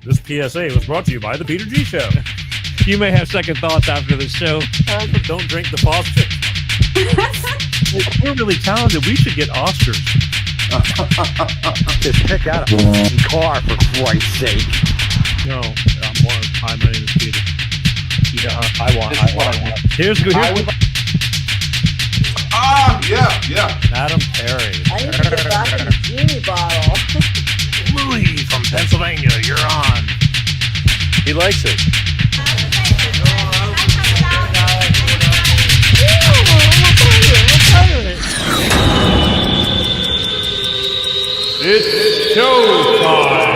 This PSA was brought to you by the Peter G Show. You may have second thoughts after the show. Don't drink the faucet. We're really talented. We should get Oscars. Just pick out a car, for Christ's sake. No, hi, my name is Peter. Yeah, I want. Here's good. Yeah. Madam Perry. I need to get back in the genie bottle. Louis from Pennsylvania, you're on. He likes it. It's showtime.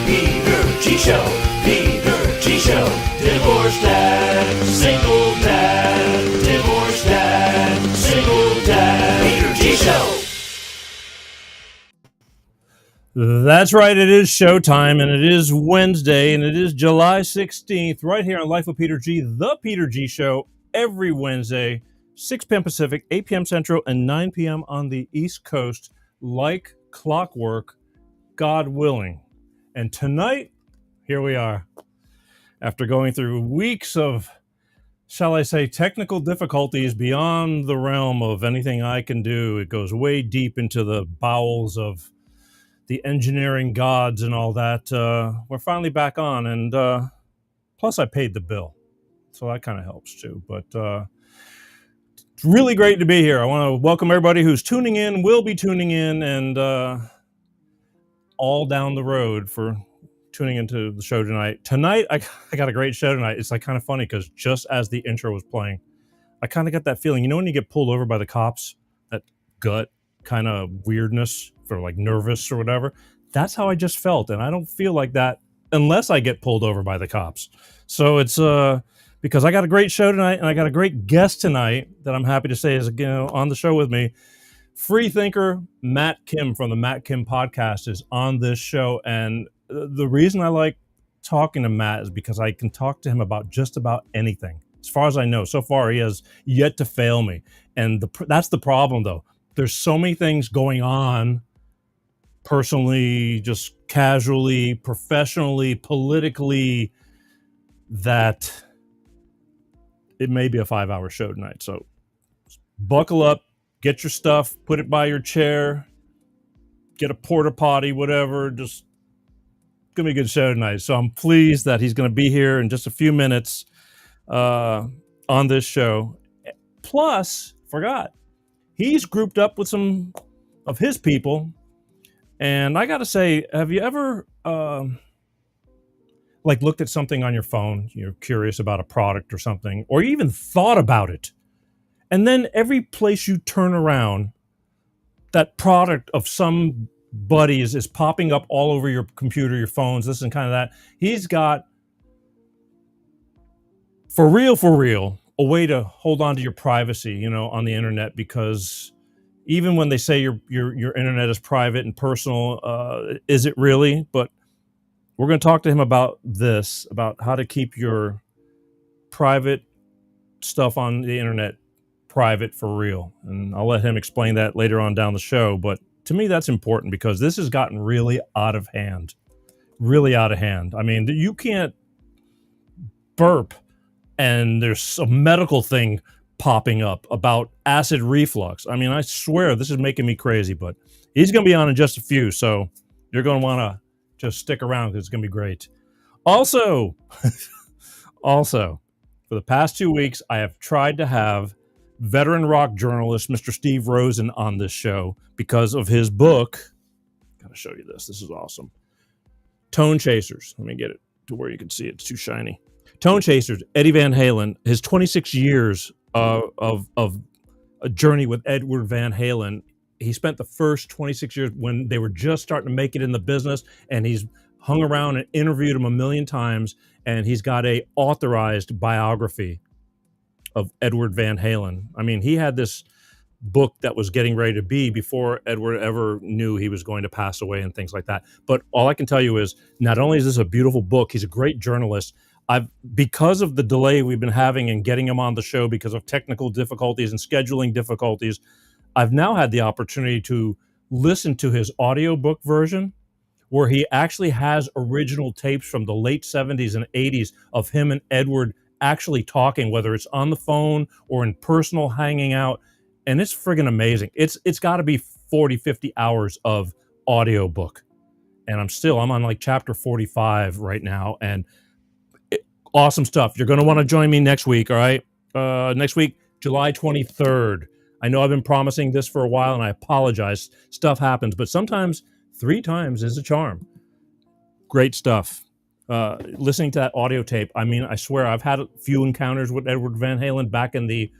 Peter G Show, Peter G Show, divorced dad, single dad, divorced dad, single dad, Peter G Show. That's right, it is showtime, and it is Wednesday, and it is July 16th, right here on Life with Peter G, the Peter G Show, every Wednesday, 6 p.m. Pacific, 8 p.m. Central, and 9 p.m. on the East Coast, like clockwork, God willing. And tonight, here we are. After going through weeks of, shall I say, technical difficulties beyond the realm of anything I can do, it goes way deep into the bowels of the engineering gods and all that. We're finally back on, and plus I paid the bill, so that kind of helps too. But it's really great to be here. I want to welcome everybody who's tuning in, will be tuning in, and all down the road for tuning into the show tonight. Tonight, I got a great show tonight. It's like kind of funny because just as the intro was playing, I kind of got that feeling. You know when you get pulled over by the cops, that gut kind of weirdness for like nervous or whatever? That's how I just felt, and I don't feel like that unless I get pulled over by the cops. So it's because I got a great show tonight, and I got a great guest tonight that I'm happy to say is on the show with me. Free thinker Matt Kim from the Matt Kim podcast is on this show, and the reason I like talking to Matt is because I can talk to him about just about anything. As far as I know, so far he has yet to fail me, and that's the problem though. There's so many things going on personally, just casually, professionally, politically, that it may be a 5-hour show tonight. So buckle up, get your stuff, put it by your chair, get a porta potty, whatever. Just going to be a good show tonight. So I'm pleased that he's going to be here in just a few minutes on this show. Plus, forgot, he's grouped up with some of his people. And I got to say, have you ever looked at something on your phone, you're curious about a product or something, or you even thought about it, and then every place you turn around, that product of somebody is popping up all over your computer, your phones, this and kind of that. He's got, for real, a way to hold on to your privacy, on the internet, because even when they say your internet is private and personal, is it really? But we're going to talk to him about this, about how to keep your private stuff on the internet private for real. And I'll let him explain that later on down the show. But to me, that's important because this has gotten really out of hand. Really out of hand. I mean, you can't burp and there's a medical thing popping up about acid reflux. I mean, I swear this is making me crazy, but he's going to be on in just a few, so you're going to want to just stick around because it's going to be great. Also, for the past 2 weeks, I have tried to have veteran rock journalist Mr. Steve Rosen on this show because of his book. Got to show you this. This is awesome. Tone Chasers. Let me get it to where you can see it. It's too shiny. Tone Chasers, Eddie Van Halen, his 26 years of a journey with Edward Van Halen. He spent the first 26 years when they were just starting to make it in the business, and he's hung around and interviewed him a million times, and he's got a authorized biography of Edward Van Halen. I mean, he had this book that was getting ready to be before Edward ever knew he was going to pass away and things like that. But all I can tell you is not only is this a beautiful book, he's a great journalist. because of the delay we've been having in getting him on the show because of technical difficulties and scheduling difficulties, I've now had the opportunity to listen to his audiobook version, where he actually has original tapes from the late 70s and 80s of him and Edward actually talking, whether it's on the phone or in personal hanging out. And it's friggin' amazing. It's got to be 40, 50 hours of audiobook. And I'm on like chapter 45 right now. And awesome stuff. You're going to want to join me next week, all right? Next week, July 23rd. I know I've been promising this for a while, and I apologize. Stuff happens, but sometimes 3 times is a charm. Great stuff. Listening to that audio tape, I mean, I swear I've had a few encounters with Edward Van Halen back in the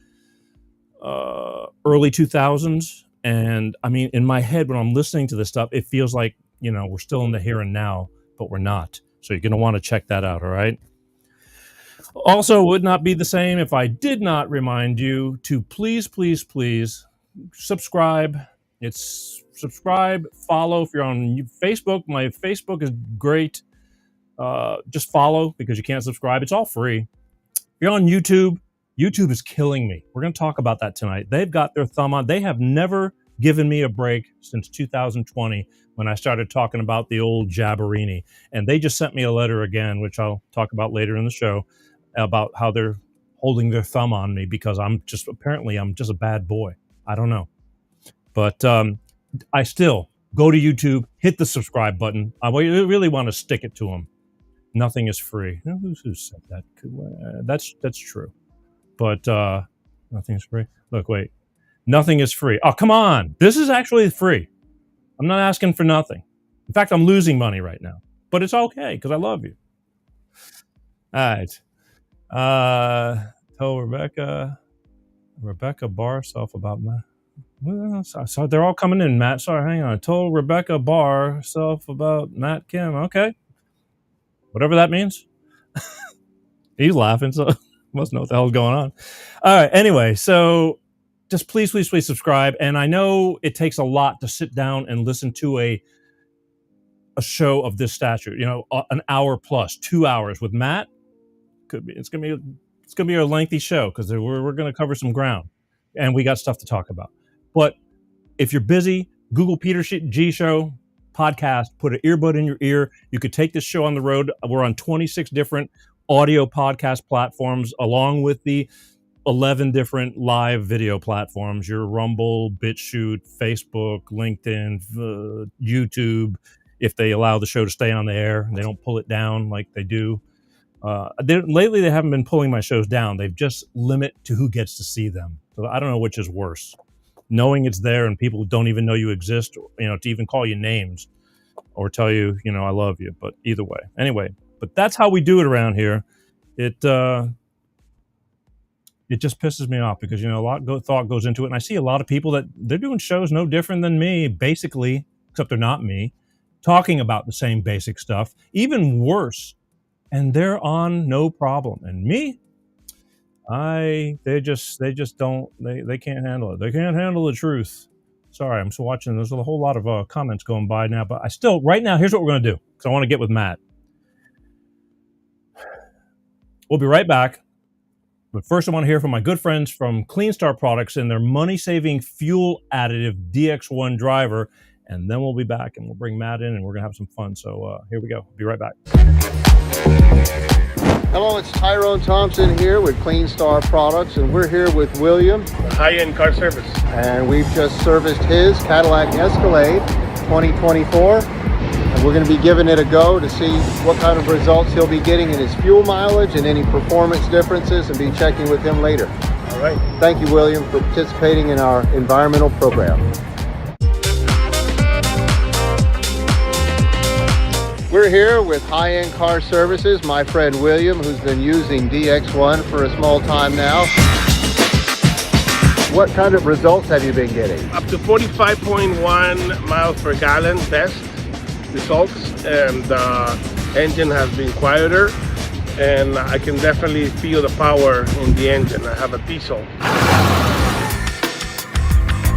early 2000s. And I mean, in my head, when I'm listening to this stuff, it feels like, we're still in the here and now, but we're not. So you're going to want to check that out, all right? Also, would not be the same if I did not remind you to please, please, please subscribe. It's subscribe, follow. If you're on Facebook, my Facebook is great. Just follow because you can't subscribe. It's all free. If you're on YouTube, YouTube is killing me. We're going to talk about that tonight. They've got their thumb on. They have never given me a break since 2020 when I started talking about the old Jabberini. And they just sent me a letter again, which I'll talk about later in the show, about how they're holding their thumb on me because I'm just a bad boy. I don't know. But I still go to YouTube, hit the subscribe button. I really want to stick it to them. Nothing is free. Who said that? That's true. But nothing's free. Look, wait. Nothing is free. Oh, come on. This is actually free. I'm not asking for nothing. In fact, I'm losing money right now. But it's okay because I love you. All right. Tell Rebecca Barr self about Matt. Well, so they're all coming in, Matt. Sorry, hang on. Told Rebecca Barr self about Matt Kim. Okay. Whatever that means. He's laughing, so must know what the hell's going on. All right. Anyway, so just please subscribe. And I know it takes a lot to sit down and listen to a show of this stature. An hour plus, 2 hours with Matt. It's gonna be a lengthy show because we're gonna cover some ground, and we got stuff to talk about. But if you're busy, Google Peter G Show podcast, put an earbud in your ear. You could take this show on the road. We're on 26 different audio podcast platforms, along with the 11 different live video platforms, your Rumble, BitChute, Facebook, LinkedIn, YouTube, if they allow the show to stay on the air. They don't pull it down like they do. Lately, they haven't been pulling my shows down. They've just limit to who gets to see them. So I don't know which is worse. Knowing it's there and people don't even know you exist, to even call you names or tell you, I love you. But either way. Anyway, but that's how we do it around here. It just pisses me off because, a lot of thought goes into it. And I see a lot of people that they're doing shows no different than me, basically, except they're not me, talking about the same basic stuff, even worse. And they're on no problem. And me, they just don't, they can't handle it. They can't handle the truth. Sorry, I'm still watching. There's a whole lot of comments going by now, but right now, here's what we're going to do because I want to get with Matt. We'll be right back. But first, I want to hear from my good friends from Clean Star Products and their money-saving fuel additive DX1 driver. And then we'll be back and we'll bring Matt in and we're going to have some fun. So here we go. Be right back. Hello, it's Tyrone Thompson here with Clean Star Products, and we're here with William. High-end car service. And we've just serviced his Cadillac Escalade 2024. And we're going to be giving it a go to see what kind of results he'll be getting in his fuel mileage and any performance differences, and be checking with him later. All right. Thank you, William, for participating in our environmental program. We're here with High-End Car Services, my friend William, who's been using DX1 for a small time now. What kind of results have you been getting? Up to 45.1 miles per gallon best results, and the engine has been quieter, and I can definitely feel the power in the engine. I have a diesel.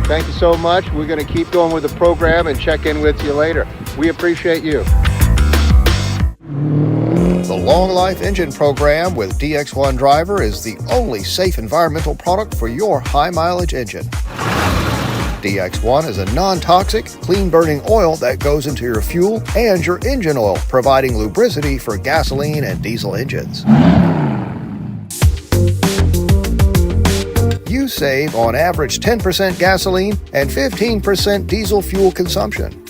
Thank you so much. We're going to keep going with the program and check in with you later. We appreciate you. The Long Life Engine Program with DX1 Driver is the only safe environmental product for your high-mileage engine. DX1 is a non-toxic, clean-burning oil that goes into your fuel and your engine oil, providing lubricity for gasoline and diesel engines. You save on average 10% gasoline and 15% diesel fuel consumption.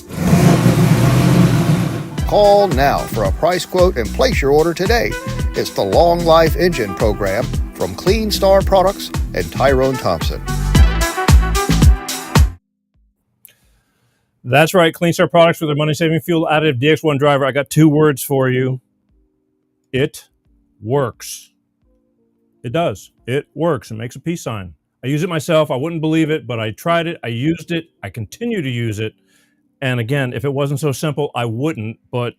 Call now for a price quote and place your order today. It's the Long Life Engine Program from Clean Star Products and Tyrone Thompson. That's right, Clean Star Products with their money-saving fuel additive DX1 Driver. I got 2 words for you. It works. It does. It works. It makes a peace sign. I use it myself. I wouldn't believe it, but I tried it. I used it. I continue to use it. And again, if it wasn't so simple, I wouldn't, but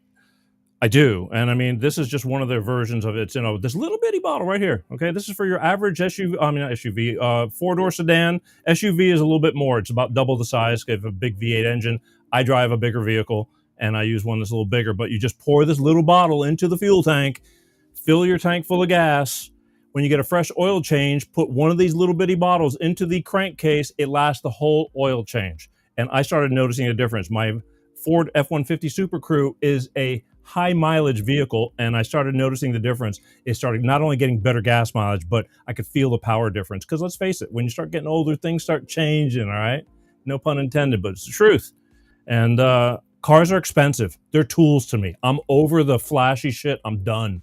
I do. And I mean, this is just one of their versions of it. It's, this little bitty bottle right here. Okay. This is for your average SUV, not SUV, 4-door sedan. SUV is a little bit more. It's about double the size. They have a big V8 engine. I drive a bigger vehicle and I use one that's a little bigger, but you just pour this little bottle into the fuel tank, fill your tank full of gas. When you get a fresh oil change, put one of these little bitty bottles into the crankcase. It lasts the whole oil change. And I started noticing a difference. My Ford F-150 Super Crew is a high mileage vehicle, and I started noticing the difference. It started not only getting better gas mileage, but I could feel the power difference. Because let's face it, when you start getting older, things start changing, all right? No pun intended, but it's the truth. And cars are expensive. They're tools to me. I'm over the flashy shit. I'm done.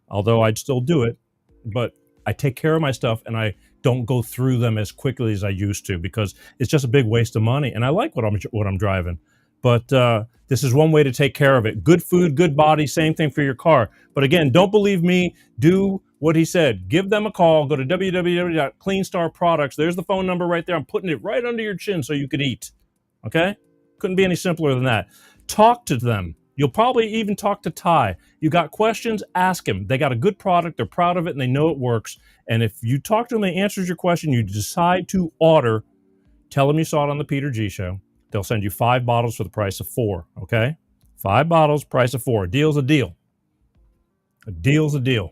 Although I'd still do it, but I take care of my stuff, and I don't go through them as quickly as I used to because it's just a big waste of money. And I like what I'm driving. But this is one way to take care of it. Good food, good body, same thing for your car. But again, don't believe me. Do what he said. Give them a call. Go to www.cleanstarproducts. There's the phone number right there. I'm putting it right under your chin so you could eat. Okay? Couldn't be any simpler than that. Talk to them. You'll probably even talk to Ty. You got questions, ask him. They got a good product. They're proud of it, and they know it works. And if you talk to them, they answers your question, you decide to order, tell them you saw it on the Peter G Show. They'll send you 5 bottles for the price of 4, okay? 5 bottles, price of 4. A deal's a deal. A deal's a deal.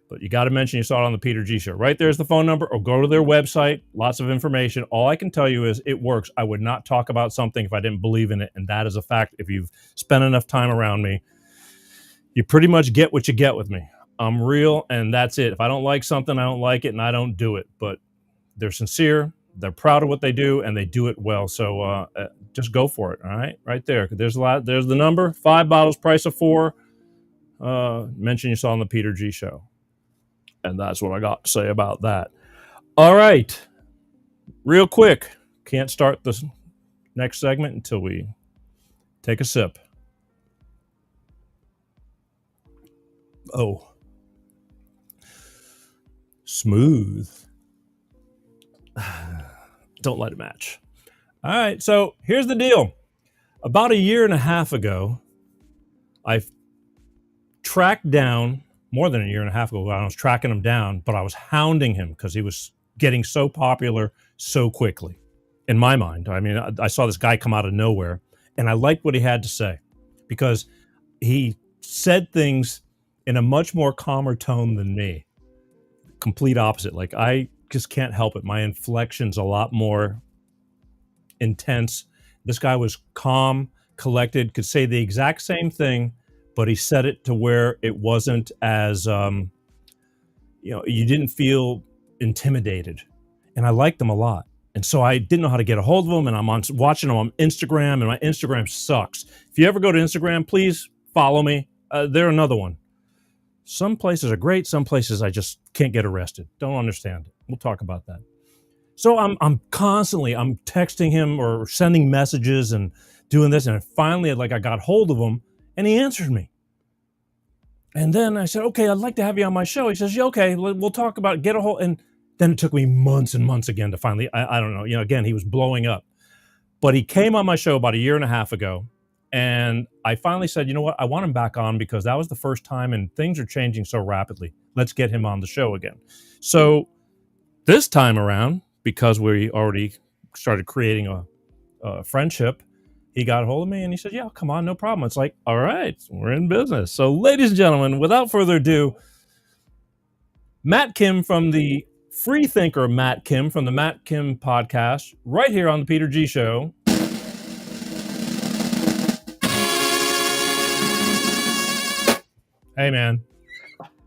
But you got to mention you saw it on the Peter G Show. Right there's the phone number, or go to their website. Lots of information. All I can tell you is it works. I would not talk about something if I didn't believe in it, and that is a fact. If you've spent enough time around me, you pretty much get what you get with me. I'm real, and that's it. If I don't like something, I don't like it, and I don't do it. But they're sincere. They're proud of what they do, and they do it well. So just go for it, all right? Right there. There's a lot. There's the number. 5 bottles, price of 4. Mention you saw on the Peter G Show. And that's what I got to say about that. All right. Real quick. Can't start this next segment until we take a sip. Oh. Smooth. Don't let it match. All right. So here's the deal. About a year and a half ago, I tracked down, more than a year and a half ago, I was tracking him down, but I was hounding him because he was getting so popular so quickly. In my mind, I mean, I saw this guy come out of nowhere, and I liked what he had to say because he said things in a much more calmer tone than me. Complete opposite. Like, I just can't help it. My inflection's a lot more intense. This guy was calm, collected, could say the exact same thing, but he said it to where it wasn't as, you didn't feel intimidated. And I liked him a lot. And so I didn't know how to get a hold of him, and I'm watching him on Instagram, and my Instagram sucks. If you ever go to Instagram, please follow me. They're another one. Some places are great. Some places I just can't get arrested. Don't understand it. We'll talk about that. So I'm constantly texting him or sending messages and doing this, and finally, I got hold of him, and he answered me. And then I said, okay, I'd like to have you on my show. He says, yeah, okay, we'll talk about it, get a hold. And then it took me months and months again to finally, I don't know, again, he was blowing up. But he came on my show about a year and a half ago. And I finally said, you know what, I want him back on because that was the first time and things are changing so rapidly. Let's get him on the show again. So this time around, because we already started creating a friendship, he got a hold of me and he said, yeah, come on, no problem. It's like, all right, we're in business. So ladies and gentlemen, without further ado, Matt Kim from the free thinker Matt Kim from the Matt Kim podcast, right here on the Peter G Show. Hey, man.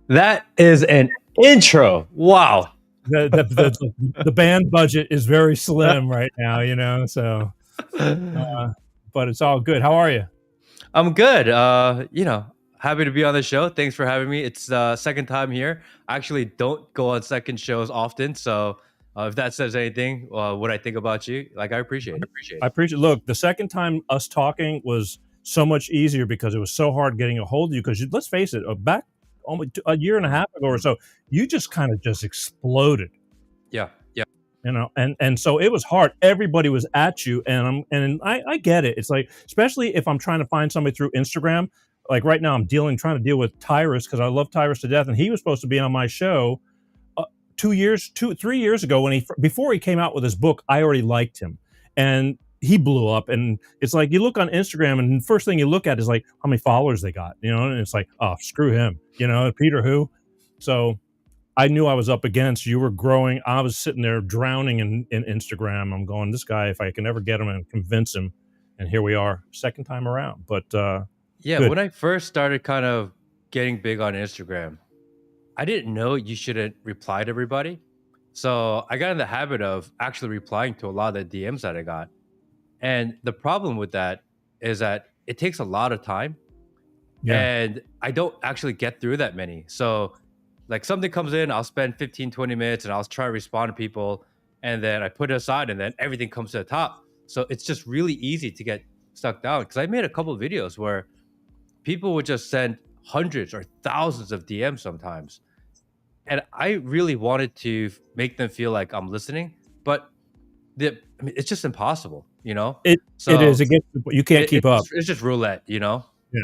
That is an intro. Wow. The band budget is very slim right now, you know, so but it's all good. How are you? I'm good. Happy to be on the show. Thanks for having me. It's second time here. I actually don't go on second shows often, so if that says anything, what I think about you, like I appreciate it. Look, the second time us talking was so much easier because it was so hard getting a hold of you. Because let's face it, back almost a year and a half ago or so, you just kind of just exploded. Yeah. You know, and so it was hard. Everybody was at you, and I get it. It's like, especially if I'm trying to find somebody through Instagram. Like right now, I'm trying to deal with Tyrus because I love Tyrus to death, and he was supposed to be on my show 3 years ago before he came out with his book. I already liked him, and he blew up. And it's like you look on Instagram, and the first thing you look at is like how many followers they got, you know, and it's like, oh, screw him, you know, Peter who. So I knew I was up against. You were growing. I was sitting there drowning in Instagram. I'm going, this guy, if I can ever get him and convince him, and here we are, second time around. But yeah, good. When I first started kind of getting big on Instagram, I didn't know you shouldn't reply to everybody. So I got in the habit of actually replying to a lot of the DMs that I got. And the problem with that is that it takes a lot of time. Yeah. And I don't actually get through that many. So like something comes in, I'll spend 15, 20 minutes and I'll try to respond to people. And then I put it aside and then everything comes to the top. So it's just really easy to get stuck down. Because I made a couple of videos where people would just send hundreds or thousands of DMs sometimes. And I really wanted to make them feel like I'm listening. But it's just impossible, you know? It is. You can't keep up. It's just roulette, you know? Yeah.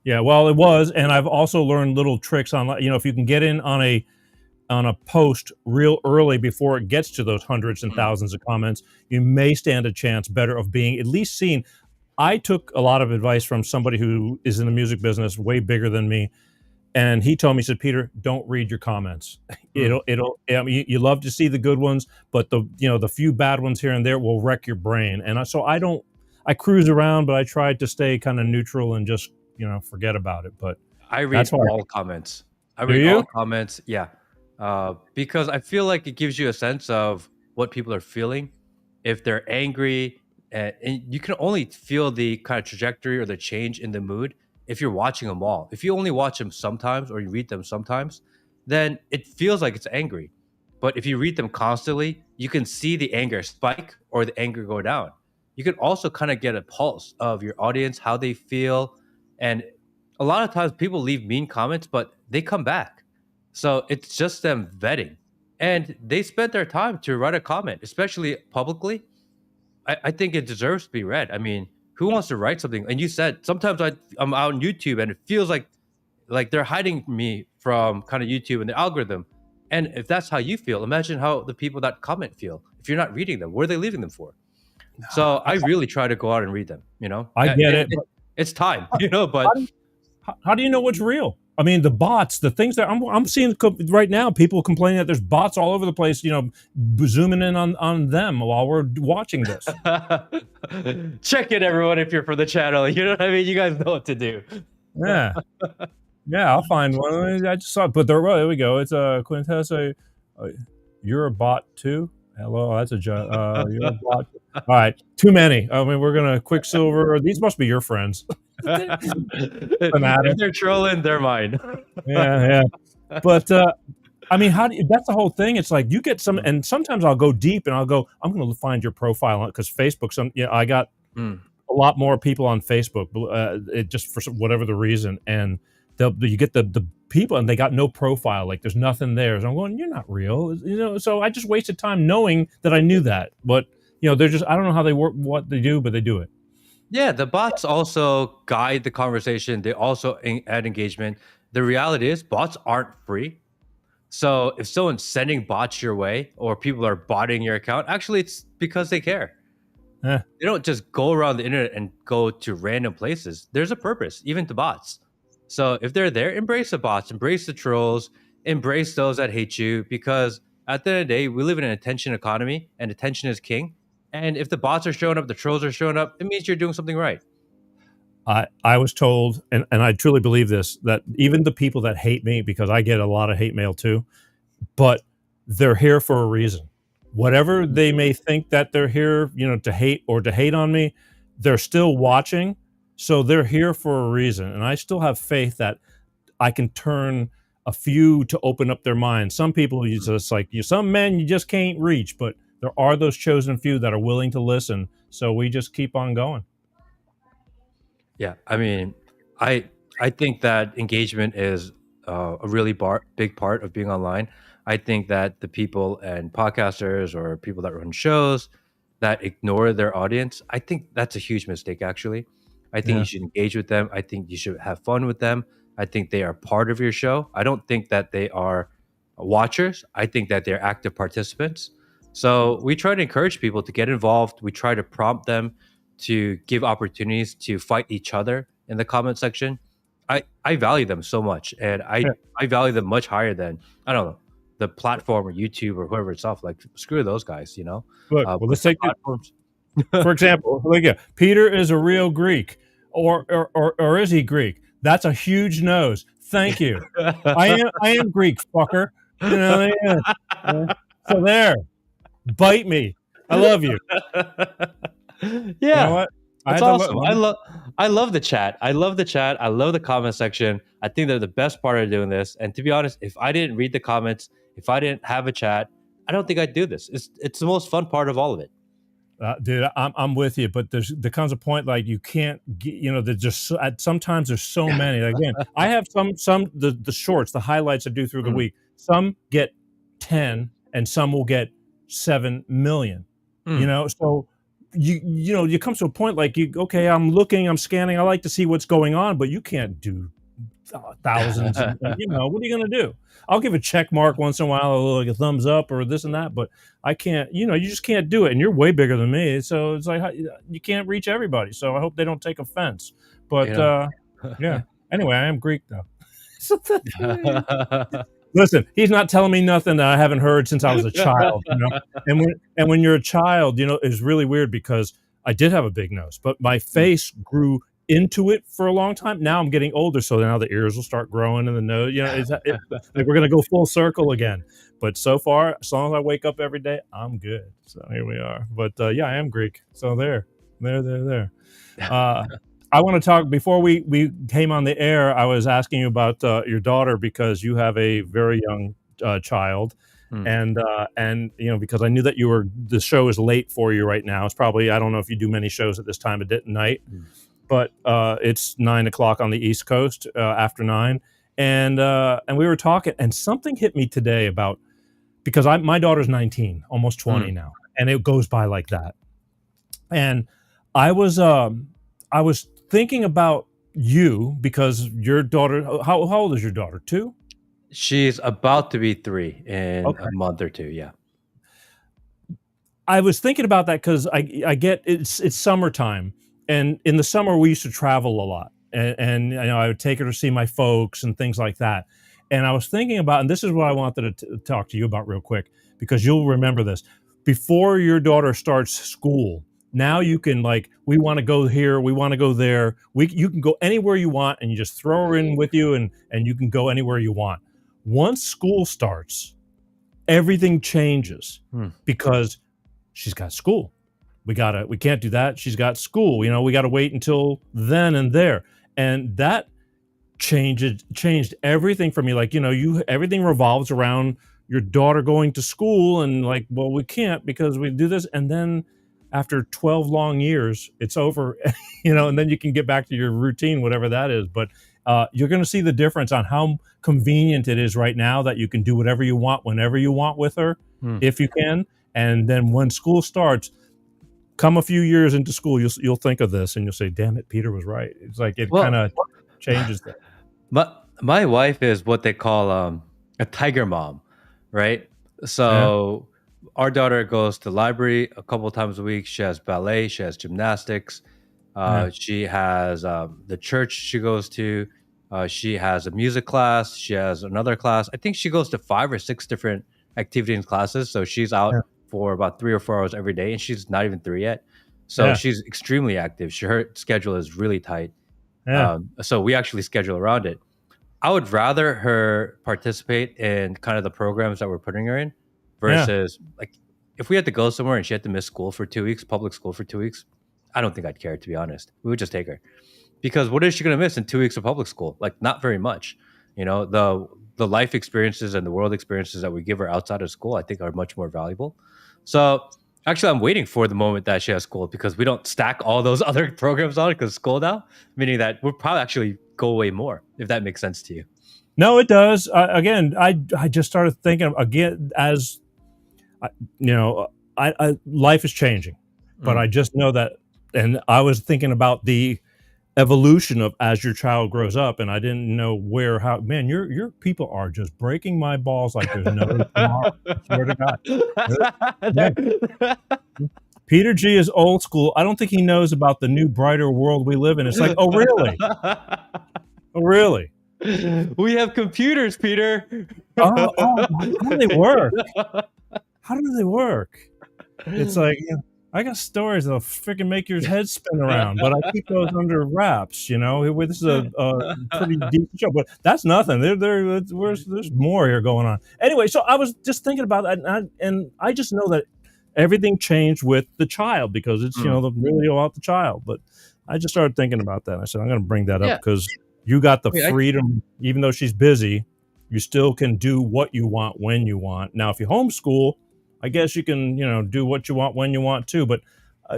Yeah, well, it was, and I've also learned little tricks on, you know, if you can get in on a post real early before it gets to those hundreds and thousands of comments, you may stand a chance better of being at least seen. I took a lot of advice from somebody who is in the music business, way bigger than me, and he told me, he said, Peter, don't read your comments. I mean, you love to see the good ones, but the few bad ones here and there will wreck your brain. And I cruise around, but I tried to stay kind of neutral and just, you know, forget about it. But I read all comments. I read all comments. Yeah. Because I feel like it gives you a sense of what people are feeling. If they're angry, and you can only feel the kind of trajectory or the change in the mood if you're watching them all. If you only watch them sometimes or you read them sometimes, then it feels like it's angry. But if you read them constantly, you can see the anger spike or the anger go down. You can also kind of get a pulse of your audience, how they feel. And a lot of times people leave mean comments, but they come back. So it's just them vetting. And they spent their time to write a comment, especially publicly. I think it deserves to be read. I mean, who wants to write something? And you said, sometimes I'm out on YouTube and it feels like they're hiding me from kind of YouTube and the algorithm. And if that's how you feel, imagine how the people that comment feel. If you're not reading them, what are they leaving them for? So I really try to go out and read them, you know? I get it. It's time, you know, but how do you know what's real? I mean, the bots, the things that I'm seeing right now, people complaining that there's bots all over the place, you know, zooming in on them while we're watching this. Check it, everyone, if you're from the channel. You know what I mean? You guys know what to do. Yeah. Yeah, I'll find one. I just saw it, but there we go. It's Quintessa. You're a bot too? Hello, that's a joke. You're a bot. All right, too many. I mean, we're going to Quicksilver. These must be your friends. If they're trolling, they're mine. Yeah. But I mean, that's the whole thing. It's like you get some, and sometimes I'll go deep and I'll go, I'm going to find your profile because Facebook. I got a lot more people on Facebook. It just for whatever the reason, and you get the people and they got no profile. Like there's nothing there. So I'm going, you're not real, you know. So I just wasted time knowing that I knew that, but you know, they're just I don't know how they work, what they do, but they do it. Yeah, the bots also guide the conversation. They also add engagement. The reality is bots aren't free. So if someone's sending bots your way or people are botting your account, actually it's because they care. Eh. They don't just go around the internet and go to random places. There's a purpose, even to bots. So if they're there, embrace the bots, embrace the trolls, embrace those that hate you, because at the end of the day, we live in an attention economy and attention is king. And if the bots are showing up, the trolls are showing up, it means you're doing something right. I was told, and I truly believe this, that even the people that hate me, because I get a lot of hate mail too, but they're here for a reason. Whatever they may think that they're here, to hate on me, they're still watching. So they're here for a reason. And I still have faith that I can turn a few to open up their minds. Some people, you just like some men you just can't reach, but there are those chosen few that are willing to listen. So we just keep on going. Yeah, I mean, I think that engagement is a really big part of being online. I think that the people and podcasters or people that run shows that ignore their audience, I think that's a huge mistake, actually. I think you should engage with them. I think you should have fun with them. I think they are part of your show. I don't think that they are watchers. I think that they're active participants. So we try to encourage people to get involved. We try to prompt them to give opportunities to fight each other in the comment section. I value them so much, and I value them much higher than, I don't know, the platform or YouTube or whoever itself. Like, screw those guys, Look, well, let's take platforms. For example, Peter is a real Greek, or is he Greek? That's a huge nose. Thank you. I am Greek, fucker. So there, bite me. I love you. Yeah, You know what? that's awesome. I love the chat. I love the chat. I love the comment section. I think they're the best part of doing this. And to be honest, if I didn't read the comments, if I didn't have a chat, I don't think I'd do this. It's the most fun part of all of it. Dude, I'm with you, but there comes a point like you can't get, there's just sometimes there's so many. Again, I have the shorts, the highlights I do through the week. Some get 10, and some will get 7 million. So you come to a point like I'm looking, I'm scanning, I like to see what's going on, but you can't do thousands. What are you going to do? I'll give a check mark once in a while, like a thumbs up or this and that, but I can't, you just can't do it. And you're way bigger than me. So it's like, you can't reach everybody. So I hope they don't take offense, but yeah. Anyway, I am Greek though. Listen, he's not telling me nothing that I haven't heard since I was a child, and when you're a child, it's really weird because I did have a big nose, but my face grew into it for a long time. Now I'm getting older, so now the ears will start growing and the nose, like we're going to go full circle again. But so far, as long as I wake up every day, I'm good. So here we are. But yeah, I am Greek. So there. I want to talk, before we came on the air, I was asking you about your daughter, because you have a very young child. And because I knew that the show is late for you right now. It's probably, I don't know if you do many shows at this time of night, but it's 9:00 on the East Coast, after 9. And we were talking, and something hit me today about, because my daughter's 19, almost 20 now, and it goes by like that. And I was thinking about you, because your daughter, how old is your daughter? 2? She's about to be 3 in a month or 2. Yeah. I was thinking about that because I get it's summertime, and in the summer we used to travel a lot, and I would take her to see my folks and things like that. And I was thinking about, and this is what I wanted to talk to you about real quick, because you'll remember this. Before your daughter starts school, now you can, like, we want to go here, we want to go there. You can go anywhere you want, and you just throw her in with you, and you can go anywhere you want. Once school starts, everything changes because she's got school. We can't do that. She's got school. We got to wait until then and there. And that changed everything for me. Like, everything revolves around your daughter going to school, and like, well, we can't because we do this. And then after 12 long years, it's over, and then you can get back to your routine, whatever that is. But you're going to see the difference on how convenient it is right now that you can do whatever you want, whenever you want with her, if you can. And then when school starts, come a few years into school, you'll think of this and you'll say, damn it, Peter was right. It's like, it kind of changes that. But my wife is what they call a tiger mom, right? So our daughter goes to the library a couple of times a week. She has ballet. She has gymnastics. She has the church she goes to. She has a music class. She has another class. I think she goes to 5 or 6 different activity and classes. So she's out for about 3 or 4 hours every day, and she's not even 3 yet. So she's extremely active. Her schedule is really tight. So we actually schedule around it. I would rather her participate in kind of the programs that we're putting her in versus like if we had to go somewhere and she had to miss school for 2 weeks, public school for 2 weeks, I don't think I'd care, to be honest. We would just take her. Because what is she going to miss in 2 weeks of public school? Like, not very much. You know, the life experiences and the world experiences that we give her outside of school, I think, are much more valuable. So actually, I'm waiting for the moment that she has school because we don't stack all those other programs on it because school now, meaning that we'll probably actually go away more, if that makes sense to you. No, it does. Again, I just started thinking again as, life is changing, but I just know that, and I was thinking about the evolution of as your child grows up, and I didn't know how. Man, your people are just breaking my balls like there's no tomorrow. I swear to God. Peter G is old school. I don't think he knows about the new, brighter world we live in. It's like, oh really? Oh really? We have computers, Peter. How do they work? How do they work? It's like, I got stories that'll freaking make your head spin around, but I keep those under wraps. This is a pretty deep show, but that's nothing. There's more here going on. Anyway, so I was just thinking about that, and I just know that everything changed with the child because it's really about the child. But I just started thinking about that. I said I'm going to bring that up because you got the freedom, even though she's busy, you still can do what you want when you want. Now, if you homeschool, I guess you can, do what you want when you want to, but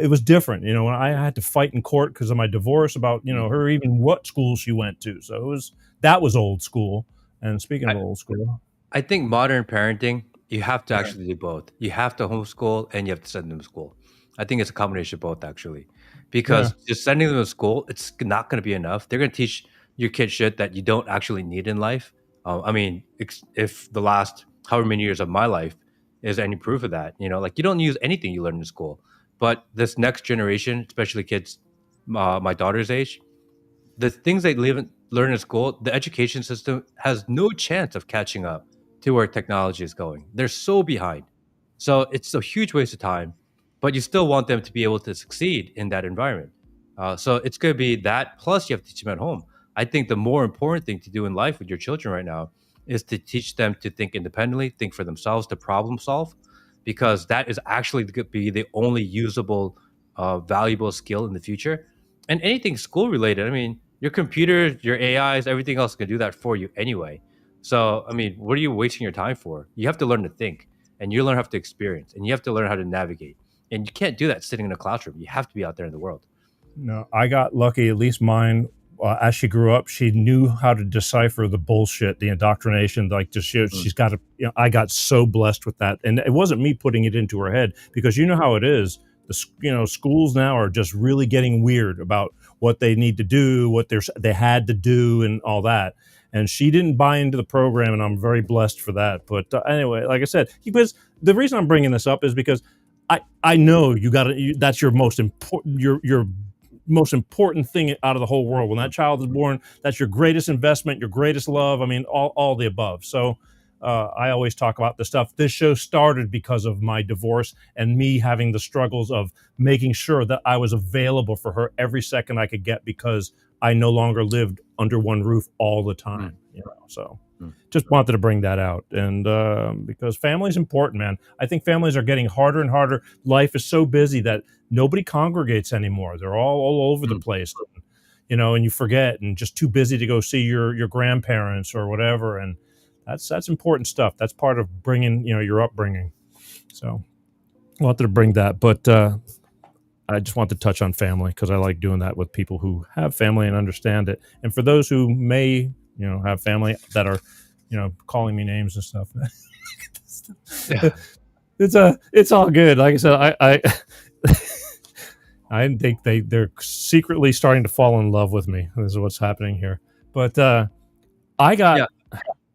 it was different. When I had to fight in court because of my divorce about, her even what school she went to. So that was old school. And speaking of old school, I think modern parenting, you have to actually do both. You have to homeschool and you have to send them to school. I think it's a combination of both, actually, because just sending them to school, it's not going to be enough. They're going to teach your kid shit that you don't actually need in life. If the last however many years of my life is any proof of that, you don't use anything you learn in school. But this next generation, especially kids my daughter's age, the things they learn in school, the education system has no chance of catching up to where technology is going. They're so behind. So it's a huge waste of time, but you still want them to be able to succeed in that environment. So it's going to be that, plus you have to teach them at home. I think the more important thing to do in life with your children right now is to teach them to think independently, think for themselves, to problem solve, because that is actually going to be the only usable, valuable skill in the future. And anything school related, your computers, your AIs, everything else can do that for you anyway. So, what are you wasting your time for? You have to learn to think, and you have to experience, and you have to learn how to navigate. And you can't do that sitting in a classroom. You have to be out there in the world. No, I got lucky, at least mine. As she grew up, she knew how to decipher the bullshit, the indoctrination. She's got to. I got so blessed with that, and it wasn't me putting it into her head because you know how it is. Schools now are just really getting weird about what they need to do, what they had to do, and all that. And she didn't buy into the program, and I'm very blessed for that. But anyway, like I said, because the reason I'm bringing this up is because I know that's your most important your most important thing out of the whole world. When that child is born, that's your greatest investment, your greatest love. All the above. So I always talk about the stuff. This show started because of my divorce and me having the struggles of making sure that I was available for her every second I could get because I no longer lived under one roof all the time. So just wanted to bring that out. And because family is important, man. I think families are getting harder and harder. Life is so busy that nobody congregates anymore. They're all over the place, and you forget and just too busy to go see your grandparents or whatever. And that's important stuff. That's part of bringing, your upbringing. So I wanted to bring that, but I just want to touch on family because I like doing that with people who have family and understand it. And for those who may, have family that are, calling me names and stuff. It's all good. Like I said, I think they're secretly starting to fall in love with me. This is what's happening here. But I got. Yeah.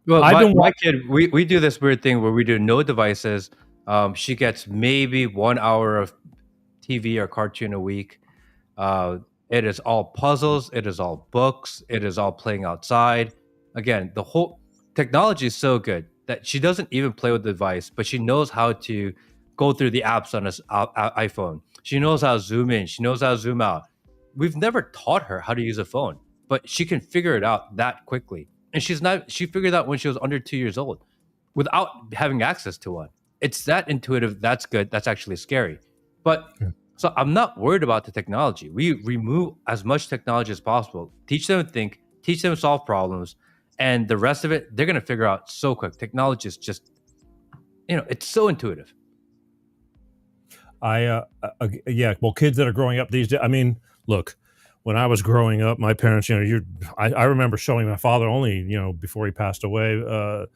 Well, my kid, we do this weird thing where we do no devices. She gets maybe 1 hour of TV or cartoon a week. It is all puzzles. It is all books. It is all playing outside. Again, the whole technology is so good that she doesn't even play with the device, but she knows how to go through the apps on a iPhone. She knows how to zoom in. She knows how to zoom out. We've never taught her how to use a phone, but she can figure it out that quickly. And she figured it out when she was under 2 years old without having access to one. It's that intuitive. That's good. That's actually scary. But so I'm not worried about the technology. We remove as much technology as possible. Teach them to think, teach them to solve problems, and the rest of it, they're going to figure out so quick. Technology is just, it's so intuitive. Yeah, well, kids that are growing up these days, I mean, look, when I was growing up, my parents, I remember showing my father only, before he passed away,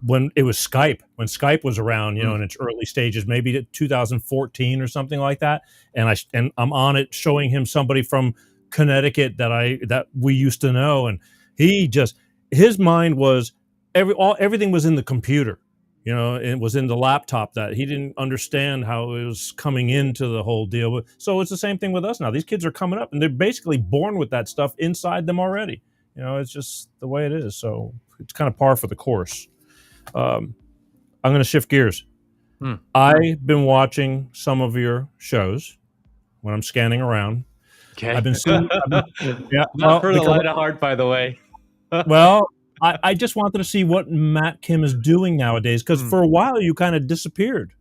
when it was Skype, when Skype was around, in its early stages, maybe 2014 or something like that. And I'm on it showing him somebody from Connecticut that we used to know. And his mind was everything was in the computer, it was in the laptop, that he didn't understand how it was coming into the whole deal. So it's the same thing with us now. These kids are coming up and they're basically born with that stuff inside them already. It's just the way it is. So it's kind of par for the course. I'm going to shift gears. I've been watching some of your shows when I'm scanning around. Okay. I've been seeing. Not for the light of heart, by the way. Well, I just wanted to see what Matt Kim is doing nowadays, because for a while you kind of disappeared.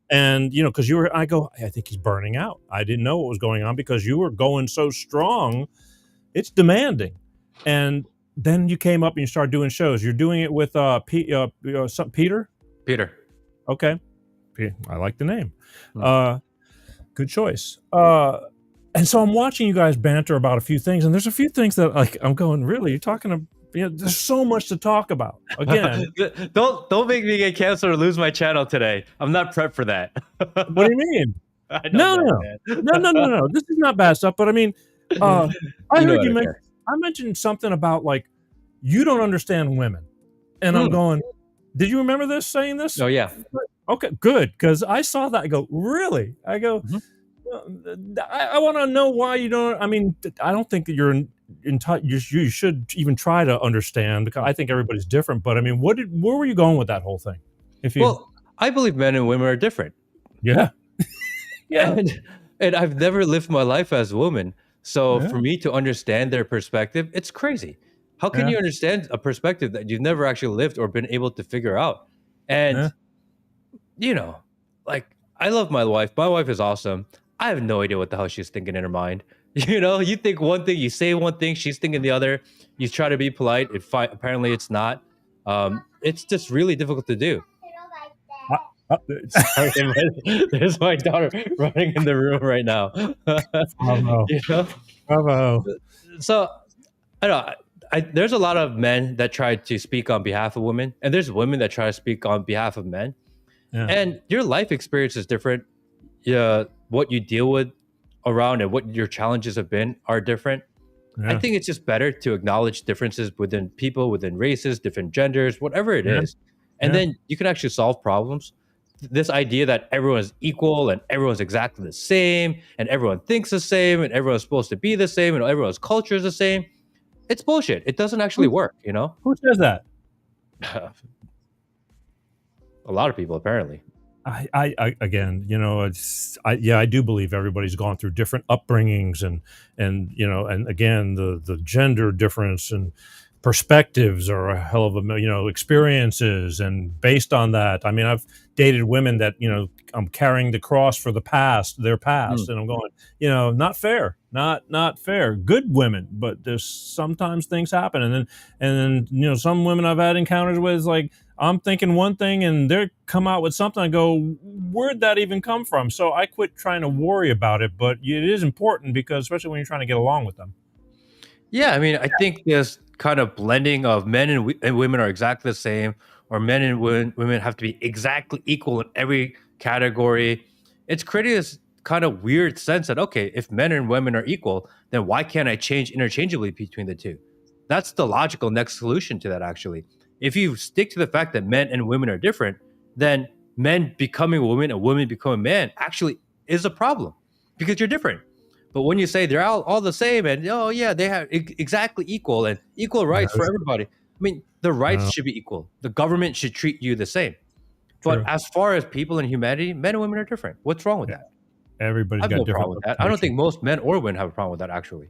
And, because I think he's burning out. I didn't know what was going on because you were going so strong. It's demanding. And then you came up and you started doing shows. You're doing it with Peter? Peter. Okay. I like the name. Good choice. And so I'm watching you guys banter about a few things, and there's a few things that I'm going, really? You're talking about, there's so much to talk about. Again. Don't make me get canceled or lose my channel today. I'm not prepped for that. What do you mean? No. This is not bad stuff, but I mean, I heard you mention. I mentioned something about you don't understand women, and I'm going, did you remember this, saying this? Oh yeah. Okay, good, because I saw that. I go, really? I go, I want to know why you don't. I mean, I don't think that you're in touch. You should even try to understand, because I think everybody's different. But I mean, where were you going with that whole thing? Well, I believe men and women are different. Yeah. Yeah. And I've never lived my life as a woman. So for me to understand their perspective, it's crazy. How can you understand a perspective that you've never actually lived or been able to figure out? And, I love my wife. My wife is awesome. I have no idea what the hell she's thinking in her mind. You think one thing, you say one thing, she's thinking the other. You try to be polite. Apparently it's not. It's just really difficult to do. There's my daughter running in the room right now. Bravo. So I don't know. There's a lot of men that try to speak on behalf of women, and there's women that try to speak on behalf of men. Yeah. And your life experience is different. What you deal with around and what your challenges have been are different. Yeah. I think it's just better to acknowledge differences within people, within races, different genders, whatever it is. And then you can actually solve problems. This idea that everyone's equal and everyone's exactly the same and everyone thinks the same and everyone's supposed to be the same and everyone's culture is the same. It's bullshit. It doesn't actually work, Who says that? A lot of people, apparently. I do believe everybody's gone through different upbringings and again, the gender difference and perspectives are a hell of a, experiences. And based on that, I mean, I've dated women that, I'm carrying the cross for their past. And I'm going, not fair, not fair. Good women, but there's sometimes things happen. And then, some women I've had encounters with, I'm thinking one thing and they come out with something. I go, where'd that even come from? So I quit trying to worry about it, but it is important because especially when you're trying to get along with them. Yeah. I mean, I think this kind of blending of men and women are exactly the same, or men and women have to be exactly equal in every category. It's creating this kind of weird sense that, okay, if men and women are equal, then why can't I change interchangeably between the two? That's the logical next solution to that, actually. If you stick to the fact that men and women are different, then men becoming a woman and women becoming a man actually is a problem because you're different. But when you say they're all the same and oh yeah, they have exactly equal and equal rights for everybody. I mean, the rights should be equal. The government should treat you the same. But as far as people in humanity, men and women are different. What's wrong with that? Everybody's I have got no different. problem with that. I don't think most men or women have a problem with that actually.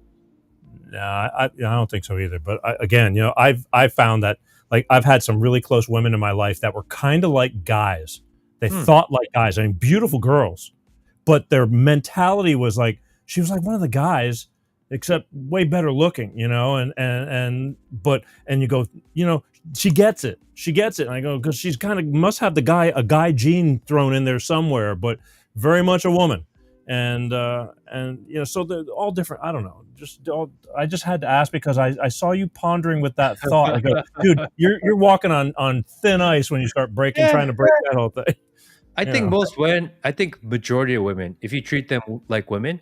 No, I don't think so either. But again, you know, I've found that like I've had some really close women in my life that were kind of like guys. They thought like guys. I mean, beautiful girls, but their mentality was like she was like one of the guys, except way better looking, you know. And you go, you know, she gets it. She gets it. And I go because she's kind of must have a guy gene thrown in there somewhere, but very much a woman. And you know, so they're all different. I don't know. I just had to ask because I saw you pondering with that thought. I go, dude, you're walking on thin ice when you start trying to break that whole thing. I think majority of women, if you treat them like women,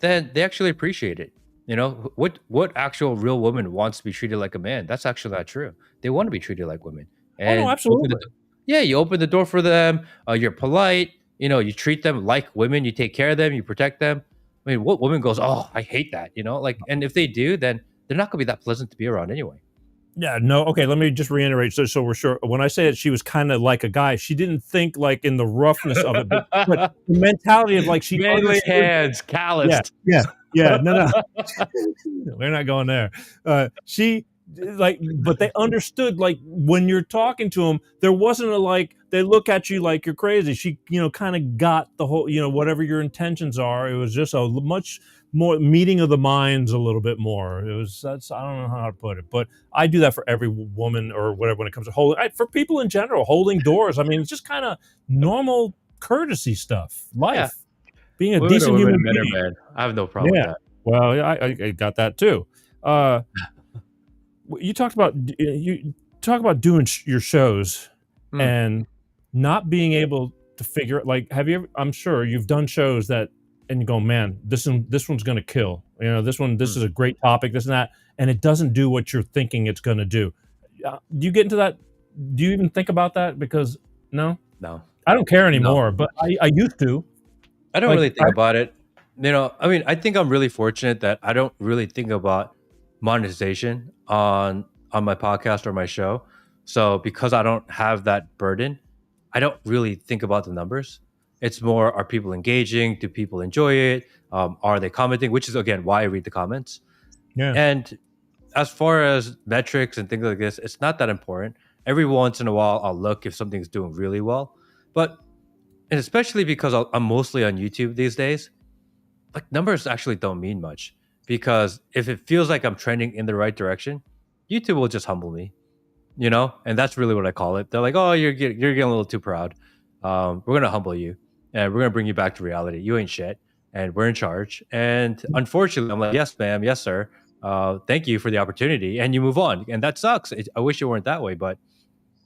then they actually appreciate it. You know, what actual real woman wants to be treated like a man? That's actually not true. They want to be treated like women. And no, absolutely. You open the door for them. You're polite. You know, you treat them like women. You take care of them. You protect them. I mean, what woman goes, oh, I hate that, you know? Like, and if they do, then they're not going to be that pleasant to be around anyway. Yeah, no, okay, let me just reiterate so we're sure. When I say that she was kind of like a guy, she didn't think like in the roughness of it, but the mentality of like she manly hands, calloused. Yeah, no. We're not going there. She like, but they understood like when you're talking to them, there wasn't a like they look at you like you're crazy. She, you know, kind of got the whole, you know, whatever your intentions are. It was just a much more meeting of the minds a little bit more. That's I don't know how to put it, but I do that for every woman or whatever when it comes to holding for people in general, holding doors. I mean, it's just kind of normal courturity stuff, life, being a decent human being. Man. I have no problem with that. Well, I got that too. You talk about doing your shows and not being able to figure like have you ever, I'm sure you've done shows that and you go, man, this one's going to kill, you know, this is a great topic, this and that, and it doesn't do what you're thinking it's going to do. Do you get into that? Do you even think about that? Because no, I don't care anymore, but I used to. I don't really think about it. You know, I mean, I think I'm really fortunate that I don't really think about monetization on my podcast or my show. So because I don't have that burden, I don't really think about the numbers. It's more, are people engaging? Do people enjoy it? Are they commenting? Which is, again, why I read the comments. Yeah. And as far as metrics and things like this, it's not that important. Every once in a while, I'll look if something's doing really well. But, and especially because I'm mostly on YouTube these days, like numbers actually don't mean much. Because if it feels like I'm trending in the right direction, YouTube will just humble me, you know? And that's really what I call it. They're like, oh, you're getting a little too proud. We're going to humble you. And we're going to bring you back to reality. You ain't shit. And we're in charge. And unfortunately, I'm like, yes, ma'am. Yes, sir. Thank you for the opportunity. And you move on. And that sucks. I wish it weren't that way. But,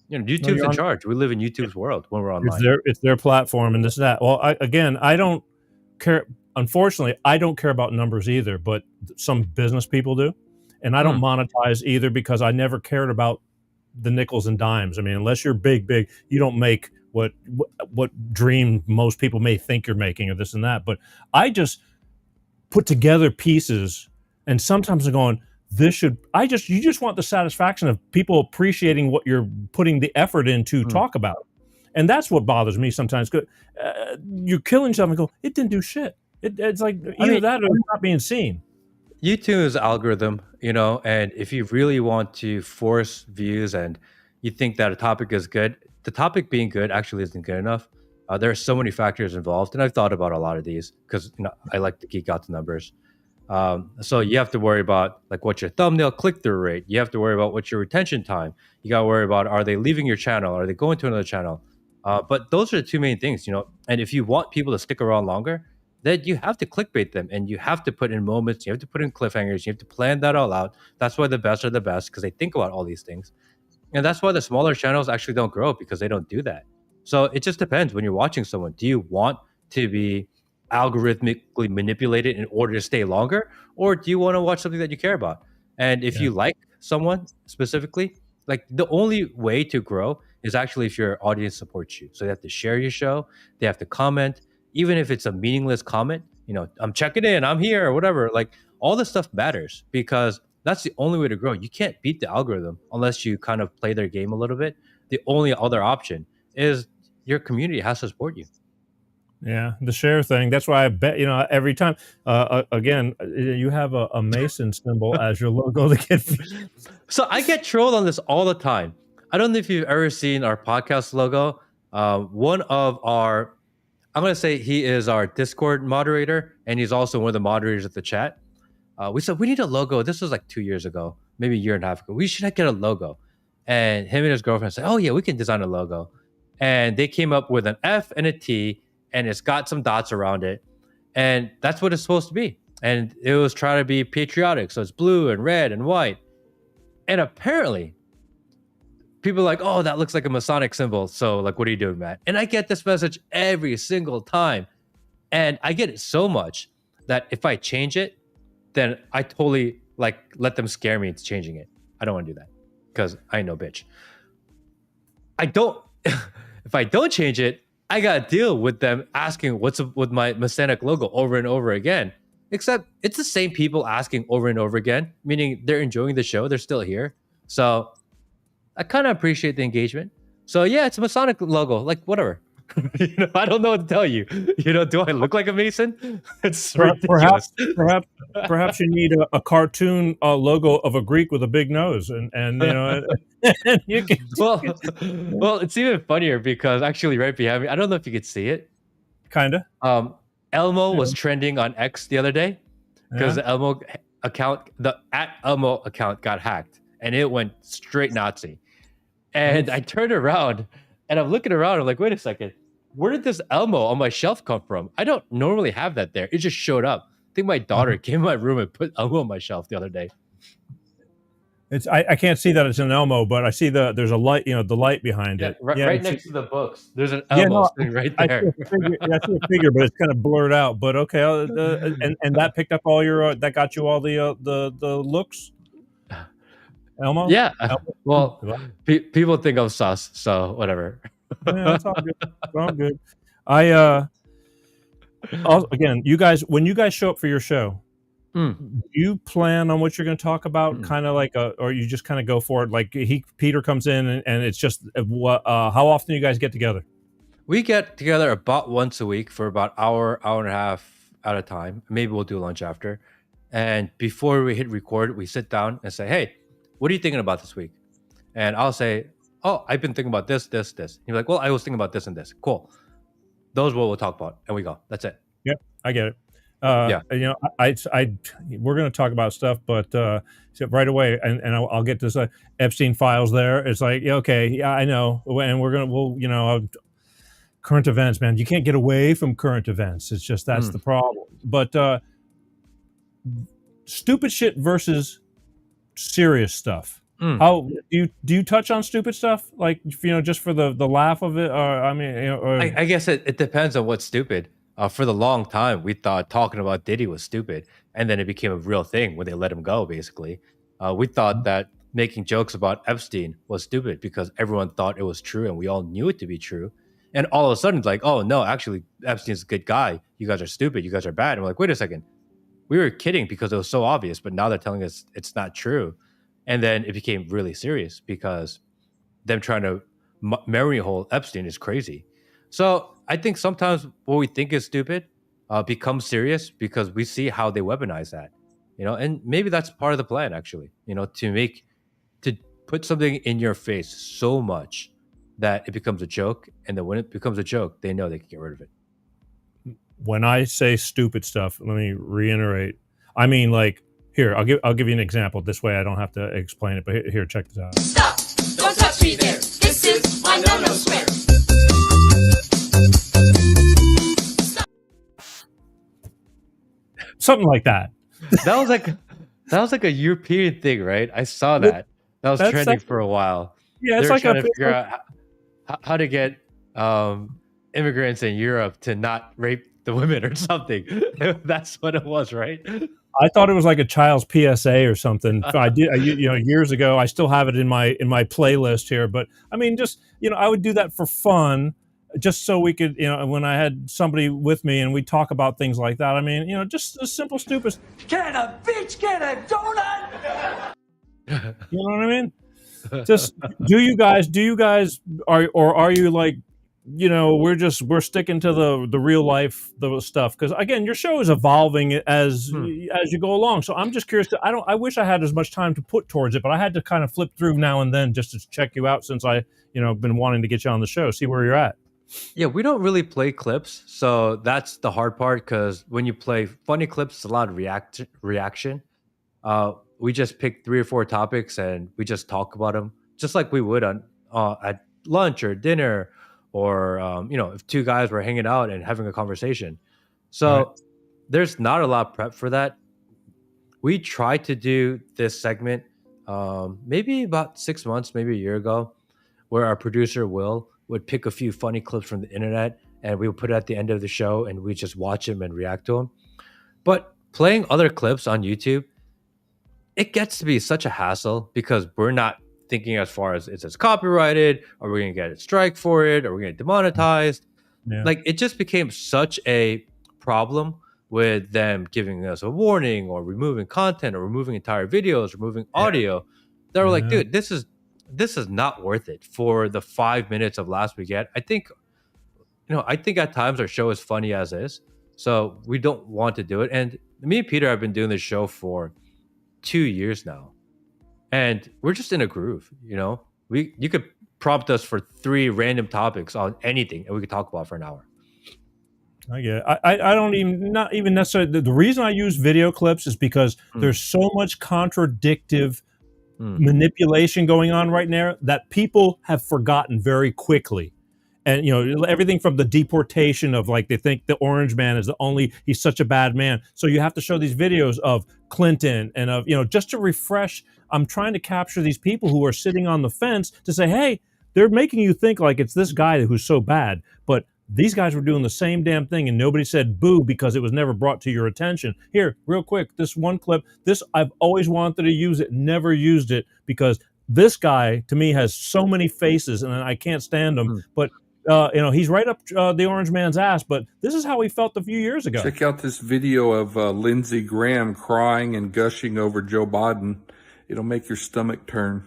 you know, YouTube's in charge. We live in YouTube's world when we're online. It's their platform and this and that. Well, I don't care. Unfortunately, I don't care about numbers either. But some business people do. And I don't monetize either because I never cared about the nickels and dimes. I mean, unless you're big, you don't make what dream most people may think you're making or this and that. But I just put together pieces, and sometimes I'm going, you just want the satisfaction of people appreciating what you're putting the effort in to talk about. And that's what bothers me sometimes. You're killing yourself and go, it didn't do shit. It's like either that or it's not being seen. YouTube's algorithm, you know, and if you really want to force views and you think that a topic is good, the topic being good actually isn't good enough. There are so many factors involved, and I've thought about a lot of these because, you know, I like to geek out the numbers. So you have to worry about like what's your thumbnail click-through rate. You have to worry about what's your retention time. You got to worry about, are they leaving your channel? Are they going to another channel? But those are the two main things, you know. And if you want people to stick around longer, then you have to clickbait them, and you have to put in moments. You have to put in cliffhangers. You have to plan that all out. That's why the best are the best, because they think about all these things. And that's why the smaller channels actually don't grow, because they don't do that. So it just depends when you're watching someone. Do you want to be algorithmically manipulated in order to stay longer? Or do you want to watch something that you care about? And if you like someone specifically, like the only way to grow is actually if your audience supports you. So they have to share your show, they have to comment, even if it's a meaningless comment. I'm checking in, I'm here, or whatever. Like all this stuff matters because that's the only way to grow. You can't beat the algorithm unless you kind of play their game a little bit. The only other option is your community has to support you. Yeah, the share thing. That's why I bet every time. Again, you have a Mason symbol as your logo to get. So I get trolled on this all the time. I don't know if you've ever seen our podcast logo. One of our, I'm going to say he is our Discord moderator, and he's also one of the moderators of the chat. We said we need a logo. This was like 2 years ago, maybe a year and a half ago. We should get a logo. And him and his girlfriend said, "Oh yeah, we can design a logo." And they came up with an F and a T, and it's got some dots around it, and that's what it's supposed to be. And it was trying to be patriotic, so it's blue and red and white. And apparently, people are like, "Oh, that looks like a Masonic symbol." So, like, what are you doing, Matt? And I get this message every single time, and I get it so much that if I change it, then I totally let them scare me into changing it. I don't want to do that because I ain't no bitch. I don't. If I don't change it, I got to deal with them asking what's up with my Masonic logo over and over again. Except it's the same people asking over and over again, meaning they're enjoying the show. They're still here. So I kind of appreciate the engagement. So yeah, it's a Masonic logo. Like, whatever. I don't know what to tell you. Do I look like a Mason? It's ridiculous. Perhaps you need a cartoon logo of a Greek with a big nose, and you can. Well, it's even funnier because actually right behind me, I don't know if you could see it. Kinda. Elmo was trending on X the other day because the Elmo account, the @Elmo account got hacked, and it went straight Nazi. And I turned around and I'm looking around. I'm like, wait a second. Where did this Elmo on my shelf come from? I don't normally have that there. It just showed up. I think my daughter came in my room and put Elmo on my shelf the other day. I can't see that it's an Elmo, but I see there's a light, the light behind it. Right next to the books. There's an Elmo sitting right there. I see a figure, but it's kind of blurred out. But okay, and that picked up all your that got you all the looks. Elmo? Yeah. Well, people think I'm sus, so whatever. Yeah, that's all good. It's all good. Again, you guys, when you guys show up for your show, do you plan on what you're going to talk about? Kind of like, or you just kind of go for it? Like Peter comes in and it's just how often do you guys get together? We get together about once a week for about hour and a half at a time. Maybe we'll do lunch after. And before we hit record, we sit down and say, "Hey, what are you thinking about this week?" And I'll say, "Oh, I've been thinking about this. You're like, "Well, I was thinking about this and this." Cool. Those are what we'll talk about. And we go. That's it. Yep. I get it. We're going to talk about stuff, but so right away, and I'll get this Epstein files there. It's like, I know. And we'll current events, man, you can't get away from current events. It's just, that's the problem. But stupid shit versus serious stuff. How do you touch on stupid stuff, like just for the laugh of it? Or I guess it depends on what's stupid. For the long time, we thought talking about Diddy was stupid, and then it became a real thing when they let him go. Basically, we thought that making jokes about Epstein was stupid because everyone thought it was true, and we all knew it to be true. And all of a sudden, it's like, oh no, actually, Epstein's a good guy. You guys are stupid. You guys are bad. And we're like, wait a second, we were kidding because it was so obvious, but now they're telling us it's not true. And then it became really serious because them trying to memory hole Epstein is crazy. So I think sometimes what we think is stupid becomes serious because we see how they weaponize that, and maybe that's part of the plan, actually, to put something in your face so much that it becomes a joke. And then when it becomes a joke, they know they can get rid of it. When I say stupid stuff, let me reiterate. I mean, like, here, I'll give you an example. This way I don't have to explain it, but here, check this out. Stop! Don't touch me there! This is my no-no square! Something like that. That was like a European thing, right? I saw that. That was trending for a while. Yeah, it's They're like trying to figure out how to get immigrants in Europe to not rape the women or something. That's what it was, right? I thought it was like a child's PSA or something. Years ago. I still have it in my playlist here. But I mean, just I would do that for fun, just so we could, when I had somebody with me and we talk about things like that. I mean, just a simple, stupid. Can a bitch get a donut? You know what I mean? Just do you guys are you like, we're sticking to the real life stuff, because again, your show is evolving as you go along. So I'm just curious. I wish I had as much time to put towards it, but I had to kind of flip through now and then just to check you out, since I been wanting to get you on the show, see where you're at. Yeah, we don't really play clips, so that's the hard part, because when you play funny clips, it's a lot of reaction. We just pick 3 or 4 topics and we just talk about them, just like we would on at lunch or dinner, or if 2 guys were hanging out and having a conversation. So there's not a lot of prep for that. We tried to do this segment maybe about 6 months, maybe a year ago, where our producer Will would pick a few funny clips from the internet and we would put it at the end of the show and we just watch them and react to them. But playing other clips on YouTube, it gets to be such a hassle, because we're not thinking as far as, is this copyrighted? Are we going to get a strike for it? Are we going to get demonetized? Yeah. Like, it just became such a problem with them giving us a warning or removing content or removing entire videos, removing audio, that we're like, dude, this is not worth it for the 5 minutes of laughs we get. I think at times our show is funny as is, so we don't want to do it. And me and Peter have been doing this show for 2 years now, and we're just in a groove. You could prompt us for 3 random topics on anything and we could talk about it for an hour. I get it. I don't even, not even necessarily, the reason I use video clips is because there's so much contradictive manipulation going on right now that people have forgotten very quickly. And everything from the deportation of, like, they think the orange man is he's such a bad man, so you have to show these videos of Clinton and of just to refresh. I'm trying to capture these people who are sitting on the fence to say, hey, they're making you think like it's this guy who's so bad, but these guys were doing the same damn thing and nobody said boo because it was never brought to your attention. Here, real quick, this one clip, I've always wanted to use it, never used it, because this guy to me has so many faces and I can't stand him. But he's right up the orange man's ass, but this is how he felt a few years ago. Check out this video of Lindsey Graham crying and gushing over Joe Biden. It'll make your stomach turn.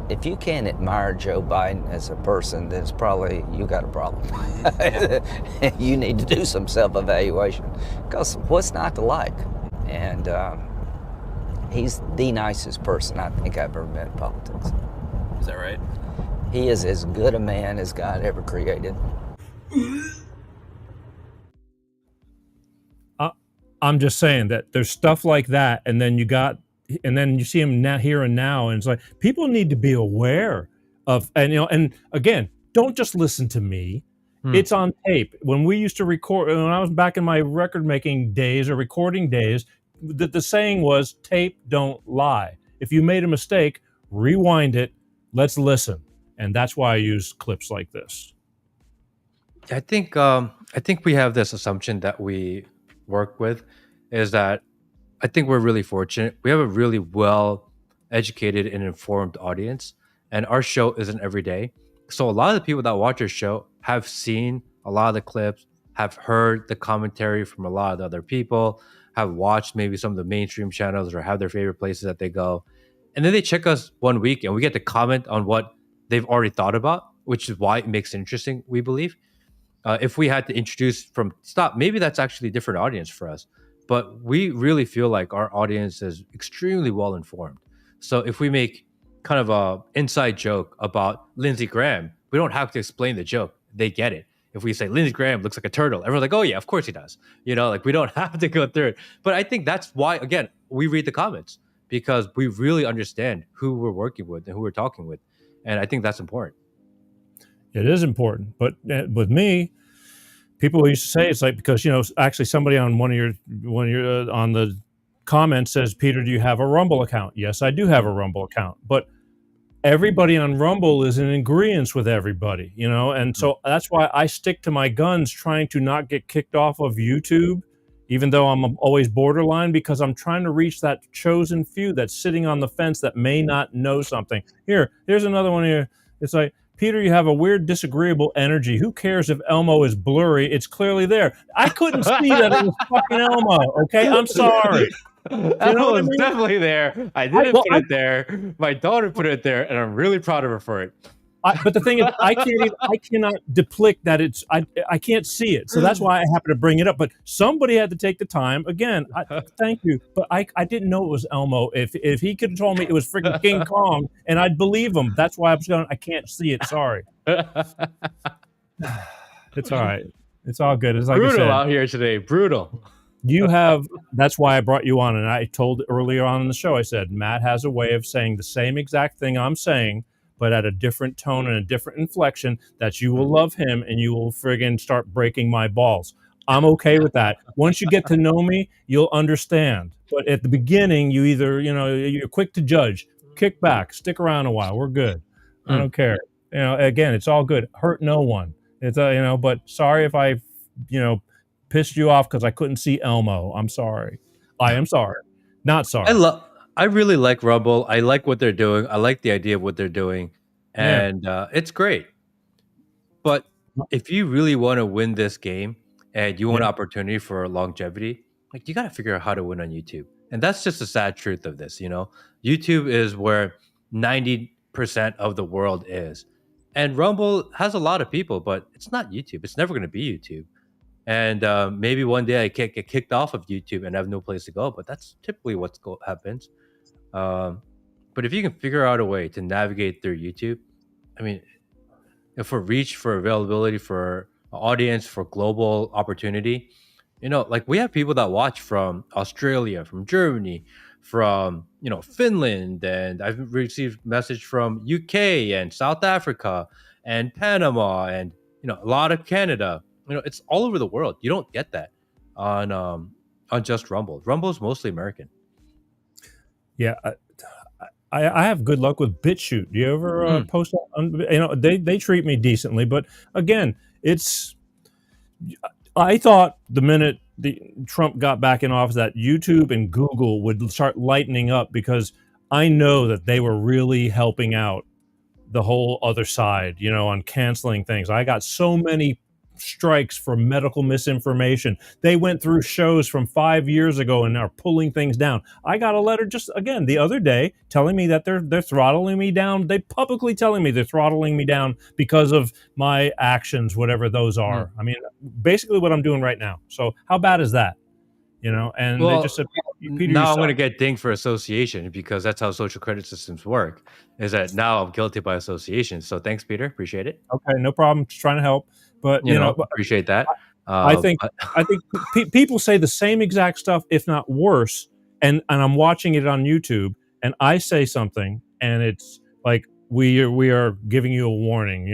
If you can't admire Joe Biden as a person, then it's probably you got a problem. You need to do some self-evaluation, because what's not to like? And he's the nicest person I think I've ever met in politics. Is that right? He is as good a man as God ever created. I'm just saying that there's stuff like that, and then you see him now, here and now, and it's like people need to be aware of, and again, don't just listen to me. It's on tape. When we used to record, when I was back in my record making days or recording days, the saying was, tape don't lie. If you made a mistake, rewind it. Let's listen. And that's why I use clips like this. I think we have this assumption that we work with, is that I think we're really fortunate. We have a really well educated and informed audience, and our show isn't every day. So a lot of the people that watch our show have seen a lot of the clips, have heard the commentary from a lot of the other people, have watched maybe some of the mainstream channels, or have their favorite places that they go. And then they check us one week and we get to comment on what they've already thought about, which is why it makes it interesting, we believe. If we had to introduce from stop, maybe that's actually a different audience for us. But we really feel like our audience is extremely well informed. So if we make kind of a inside joke about Lindsey Graham, we don't have to explain the joke. They get it. If we say Lindsey Graham looks like a turtle, everyone's like, oh yeah, of course he does. We don't have to go through it. But I think that's why, again, we read the comments, because we really understand who we're working with and who we're talking with. And I think that's important. It is important. But with me, people used to say it's like, because, actually somebody on one of your on the comments says, Peter, do you have a Rumble account? Yes, I do have a Rumble account. But everybody on Rumble is in agreement with everybody, and so that's why I stick to my guns, trying to not get kicked off of YouTube, even though I'm always borderline, because I'm trying to reach that chosen few that's sitting on the fence that may not know something. Here's another one here. It's like, Peter, you have a weird, disagreeable energy. Who cares if Elmo is blurry? It's clearly there. I couldn't see that it was fucking Elmo, okay? I'm sorry. Elmo was definitely there. I didn't put it there. My daughter put it there, and I'm really proud of her for it. But the thing is, I cannot depict that it's. I can't see it, so that's why I happen to bring it up. But somebody had to take the time. Again, thank you, but I didn't know it was Elmo. If he could have told me it was freaking King Kong, and I'd believe him. That's why I was going. I can't see it. Sorry. It's all right. It's all good. It's like brutal I said, out here today. Brutal. You have. That's why I brought you on, and I told earlier on in the show. I said Matt has a way of saying the same exact thing I'm saying, but at a different tone and a different inflection, that you will love him and you will friggin' start breaking my balls. I'm okay with that. Once you get to know me, you'll understand. But at the beginning, you either, you're quick to judge, kick back, stick around a while. We're good. I don't care. Again, it's all good. Hurt no one. It's, but sorry if I, pissed you off because I couldn't see Elmo. I'm sorry. I am sorry. Not sorry. I really like Rumble. I like what they're doing. I like the idea of what they're doing. And it's great. But if you really want to win this game and you want an opportunity for longevity, like you got to figure out how to win on YouTube. And that's just the sad truth of this, YouTube is where 90% of the world is. And Rumble has a lot of people, but it's not YouTube. It's never going to be YouTube. And maybe one day I can't get kicked off of YouTube and have no place to go, but that's typically what happens. But if you can figure out a way to navigate through YouTube, I mean, for reach, for availability, for audience, for global opportunity, like we have people that watch from Australia, from Germany, from, Finland, and I've received message from UK and South Africa and Panama and, a lot of Canada. It's all over the world. You don't get that on just Rumble. Rumble is mostly American. Yeah, I have good luck with BitChute. Do you ever post on? They treat me decently, but again, I thought the minute Trump got back in office that YouTube and Google would start lightening up, because I know that they were really helping out the whole other side, on canceling things. I got so many strikes for medical misinformation. They went through shows from 5 years ago and are pulling things down. I got a letter just again the other day telling me that they're throttling me down. They publicly telling me they're throttling me down because of my actions, whatever those are. I mean, basically what I'm doing right now. So how bad is that? And they just said, Peter, now I'm going to get dinged for association, because that's how social credit systems work, is that now I'm guilty by association. So thanks, Peter. Appreciate it. Okay, no problem. Just trying to help. But appreciate that. I think people say the same exact stuff, if not worse. And I'm watching it on YouTube, and I say something, and it's like we are giving you a warning.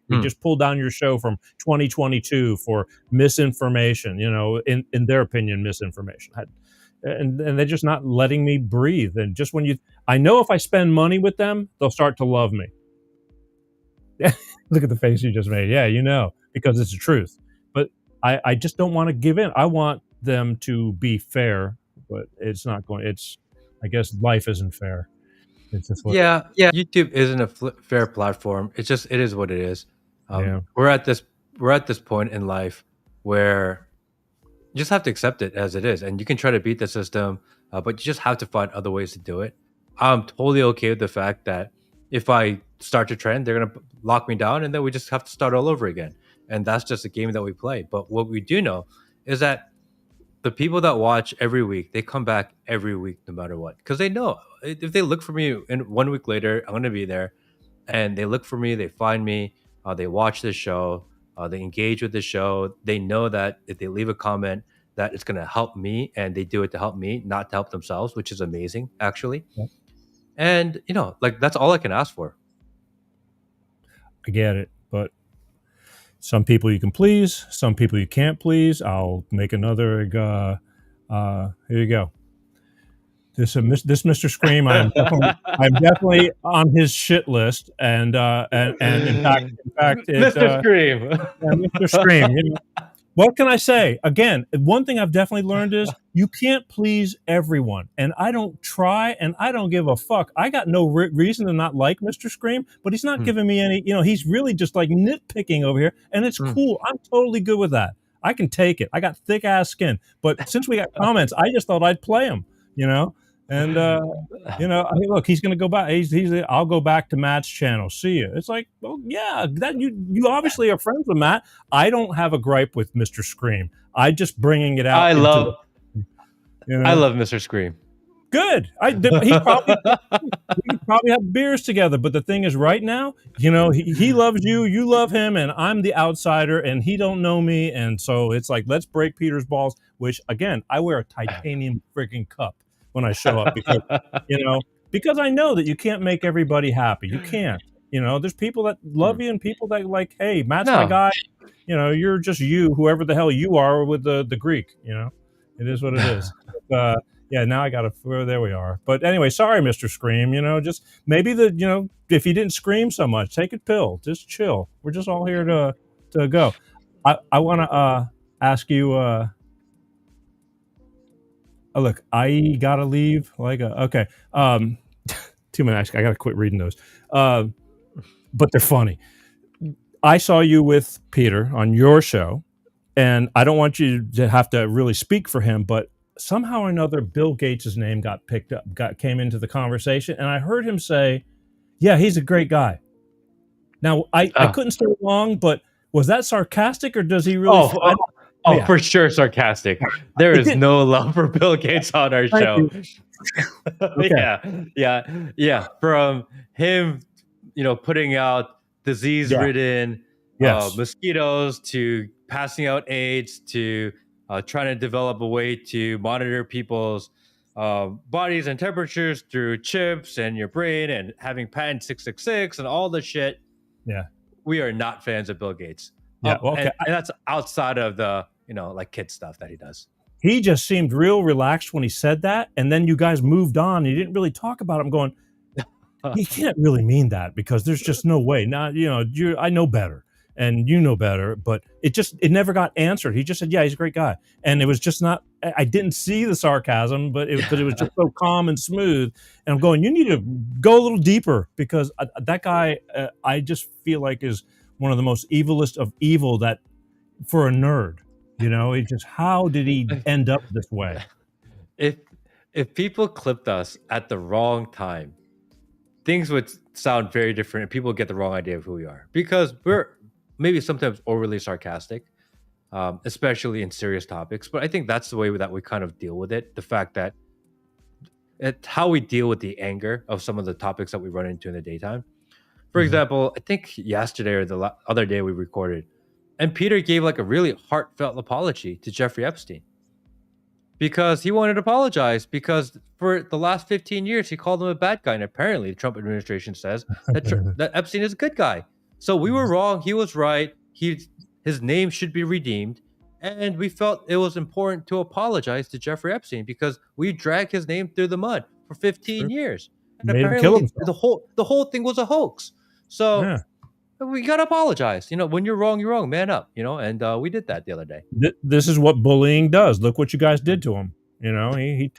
We just pulled down your show from 2022 for misinformation. In their opinion, misinformation. And they're just not letting me breathe. And just I know if I spend money with them, they'll start to love me. Look at the face you just made. Yeah, because it's the truth. But I just don't want to give in. I want them to be fair, but it's not going. I guess life isn't fair. It's just YouTube isn't a fair platform. It is what it is. We're at this point in life where you just have to accept it as it is, and you can try to beat the system, but you just have to find other ways to do it. I'm totally okay with the fact that if I start to trend, they're going to lock me down, and then we just have to start all over again. And that's just a game that we play. But what we do know is that the people that watch every week, they come back every week no matter what, because they know if they look for me and 1 week later, I'm going to be there, and they look for me, they find me, they watch the show, they engage with the show. They know that if they leave a comment, that it's going to help me, and they do it to help me, not to help themselves, which is amazing, actually. Yeah. And, that's all I can ask for. I get it, but some people you can please, some people you can't please. I'll make another, here you go. This Mr. Scream, I'm definitely on his shit list, and in fact, Mr. Scream, Mr. Scream. What can I say? Again, one thing I've definitely learned is you can't please everyone. And I don't try, and I don't give a fuck. I got no reason to not like Mr. Scream, but he's not giving me any, he's really just like nitpicking over here, and it's cool. I'm totally good with that. I can take it. I got thick ass skin. But since we got comments, I just thought I'd play them, And look, he's going to go back. I'll go back to Matt's channel. See you. It's like, well, yeah, that you obviously are friends with Matt. I don't have a gripe with Mr. Scream. I just bringing it out. I love Mr. Scream. Good. He probably have beers together. But the thing is, right now, he loves you, you love him, and I'm the outsider, and he don't know me, and so it's like, let's break Peter's balls. Which again, I wear a titanium freaking cup when I show up because because I know that you can't make everybody happy. You can't. There's people that love you and people that like, hey, Matt's my guy. You're just you, whoever the hell you are with the Greek. It is what it is. Yeah, now I gotta. There we are. But anyway, sorry, Mr. Scream. Just maybe if you didn't scream so much, take a pill. Just chill. We're just all here to go. I want to ask you. Oh, look, I gotta leave. Okay. 2 minutes. I gotta quit reading those. But they're funny. I saw you with Peter on your show, and I don't want you to have to really speak for him, but somehow or another, Bill Gates' name got picked up, came into the conversation, and I heard him say, "Yeah, he's a great guy." Now, I couldn't stay long, but was that sarcastic, or does he really? Yeah. For sure, sarcastic. There is no love for Bill Gates on our show. Okay. Yeah. From him, putting out disease-ridden mosquitoes to passing out AIDS to trying to develop a way to monitor people's bodies and temperatures through chips and your brain and having patent 666 and all the shit. Yeah. We are not fans of Bill Gates. Yeah, and that's outside of the, like kid stuff that he does. He just seemed real relaxed when he said that, and then you guys moved on. He didn't really talk about him. Going, he can't really mean that because there's just no way. Not, I know better, and you know better, but it never got answered. He just said, "Yeah, he's a great guy," and it was just not. I didn't see the sarcasm, but it was just so calm and smooth. And I'm going, you need to go a little deeper because that guy, I just feel like is one of the most evilest of evil that for a nerd. It just, how did he end up this way? If people clipped us at the wrong time, things would sound very different and people would get the wrong idea of who we are. Because we're maybe sometimes overly sarcastic, especially in serious topics. But I think that's the way that we kind of deal with it. The fact that it's how we deal with the anger of some of the topics that we run into in the daytime. For example, I think yesterday or the other day we recorded, and Peter gave like a really heartfelt apology to Jeffrey Epstein because he wanted to apologize because for the last 15 years, he called him a bad guy. And apparently the Trump administration says that Epstein is a good guy. So we were wrong. He was right. His name should be redeemed. And we felt it was important to apologize to Jeffrey Epstein because we dragged his name through the mud for 15 years. And apparently the whole thing was a hoax. So we got to apologize. When you're wrong, man up, and we did that the other day. This is what bullying does. Look what you guys did to him. He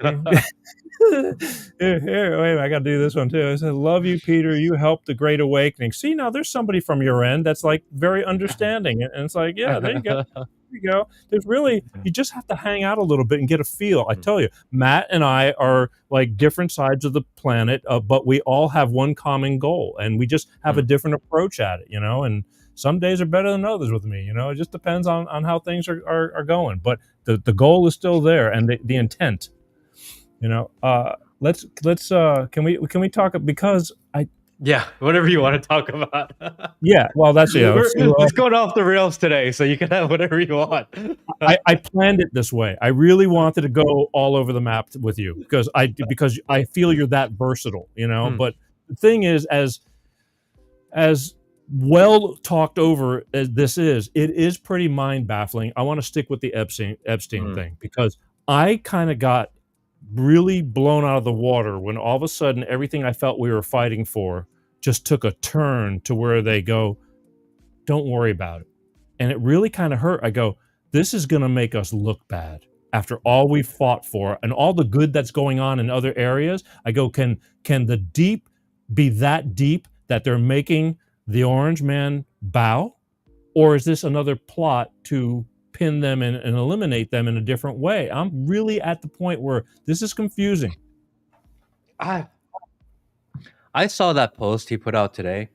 here, wait, I got to do this one too. I said, "Love you, Peter. You helped the Great Awakening." See, now there's somebody from your end that's like very understanding. And it's like, yeah, there you go. You go. There's really, you just have to hang out a little bit and get a feel. I tell you, Matt and I are like different sides of the planet, but we all have one common goal, and we just have a different approach at it, and some days are better than others with me. It just depends on how things are going, but the goal is still there, and the intent. Let's can we talk, because Yeah, whatever you want to talk about. Yeah, well, that's it's going off the rails today, so you can have whatever you want. I planned it this way. I really wanted to go all over the map with you because I feel you're that versatile, But the thing is, as well talked over as this is, it is pretty mind baffling. I want to stick with the Epstein thing because I kind of got really blown out of the water when all of a sudden everything I felt we were fighting for just took a turn to where they go, "Don't worry about it." And it really kind of hurt. I go, this is going to make us look bad after all we fought for and all the good that's going on in other areas. I go, can the deep be that deep that they're making the Orange Man bow? Or is this another plot to pin them and eliminate them in a different way? I'm really at the point where this is confusing. I saw that post he put out today,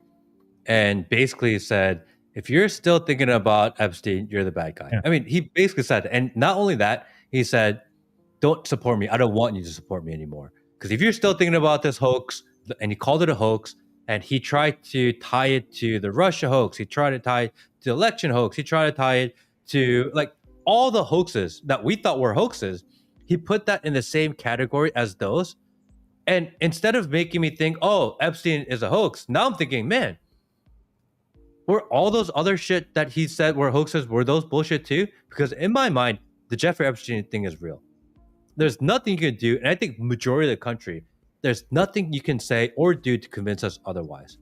and basically said, if you're still thinking about Epstein, you're the bad guy. Yeah. I mean, he basically said, and not only that, he said, don't support me. I don't want you to support me anymore. Because if you're still thinking about this hoax, and he called it a hoax, and he tried to tie it to the Russia hoax, he tried to tie it to the election hoax, he tried to tie it to like all the hoaxes that we thought were hoaxes, he put that in the same category as those. And instead of making me think, oh, Epstein is a hoax, now I'm thinking, man, were all those other shit that he said were hoaxes, were those bullshit too? Because in my mind, the Jeffrey Epstein thing is real. There's nothing you can do, and I think majority of the country, there's nothing you can say or do to convince us otherwise.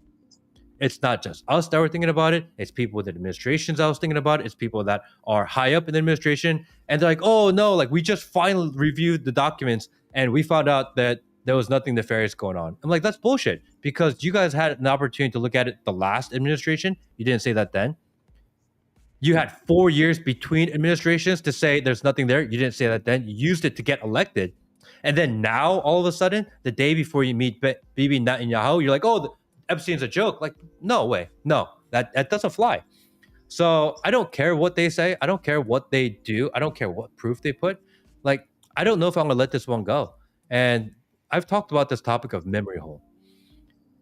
It's not just us that were thinking about it. It's people with the administrations that was thinking about it. It's people that are high up in the administration. And they're like, oh no, like we just finally reviewed the documents and we found out that there was nothing nefarious going on. I'm like, that's bullshit, because you guys had an opportunity to look at it the last administration. You didn't say that then. You had 4 years between administrations to say there's nothing there. You didn't say that then. You used it to get elected. And then now, all of a sudden, the day before you meet Bibi Netanyahu, you're like, oh, Epstein's a joke. Like, no way. No, that doesn't fly. So I don't care what they say. I don't care what they do. I don't care what proof they put. Like, I don't know if I'm going to let this one go. And I've talked about this topic of memory hole.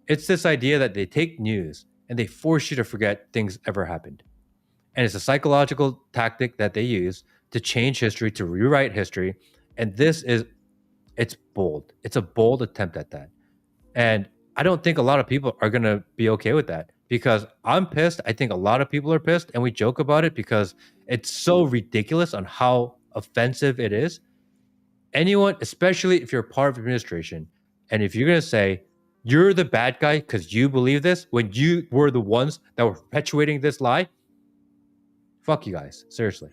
It's this idea that they take news and they force you to forget things ever happened. And it's a psychological tactic that they use to change history, to rewrite history. And it's bold. It's a bold attempt at that. And I don't think a lot of people are going to be okay with that, because I'm pissed. I think a lot of people are pissed, and we joke about it because it's so ridiculous on how offensive it is. Anyone, especially if you're part of administration, and if you're going to say you're the bad guy because you believe this when you were the ones that were perpetuating this lie, fuck you guys. Seriously.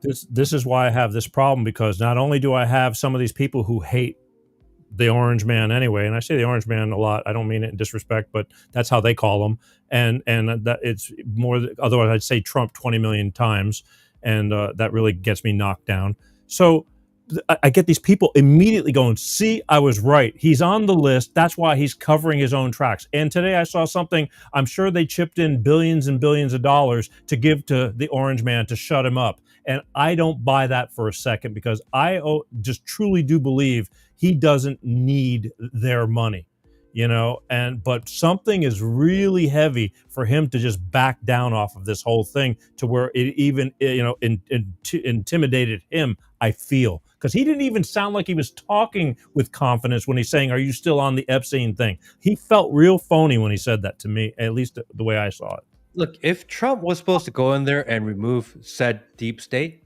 This is why I have this problem, because not only do I have some of these people who hate the Orange Man anyway, and I say the Orange Man a lot, I don't mean it in disrespect, but that's how they call him, and that it's more, otherwise I'd say Trump 20 million times, and that really gets me knocked down. So I get these people immediately going, see, I was right. He's on the list. That's why he's covering his own tracks. And today I saw something, I'm sure they chipped in billions and billions of dollars to give to the Orange Man to shut him up. And I don't buy that for a second, because I just truly do believe he doesn't need their money, but something is really heavy for him to just back down off of this whole thing, to where it even, intimidated him, I feel. Because he didn't even sound like he was talking with confidence when he's saying, are you still on the Epstein thing? He felt real phony when he said that to me, at least the way I saw it. Look, if Trump was supposed to go in there and remove said deep state,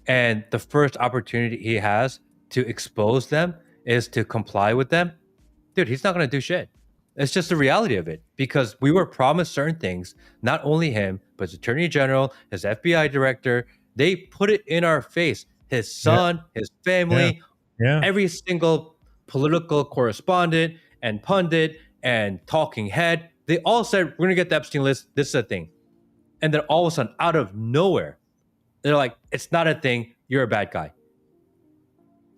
and the first opportunity he has to expose them is to comply with them, dude, he's not going to do shit. It's just the reality of it, because we were promised certain things, not only him, but his attorney general, his FBI director. They put it in our face. His son, his family, every single political correspondent and pundit and talking head, they all said, we're going to get the Epstein list. This is a thing. And then all of a sudden, out of nowhere, they're like, it's not a thing. You're a bad guy.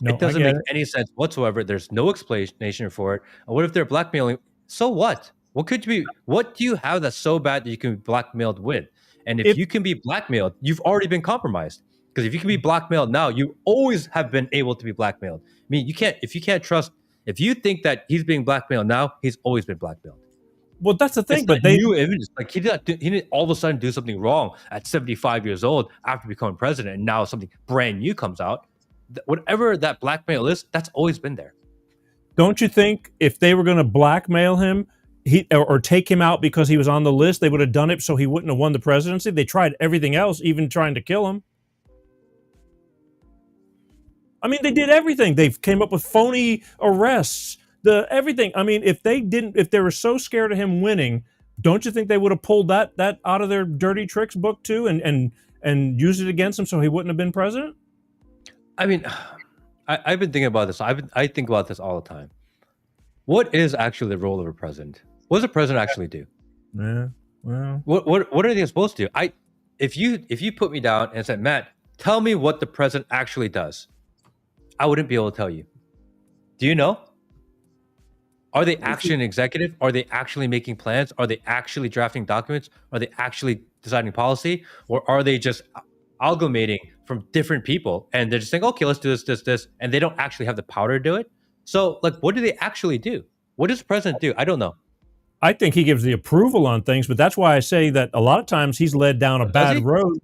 No, it doesn't make any sense whatsoever. There's no explanation for it. And what if they're blackmailing? So what? What do you have that's so bad that you can be blackmailed with? And if you can be blackmailed, you've already been compromised. Because if you can be blackmailed now, you always have been able to be blackmailed. I mean, if you think that he's being blackmailed now, he's always been blackmailed. Well, that's the thing. But new evidence. Like he didn't all of a sudden do something wrong at 75 years old after becoming president, and now something brand new comes out. Whatever that blackmail is, that's always been there. Don't you think if they were going to blackmail him, or take him out because he was on the list, they would have done it so he wouldn't have won the presidency? They tried everything else, even trying to kill him. I mean, they did everything. They came up with phony arrests, everything. I mean, if they were so scared of him winning, don't you think they would have pulled that out of their dirty tricks book too, and and used it against him so he wouldn't have been president? I mean, I've been thinking about this. I think about this all the time. What is actually the role of a president? What does a president actually do? Yeah. Well, what are they supposed to do? If you put me down and said, Matt, tell me what the president actually does, I wouldn't be able to tell you. Do you know? Are they actually an executive? Are they actually making plans? Are they actually drafting documents? Are they actually deciding policy? Or are they just amalgamating from different people and they're just saying, okay, let's do this, and they don't actually have the power to do it? So, like, what do they actually do? What does the president do? I don't know. I think he gives the approval on things, but that's why I say that a lot of times he's led down a bad road.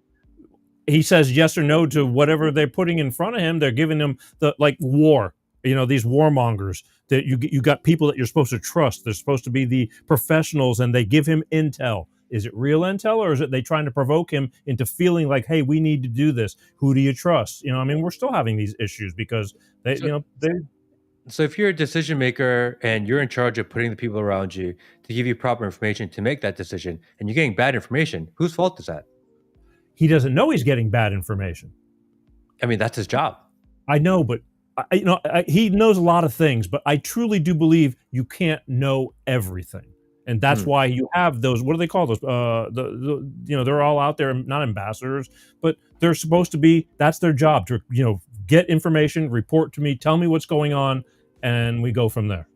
He says yes or no to whatever they're putting in front of him. They're giving him the war. These warmongers that you got people that you're supposed to trust. They're supposed to be the professionals, and they give him intel. Is it real intel, or is it they trying to provoke him into feeling like, hey, we need to do this? Who do you trust? We're still having these issues because they. So if you're a decision maker and you're in charge of putting the people around you to give you proper information to make that decision, and you're getting bad information, whose fault is that? He doesn't know he's getting bad information. I mean, that's his job. I know, but he knows a lot of things, but I truly do believe you can't know everything. And that's why you have those, what do they call those? They're all out there, not ambassadors, but they're supposed to be, that's their job to, get information, report to me, tell me what's going on, and we go from there.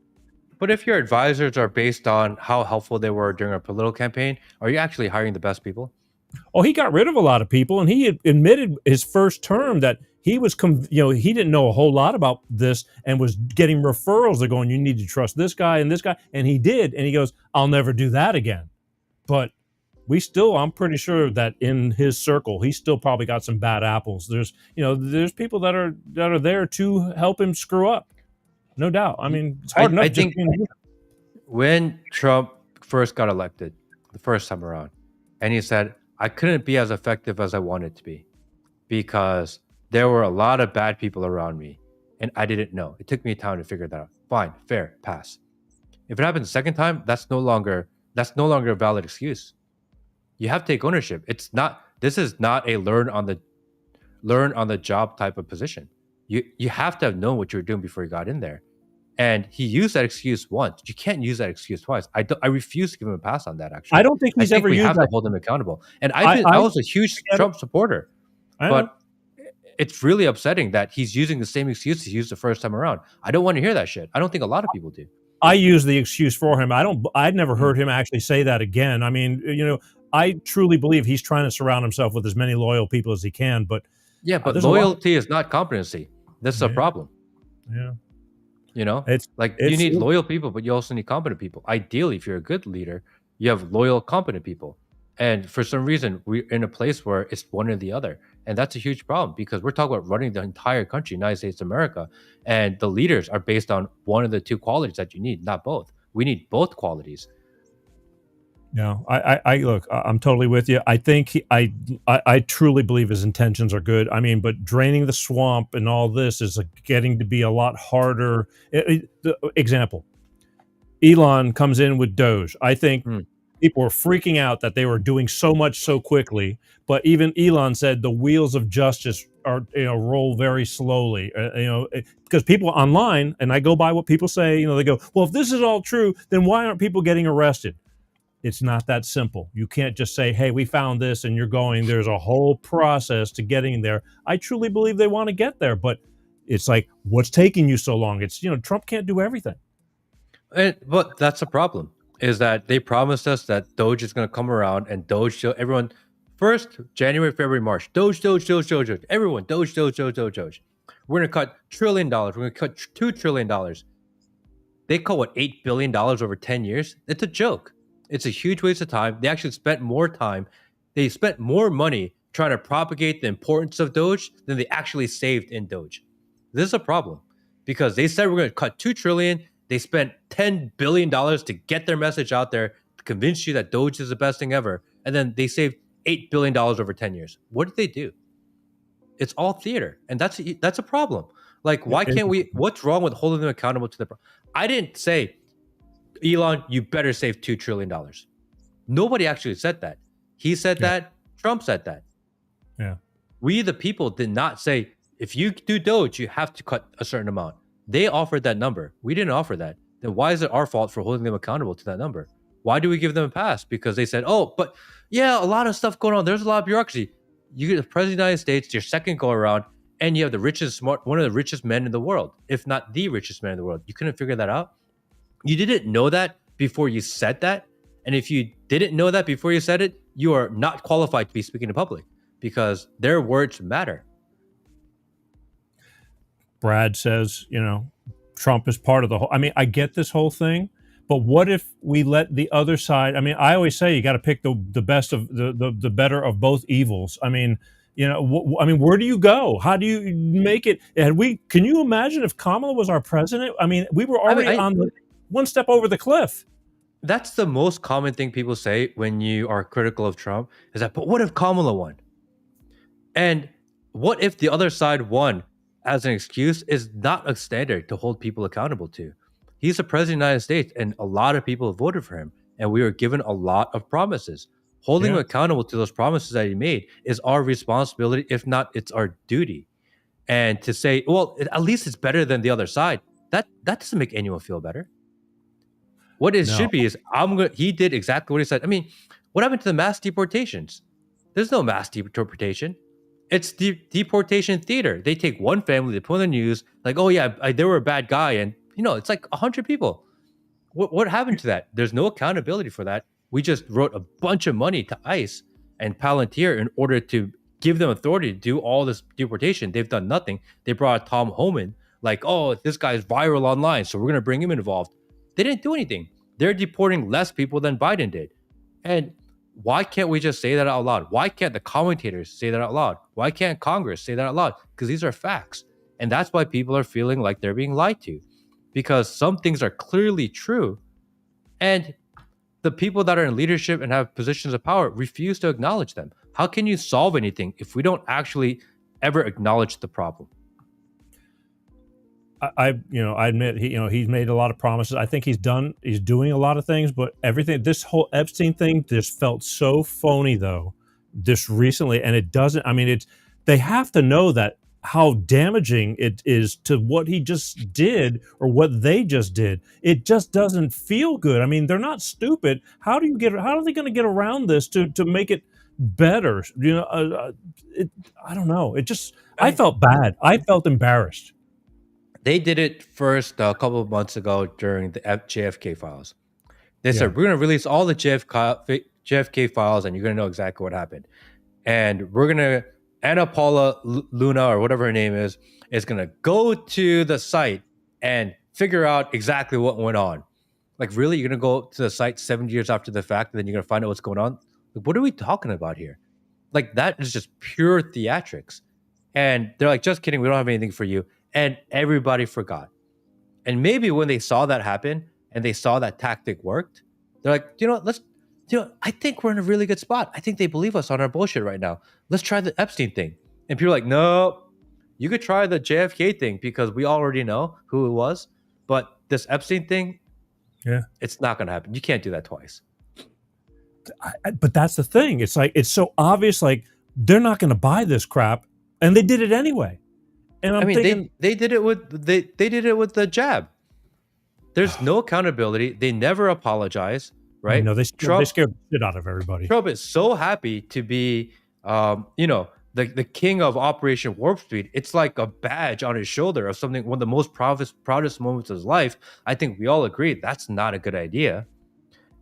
But if your advisors are based on how helpful they were during a political campaign, are you actually hiring the best people? Oh, he got rid of a lot of people, and he admitted his first term that he was, he didn't know a whole lot about this and was getting referrals. They're going, you need to trust this guy and this guy. And he did. And he goes, I'll never do that again. But I'm pretty sure that in his circle, he still probably got some bad apples. There's people that are there to help him screw up. No doubt. I mean, it's hard enough. I think when Trump first got elected the first time around, and he said, I couldn't be as effective as I wanted to be because there were a lot of bad people around me and I didn't know. It took me time to figure that out. Fine, fair, pass. If it happens the second time, that's no longer a valid excuse. You have to take ownership. This is not a learn on the job type of position. You have to have known what you were doing before you got in there. And he used that excuse once. You can't use that excuse twice. I refuse to give him a pass on that, actually. I don't think he's ever used that. We have to hold him accountable. And I was a huge Trump supporter. But it's really upsetting that he's using the same excuse he used the first time around. I don't want to hear that shit. I don't think a lot of people do. I use the excuse for him. I'd never heard him actually say that again. I mean, I truly believe he's trying to surround himself with as many loyal people as he can. But yeah, but loyalty is not competency. That's a problem. Yeah. You need loyal people, but you also need competent people. Ideally, if you're a good leader, you have loyal, competent people. And for some reason, we're in a place where it's one or the other. And that's a huge problem because we're talking about running the entire country, United States of America. And the leaders are based on one of the two qualities that you need, not both. We need both qualities. No, I look, I'm totally with you. I think I truly believe his intentions are good. I mean, but draining the swamp and all this is getting to be a lot harder. Example, Elon comes in with Doge. I think people were freaking out that they were doing so much so quickly, but even Elon said the wheels of justice are roll very slowly. Because people online, and I go by what people say. They go, well, if this is all true, then why aren't people getting arrested? It's not that simple. You can't just say, hey, we found this and you're going. There's a whole process to getting there. I truly believe they want to get there, but it's like, what's taking you so long? It's, Trump can't do everything. But that's the problem, is that they promised us that Doge is going to come around and Doge, everyone, first, January, February, March, Doge. Everyone, Doge. We're going to cut $1 trillion. We're going to cut $2 trillion. They cut, $8 billion over 10 years? It's a joke. It's a huge waste of time. They actually spent more time. They spent more money trying to propagate the importance of Doge than they actually saved in Doge. This is a problem because they said we're going to cut $2 trillion. They spent $10 billion to get their message out there to convince you that Doge is the best thing ever. And then they saved $8 billion over 10 years. What did they do? It's all theater. And that's a problem. Like, why can't we, what's wrong with holding them accountable to the problem? I didn't say, Elon, you better save $2 trillion. Nobody actually said that. He said that. Trump said that. Yeah. We, the people, did not say, if you do Doge, you have to cut a certain amount. They offered that number. We didn't offer that. Then why is it our fault for holding them accountable to that number? Why do we give them a pass? Because they said, oh, but yeah, a lot of stuff going on. There's a lot of bureaucracy. You get the president of the United States, your second go around, and you have one of the richest men in the world, if not the richest man in the world. You couldn't figure that out? You didn't know that before you said that? And if you didn't know that before you said it, you are not qualified to be speaking to public because their words matter. Brad says, Trump is part of the whole. I mean, I get this whole thing, but what if we let the other side? I mean, I always say you got to pick the best of the better of both evils. I mean, where do you go? How do you make it? Can you imagine if Kamala was our president? I mean, we were already on the one step over the cliff. That's the most common thing people say when you are critical of Trump is that, but what if Kamala won? And what if the other side won as an excuse is not a standard to hold people accountable to. He's the president of the United States, and a lot of people voted for him, and we were given a lot of promises. Holding him accountable to those promises that he made is our responsibility. If not, it's our duty. And to say, well, at least it's better than the other side, that doesn't make anyone feel better. What it should be is he did exactly what he said. I mean, what happened to the mass deportations? There's no mass deportation. It's deportation theater. They take one family, they put on the news, like, oh yeah, they were a bad guy, and it's like 100 people. What happened to that? There's no accountability for that. We just wrote a bunch of money to ICE and Palantir in order to give them authority to do all this deportation. They've done nothing. They brought Tom Homan, like, oh, this guy's viral online, so we're going to bring him involved. They didn't do anything. They're deporting less people than Biden did. And why can't we just say that out loud? Why can't the commentators say that out loud? Why can't Congress say that out loud? Because these are facts. And that's why people are feeling like they're being lied to. Because some things are clearly true. And the people that are in leadership and have positions of power refuse to acknowledge them. How can you solve anything if we don't actually ever acknowledge the problem? I admit he's made a lot of promises. I think he's doing a lot of things, but this whole Epstein thing just felt so phony though, just recently. And it doesn't, they have to know that how damaging it is to what he just did or what they just did. It just doesn't feel good. I mean, they're not stupid. How are they going to get around this to make it better? I don't know. I felt bad. I felt embarrassed. They did it first a couple of months ago during the JFK files. They said, we're going to release all the JFK files and you're going to know exactly what happened. And we're going to, Anna Paula Luna, or whatever her name is going to go to the site and figure out exactly what went on. Like, really? You're going to go to the site 70 years after the fact and then you're going to find out what's going on? Like, what are we talking about here? Like, that is just pure theatrics. And they're like, just kidding. We don't have anything for you. And everybody forgot. And maybe when they saw that happen and they saw that tactic worked, they're like, I think we're in a really good spot. I think they believe us on our bullshit right now. Let's try the Epstein thing. And people are like, no, you could try the JFK thing because we already know who it was. But this Epstein thing, it's not going to happen. You can't do that twice. But that's the thing. It's like, it's so obvious, like they're not going to buy this crap. And they did it anyway. And I'm thinking, they did it with they did it with the jab. There's no accountability. They never apologize, right? No, they scared the shit out of everybody. Trump is so happy to be, the king of Operation Warp Speed. It's like a badge on his shoulder of something. One of the most proudest moments of his life. I think we all agree that's not a good idea.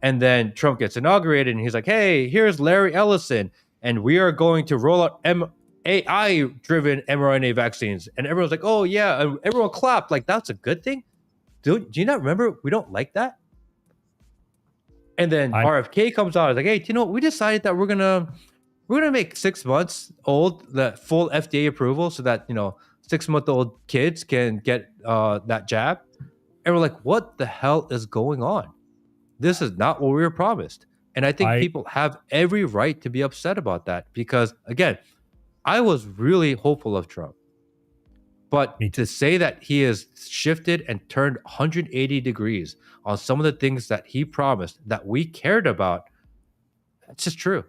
And then Trump gets inaugurated, and he's like, "Hey, here's Larry Ellison, and we are going to roll out AI-driven mRNA vaccines." And everyone's like, oh, yeah. And everyone clapped. Like, that's a good thing? Do you not remember? We don't like that. And then RFK comes out. It's like, hey, we decided that we're gonna make 6 months old the full FDA approval so that 6-month-old kids can get that jab. And we're like, what the hell is going on? This is not what we were promised. And I think people have every right to be upset about that because, again, I was really hopeful of Trump. But to say that he has shifted and turned 180 degrees on some of the things that he promised that we cared about, that's just true.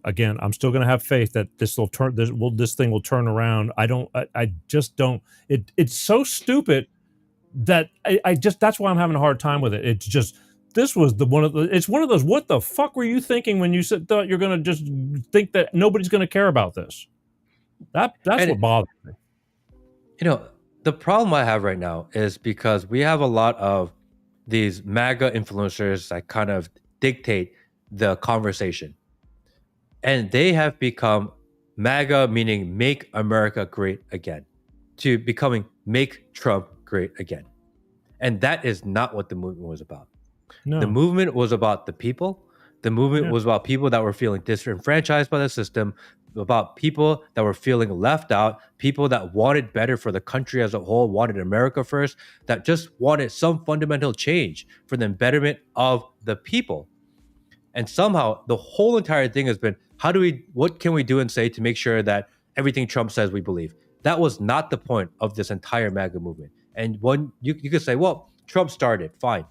again, I'm still going to have faith that this thing will turn around. I just don't. It's so stupid that I just, that's why I'm having a hard time with it. It's just, this was it's one of those, what the fuck were you thinking when you thought you're going to just think that nobody's going to care about this? That's what bothers me. The problem I have right now is because we have a lot of these MAGA influencers that kind of dictate the conversation. And they have become MAGA, meaning make America great again, to becoming make Trump great again. And that is not what the movement was about. No. The movement was about the people. The movement was about people that were feeling disenfranchised by the system, about people that were feeling left out, people that wanted better for the country as a whole, wanted America first, that just wanted some fundamental change for the betterment of the people. And somehow the whole entire thing has been, what can we do and say to make sure that everything Trump says we believe? That was not the point of this entire MAGA movement. And when you could say, well, Trump started, fine.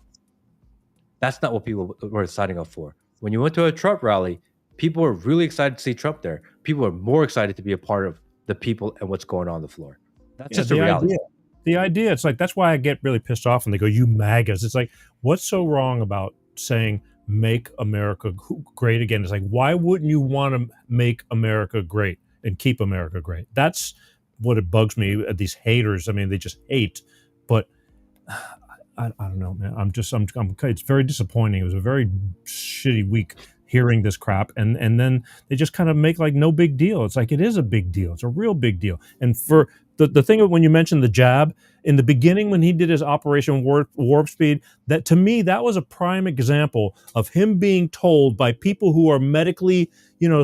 That's not what people were signing up for. When you went to a Trump rally, people were really excited to see Trump there. People are more excited to be a part of the people and what's going on the floor. That's just the reality. The idea, it's like, that's why I get really pissed off when they go, you MAGAs. It's like, what's so wrong about saying make America great again? It's like, why wouldn't you want to make America great and keep America great? That's what it bugs me. These haters, I mean, they just hate. But I don't know, man. It's very disappointing. It was a very shitty week hearing this crap, and then they just kind of make like no big deal. It's like, it is a big deal. It's a real big deal. And for the thing of when you mentioned the jab in the beginning, when he did his Operation Warp Speed, that to me, that was a prime example of him being told by people who are medically,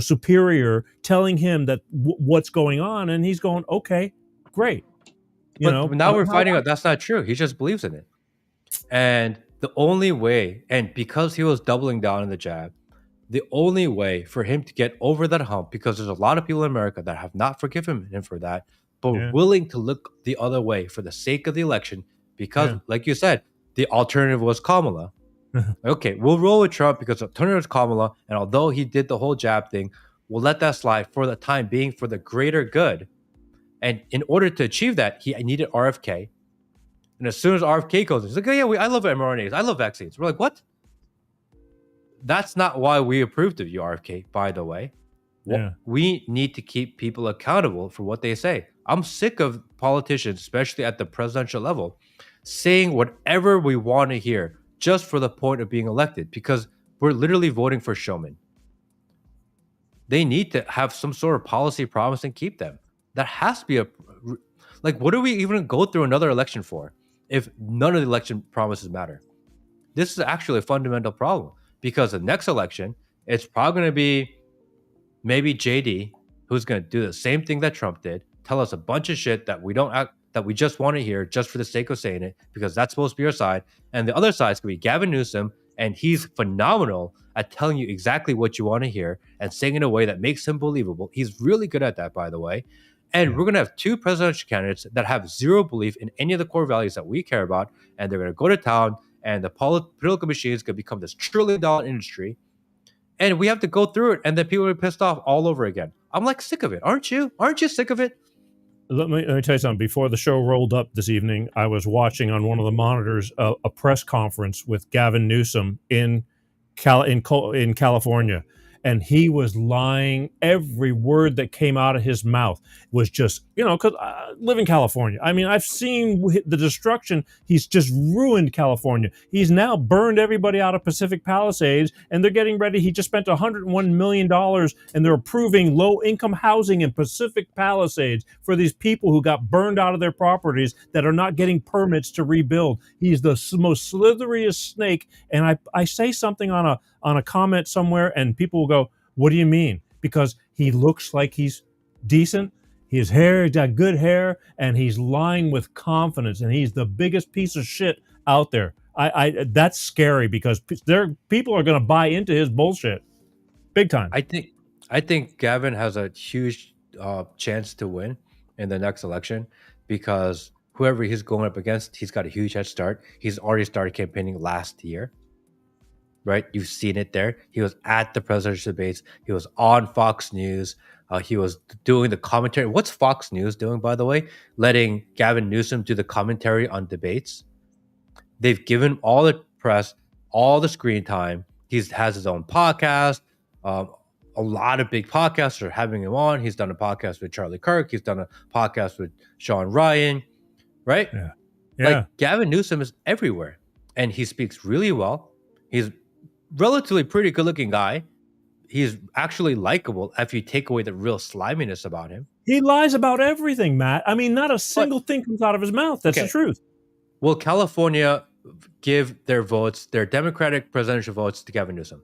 superior, telling him that what's going on, and he's going, okay, great. But now we're finding out that's not true. He just believes in it. And the only way, and because he was doubling down on the jab, the only way for him to get over that hump, because there's a lot of people in America that have not forgiven him for that, but willing to look the other way for the sake of the election, because, like you said, the alternative was Kamala. Okay, we'll roll with Trump because the alternative is Kamala, and although he did the whole jab thing, we'll let that slide for the time being for the greater good. And in order to achieve that, he needed RFK. And as soon as RFK goes, he's like, oh, yeah, I love mRNAs. I love vaccines. We're like, what? That's not why we approved of you, RFK, by the way. Yeah. We need to keep people accountable for what they say. I'm sick of politicians, especially at the presidential level, saying whatever we want to hear just for the point of being elected, because we're literally voting for showmen. They need to have some sort of policy promise and keep them. That has to be what do we even go through another election for if none of the election promises matter? This is actually a fundamental problem, because the next election, it's probably going to be maybe JD, who's going to do the same thing that Trump did, tell us a bunch of shit that we just want to hear just for the sake of saying it, because that's supposed to be our side. And the other side is going to be Gavin Newsom, and he's phenomenal at telling you exactly what you want to hear and saying it in a way that makes him believable. He's really good at that, by the way. And we're going to have two presidential candidates that have zero belief in any of the core values that we care about, and they're going to go to town, and the political machine is going to become this $1 trillion industry, and we have to go through it, and then people are pissed off all over again. I'm like sick of it. Aren't you? Aren't you sick of it? Let me tell you something. Before the show rolled up this evening, I was watching on one of the monitors a press conference with Gavin Newsom in California. And he was lying. Every word that came out of his mouth was just, because I live in California. I mean, I've seen the destruction. He's just ruined California. He's now burned everybody out of Pacific Palisades, and they're getting ready. He just spent $101 million, and they're approving low-income housing in Pacific Palisades for these people who got burned out of their properties that are not getting permits to rebuild. He's the most slitheriest snake, and I say something on a comment somewhere, and people will go, what do you mean? Because he looks like he's decent. His hair, he's got good hair, and he's lying with confidence, and he's the biggest piece of shit out there. That's scary, because people are going to buy into his bullshit big time. I think Gavin has a huge chance to win in the next election, because whoever he's going up against, he's got a huge head start. He's already started campaigning last year. right? You've seen it there. He was at the presidential debates. He was on Fox News. He was doing the commentary. What's Fox News doing, by the way? Letting Gavin Newsom do the commentary on debates. They've given him all the press, all the screen time. He has his own podcast. A lot of big podcasters are having him on. He's done a podcast with Charlie Kirk. He's done a podcast with Sean Ryan, right? Yeah. Like Gavin Newsom is everywhere, and he speaks really well. He's relatively pretty good-looking guy. He's actually likable if you take away the real sliminess about him. He lies about everything, Matt. I mean, not a single thing comes out of his mouth. That's the truth. Will California give their votes, their Democratic presidential votes, to Gavin Newsom?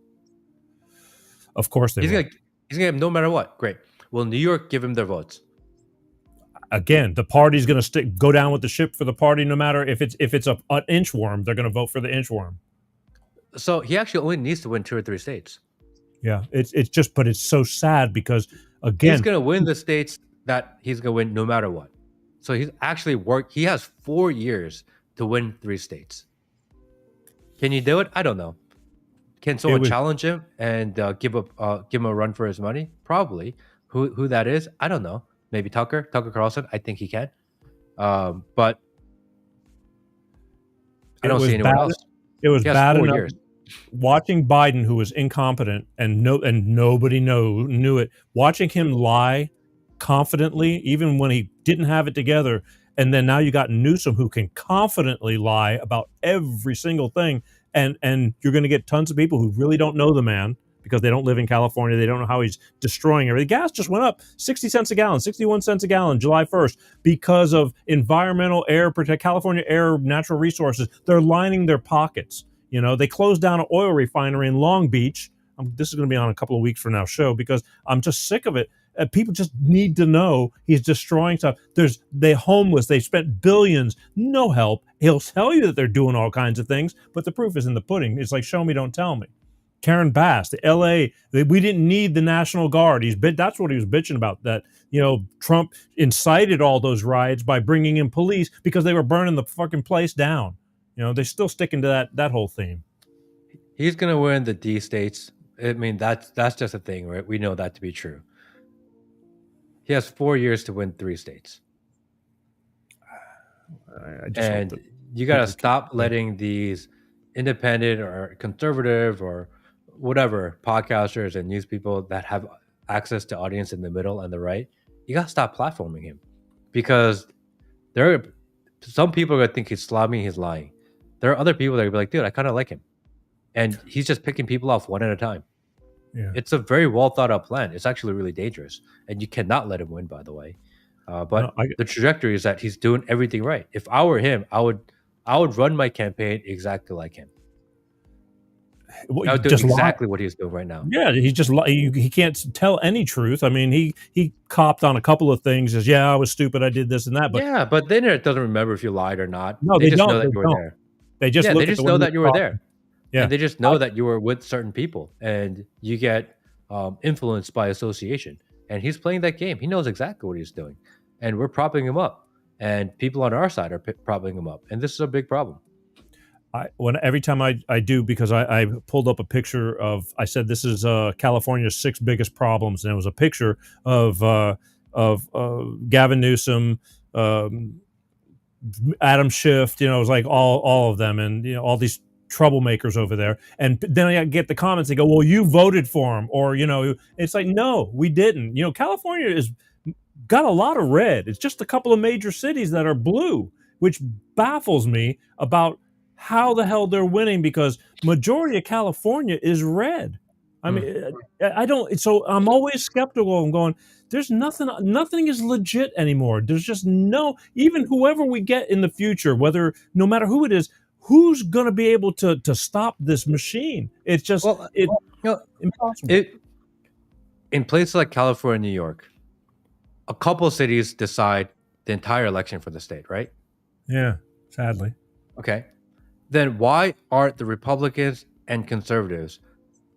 Of course they will. He's gonna no matter what. Great. Will New York give him their votes? Again, the party's going to go down with the ship for the party, no matter if it's an inchworm. They're going to vote for the inchworm. So he actually only needs to win 2 or 3 states. Yeah, it's just, but it's so sad because again, he's going to win the states that he's going to win no matter what. So he's actually worked. He has 4 years to win 3 states. Can you do it? I don't know. Can someone challenge him and give him a run for his money? Probably. Who that is? I don't know. Maybe Tucker Carlson. I think he can. But I don't see anyone else. It was bad enough watching Biden, who was incompetent and nobody knew it. Watching him lie confidently, even when he didn't have it together, and then now you got Newsom, who can confidently lie about every single thing, and you're going to get tons of people who really don't know the man because they don't live in California. They don't know how he's destroying everything. Gas just went up 60 cents a gallon, 61 cents a gallon, July 1st, because of environmental California air, natural resources. They're lining their pockets. You know, they closed down an oil refinery in Long Beach. This is going to be on a couple of weeks from now show because I'm just sick of it. People just need to know he's destroying stuff. They're homeless. They spent billions, no help. He'll tell you that they're doing all kinds of things, but the proof is in the pudding. It's like, show me, don't tell me. Karen Bass, the LA, we didn't need the National Guard. That's what he was bitching about, that, you know, Trump incited all those riots by bringing in police because they were burning the fucking place down. You know, they're still sticking to that whole theme. He's going to win the D states. I mean, that's just a thing, right? We know that to be true. He has 4 years to win 3 states. And you got to stop letting these independent or conservative or whatever podcasters and news people that have access to audience in the middle and the right, you got to stop platforming him, because some people are going to think he's slobbing, he's lying. There are other people that are going to be like, dude, I kind of like him. And he's just picking people off one at a time. Yeah. It's a very well thought out plan. It's actually really dangerous. And you cannot let him win, by the way. But the trajectory is that he's doing everything right. If I were him, I would run my campaign exactly like him. I would do exactly what he's doing right now. Yeah, he can't tell any truth. I mean, he copped on a couple of things as, I was stupid, I did this and that. But yeah, but the internet doesn't remember if you lied or not. No, they just don't. know that you were there. They just know that you were there. Yeah, and they just know that you were with certain people, and you get influenced by association. And he's playing that game. He knows exactly what he's doing, and we're propping him up. And people on our side are propping him up, and this is a big problem. Every time I do, because I pulled up a picture of, I said this is California's 6 biggest problems, and it was a picture of Gavin Newsom, Adam Schiff, it was like all of them, and all these troublemakers over there. And then I get the comments, they go, well, you voted for him, or it's like, no, we didn't. California is got a lot of red. It's just a couple of major cities that are blue, which baffles me about how the hell they're winning, because majority of California is red. I mean, I don't. So I'm always skeptical. I'm going, there's nothing is legit anymore. There's just even whoever we get in the future, no matter who it is, who's going to be able to stop this machine? It's just impossible. In places like California and New York, a couple of cities decide the entire election for the state, right? Yeah, sadly. Okay. Then why aren't the Republicans and conservatives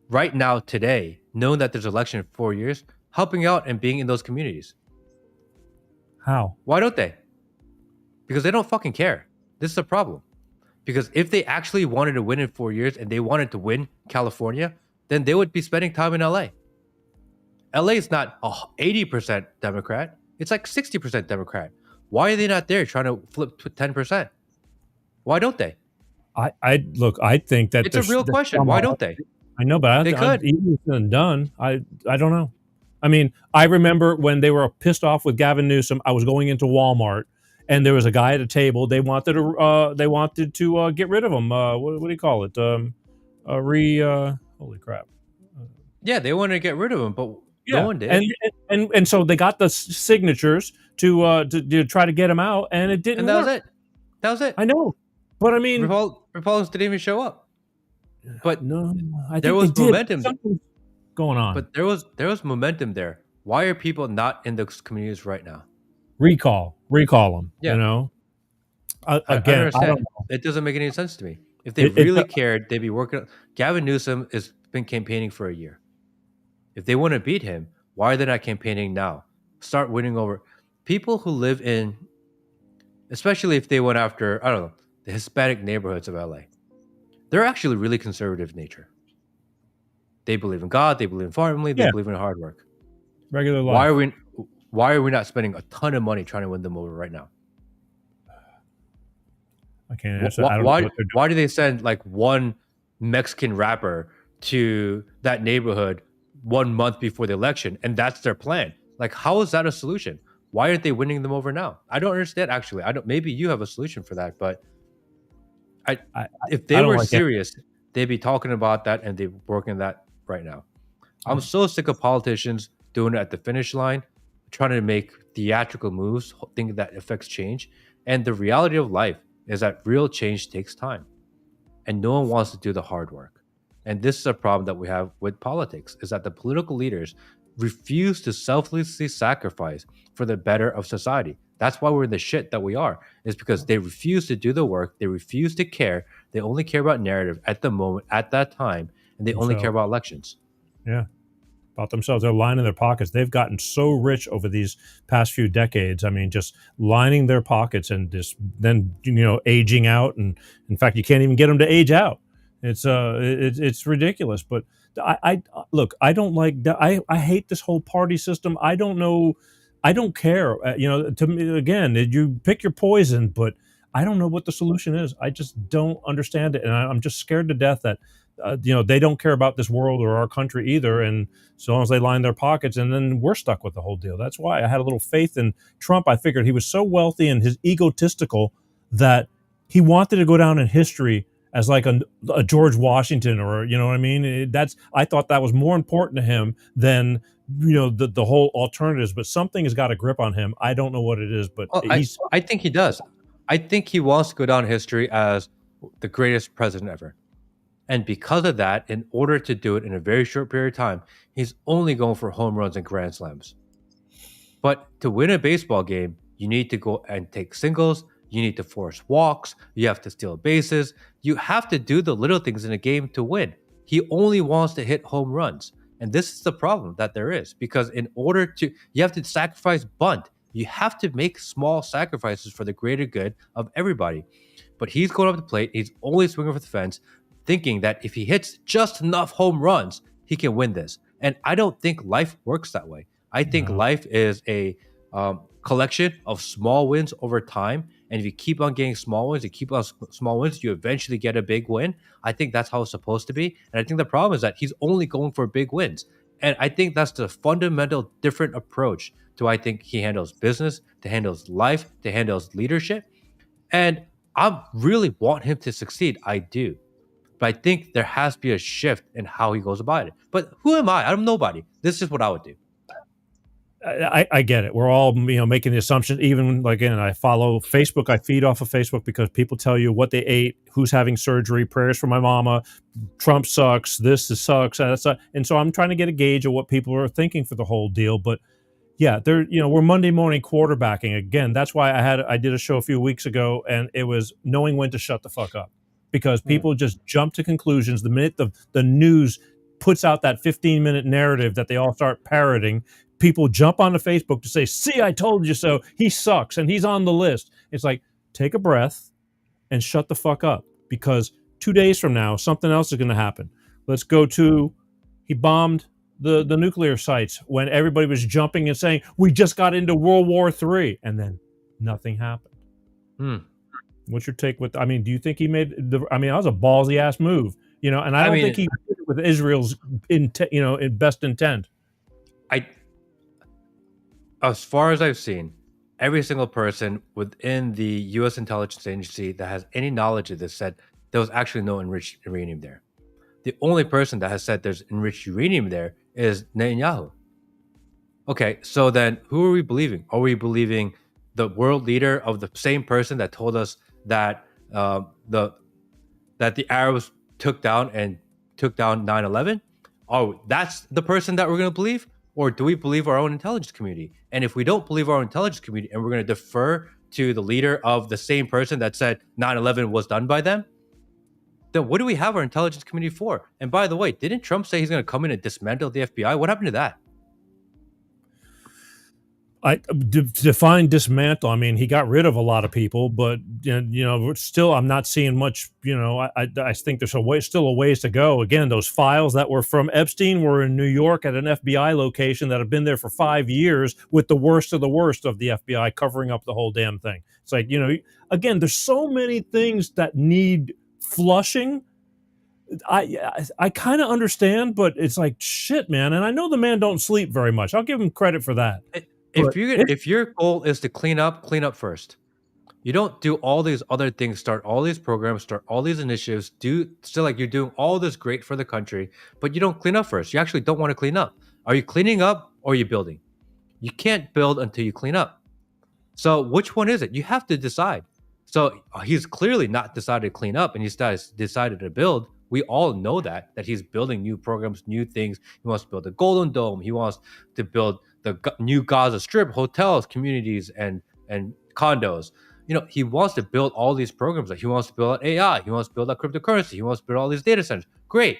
right now, today, knowing that there's an election in 4 years, helping out and being in those communities? How? Why don't they? Because they don't fucking care. This is a problem. Because if they actually wanted to win in 4 years and they wanted to win California, then they would be spending time in LA. LA is not 80% Democrat. It's like 60% Democrat. Why are they not there trying to flip 10%? Why don't they? I think that it's a real question. Why don't they? I know, but they could. Easier than done. I don't know. I mean, I remember when they were pissed off with Gavin Newsom. I was going into Walmart, and there was a guy at a table. They wanted to get rid of him. What do you call it? Holy crap! Yeah, they wanted to get rid of him, but no one did. And so they got the signatures to try to get him out, and it didn't. And that work. was it. I know, but I mean, Republicans didn't even show up. But no, there was momentum going on. But there was momentum there. Why are people not in those communities right now? Recall them. Yeah. You know. Again, I understand. Don't know. It doesn't make any sense to me. If they really cared, they'd be working. Gavin Newsom has been campaigning for a year. If they want to beat him, why are they not campaigning now? Start winning over people who live in, especially if they went after, I don't know, the Hispanic neighborhoods of LA. They're actually really conservative in nature. They believe in God, they believe in family, they believe in hard work. Regular life. Why are we not spending a ton of money trying to win them over right now? I can't answer. Why do they send like one Mexican rapper to that neighborhood 1 month before the election, and that's their plan? Like, how is that a solution? Why aren't they winning them over now? I don't understand. Actually, I don't. Maybe you have a solution for that, but if they were serious, they'd be talking about that and they're working that right now. I'm so sick of politicians doing it at the finish line, trying to make theatrical moves, thinking that affects change. And the reality of life is that real change takes time, and no one wants to do the hard work. And this is a problem that we have with politics, is that the political leaders refuse to selflessly sacrifice for the better of society. That's why we're in the shit that we are, is because they refuse to do the work. They refuse to care. They only care about narrative at the moment, at that time, and they only care about elections. Yeah, about themselves. They're lining their pockets. They've gotten so rich over these past few decades. I mean, just lining their pockets and just then, aging out. And in fact, you can't even get them to age out. It's ridiculous. But I don't like that. I hate this whole party system. I don't know. I don't care. To me, again, you pick your poison, but I don't know what the solution is. I just don't understand it. And I'm just scared to death that, they don't care about this world or our country either. And so long as they line their pockets, and then we're stuck with the whole deal. That's why I had a little faith in Trump. I figured he was so wealthy and his egotistical that he wanted to go down in history as like a George Washington, or, you know what I mean? I thought that was more important to him than, the whole alternatives. But something has got a grip on him. I don't know what it is, but I think he does. I think he wants to go down in history as the greatest president ever. And because of that, in order to do it in a very short period of time, he's only going for home runs and grand slams. But to win a baseball game, you need to go and take singles. You need to force walks. You have to steal bases. You have to do the little things in a game to win. He only wants to hit home runs. And this is the problem that there is, because in order to, you have to sacrifice bunt. You have to make small sacrifices for the greater good of everybody. But he's going up the plate. He's only swinging for the fence, thinking that if he hits just enough home runs, he can win this. And I don't think life works that way. I think life is a collection of small wins over time. And if you keep on getting small wins, you eventually get a big win. I think that's how it's supposed to be. And I think the problem is that he's only going for big wins. And I think that's the fundamental different approach to, I think, he handles business, to handles life, to handles leadership. And I really want him to succeed. I do. But I think there has to be a shift in how he goes about it. But who am I? I'm nobody. This is what I would do. I get it. We're all, making the assumption. Even, again, I follow Facebook. I feed off of Facebook because people tell you what they ate, who's having surgery, prayers for my mama, Trump sucks, sucks. And so I'm trying to get a gauge of what people are thinking for the whole deal. But yeah, we're Monday morning quarterbacking again. That's why I did a show a few weeks ago, and it was knowing when to shut the fuck up, because people just jump to conclusions the minute the news puts out that 15-minute narrative that they all start parroting. People jump onto Facebook to say, "See, I told you so. He sucks and he's on the list." It's like, take a breath and shut the fuck up. because 2 days from now, something else is going to happen. Let's go to, he bombed the nuclear sites when everybody was jumping and saying, we just got into World War III, and then nothing happened. What's your take with, I mean, do you think he made that was a ballsy ass move, and I don't think he did it with Israel's in best intent. As far as I've seen, every single person within the U.S. intelligence agency that has any knowledge of this said there was actually no enriched uranium there. The only person that has said there's enriched uranium there is Netanyahu. Okay, so then who are we believing? Are we believing the world leader of the same person that told us that the Arabs took down 9/11? Oh, that's the person that we're going to believe? Or do we believe our own intelligence community? And if we don't believe our own intelligence community and we're going to defer to the leader of the same person that said 9/11 was done by them, then what do we have our intelligence community for? And by the way, didn't Trump say he's going to come in and dismantle the FBI? What happened to that? I define dismantle. I mean, he got rid of a lot of people, but still, I'm not seeing much. I think there's still a ways to go. Again, those files that were from Epstein were in New York at an FBI location that have been there for 5 years with the worst of the FBI covering up the whole damn thing. It's like, again, there's so many things that need flushing. I kind of understand, but it's like, shit, man. And I know the man don't sleep very much. I'll give him credit for that. If your goal is to clean up first. You don't do all these other things, start all these programs, start all these initiatives, still like you're doing all this great for the country, but you don't clean up first. You actually don't want to clean up. Are you cleaning up or are you building? You can't build until you clean up. So which one is it? You have to decide. So he's clearly not decided to clean up and he's decided to build. We all know that he's building new programs, new things. He wants to build a Golden Dome. He wants to build the new Gaza Strip, hotels, communities, and condos. He wants to build all these programs. Like he wants to build out AI. He wants to build out cryptocurrency. He wants to build all these data centers. Great.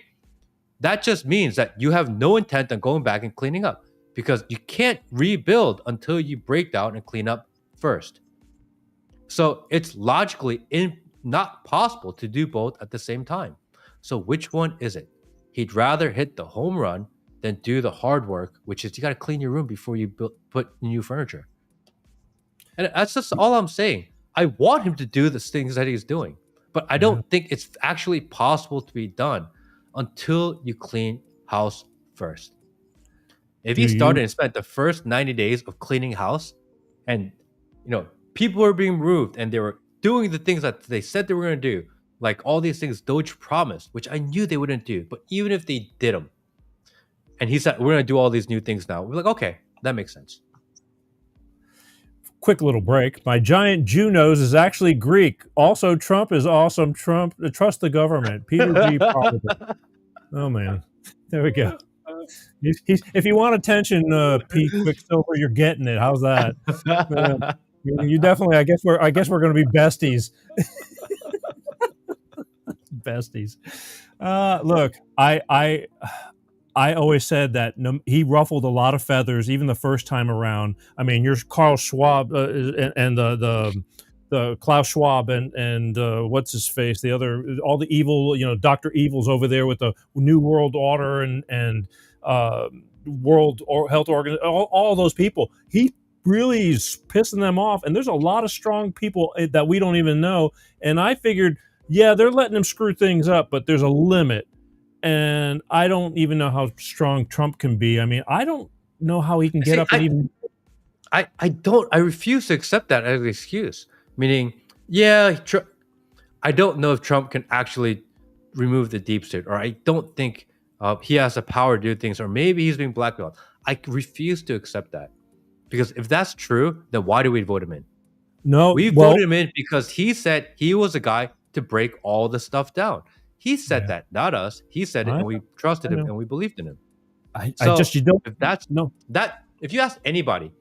That just means that you have no intent on going back and cleaning up because you can't rebuild until you break down and clean up first. So it's logically not possible to do both at the same time. So which one is it? He'd rather hit the home run than do the hard work, which is you got to clean your room before you put new furniture. And that's just all I'm saying. I want him to do the things that he's doing, but I don't think it's actually possible to be done until you clean house first. If he started and spent the first 90 days of cleaning house and, people were being removed and they were doing the things that they said they were going to do, like all these things Doge promised, which I knew they wouldn't do, but even if they did them, and he said, we're going to do all these new things now. We're like, okay, that makes sense. Quick little break. My giant Jew nose is actually Greek. Also, Trump is awesome. Trump, trust the government. Peter G. Oh, man. There we go. If you want attention, Pete Quicksilver, you're getting it. How's that? You definitely, I guess we're going to be besties. Besties. Look, I always said that he ruffled a lot of feathers, even the first time around. I mean, you're Carl Schwab and the Klaus Schwab and what's his face, the other, all the evil, Dr. Evil's over there with the New World Order and World Health Organization, all those people. He really is pissing them off, and there's a lot of strong people that we don't even know. And I figured, yeah, they're letting him screw things up, but there's a limit. And I don't even know how strong Trump can be. I mean, I don't know how he can get up and even. I refuse to accept that as an excuse. Meaning, yeah, I don't know if Trump can actually remove the deep state, or I don't think he has the power to do things, or maybe he's being blackmailed. I refuse to accept that. Because if that's true, then why do we vote him in? No, we voted him in because he said he was a guy to break all the stuff down. He said that, not us. He said it, and we trusted him, and we believed in him. If you ask anybody,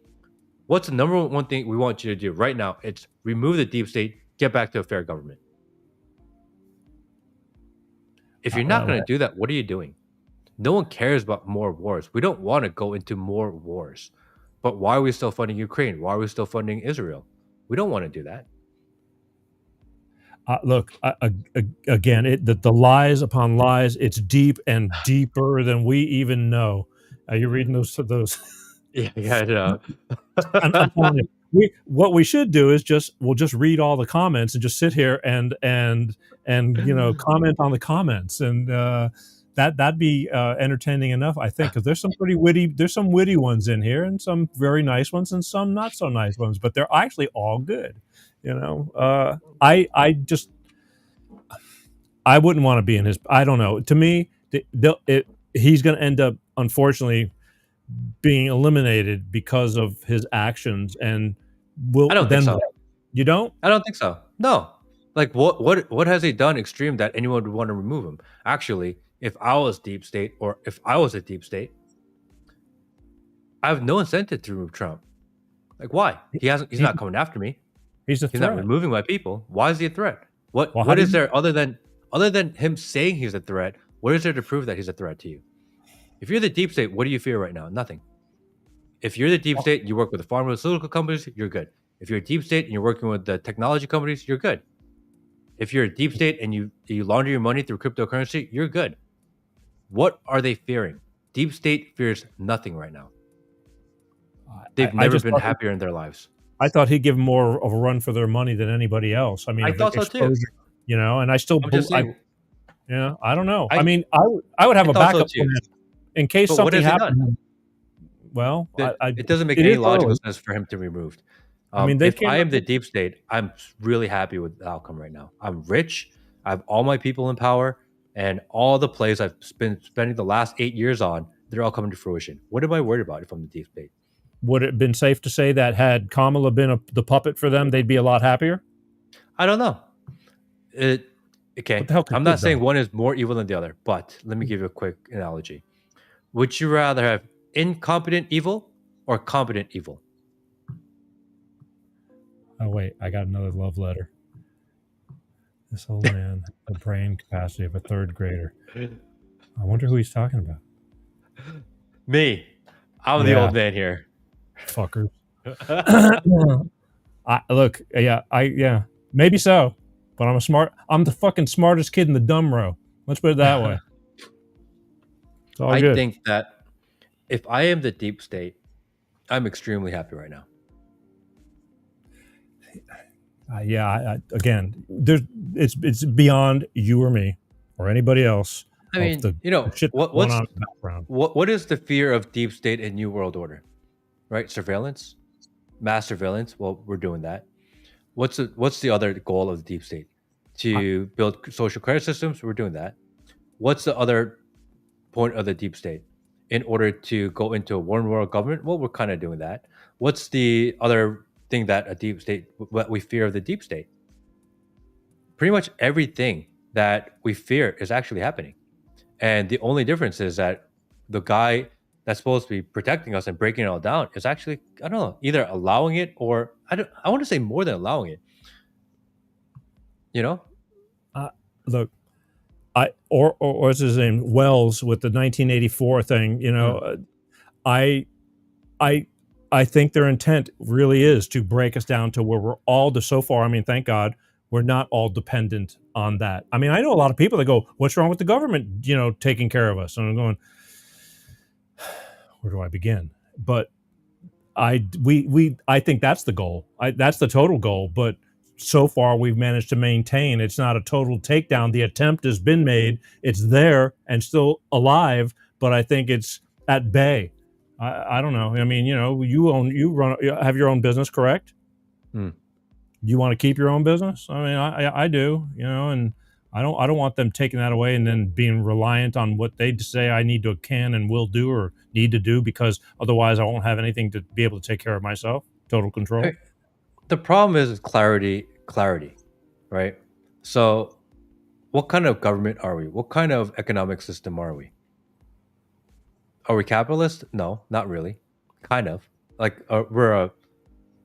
what's the number one thing we want you to do right now? It's remove the deep state, get back to a fair government. If you're not going to do that, what are you doing? No one cares about more wars. We don't want to go into more wars. But why are we still funding Ukraine? Why are we still funding Israel? We don't want to do that. Look, again, the lies upon lies. It's deep and deeper than we even know. Are you reading those? Yeah, I know. I'm telling you, what we should do is we'll just read all the comments and just sit here and comment on the comments, and that'd be entertaining enough, I think, because there's some witty ones in here, and some very nice ones, and some not so nice ones, but they're actually all good. I wouldn't want to be in his. I don't know. To me, he's going to end up, unfortunately, being eliminated because of his actions. And I don't think so. You don't? I don't think so. No. Like what has he done extreme that anyone would want to remove him? Actually, if I was deep state, or if I was a deep state, I have no incentive to remove Trump. Like, why? He's not coming after me. He's not removing my people. Why is he a threat? What is there other than him saying he's a threat? What is there to prove that he's a threat to you? If you're the deep state, what do you fear right now? Nothing. If you're the deep state and you work with the pharmaceutical companies, you're good. If you're a deep state and you're working with the technology companies, you're good. If you're a deep state and you launder your money through cryptocurrency, you're good. What are they fearing? Deep state fears nothing right now. They've never been happier in their lives. I thought he'd give more of a run for their money than anybody else. I mean, I thought so too. And I still, I don't know. I mean, I would have a backup plan in case something happened. Well, it doesn't make any logical sense for him to be removed. I mean, if I am the deep state, I'm really happy with the outcome right now. I'm rich. I have all my people in power, and all the plays I've been spending the last 8 years on, they're all coming to fruition. What am I worried about if I'm the deep state? Would it have been safe to say that had Kamala been the puppet for them, they'd be a lot happier? I don't know. Okay, I'm not saying one is more evil than the other, but let me give you a quick analogy. Would you rather have incompetent evil or competent evil? Oh, wait, I got another love letter. This old man, the brain capacity of a third grader. I wonder who he's talking about. Me. I'm the old man here. Fuckers. Maybe so, but I'm the fucking smartest kid in the dumb row. Let's put it that way. It's all good. I think that if I am the deep state, I'm extremely happy right now. Again, it's beyond you or me or anybody else. I mean, what is the fear of deep state and new world order? Right? Surveillance, mass surveillance. Well, we're doing that. What's the other goal of the deep state? To build social credit systems. We're doing that. What's the other point of the deep state? In order to go into a one world government, well, we're kind of doing that. What's the other thing that a deep state, what we fear of the deep state? Pretty much everything that we fear is actually happening. And the only difference is that the guy that's supposed to be protecting us and breaking it all down is actually, I don't know, either allowing it or I want to say more than allowing it. You know? Look, or what's his name? Wells with the 1984 thing, you know, I think their intent really is to break us down to where we're all so far. I mean, thank God we're not all dependent on that. I mean, I know a lot of people that go, "What's wrong with the government, taking care of us?" And I'm going, where do I begin? But I think that's the goal. That's the total goal. But so far we've managed to maintain. It's not a total takedown. The attempt has been made. It's there and still alive, but I think it's at bay. I don't know. I mean, you have your own business, correct? You want to keep your own business? I mean, I do, and I don't want them taking that away and then being reliant on what they say I can and will do or need to do, because otherwise I won't have anything to be able to take care of myself. Total control. The problem is clarity, right? So what kind of government are we? What kind of economic system are we? Are we capitalist? No, not really. Kind of. Like we're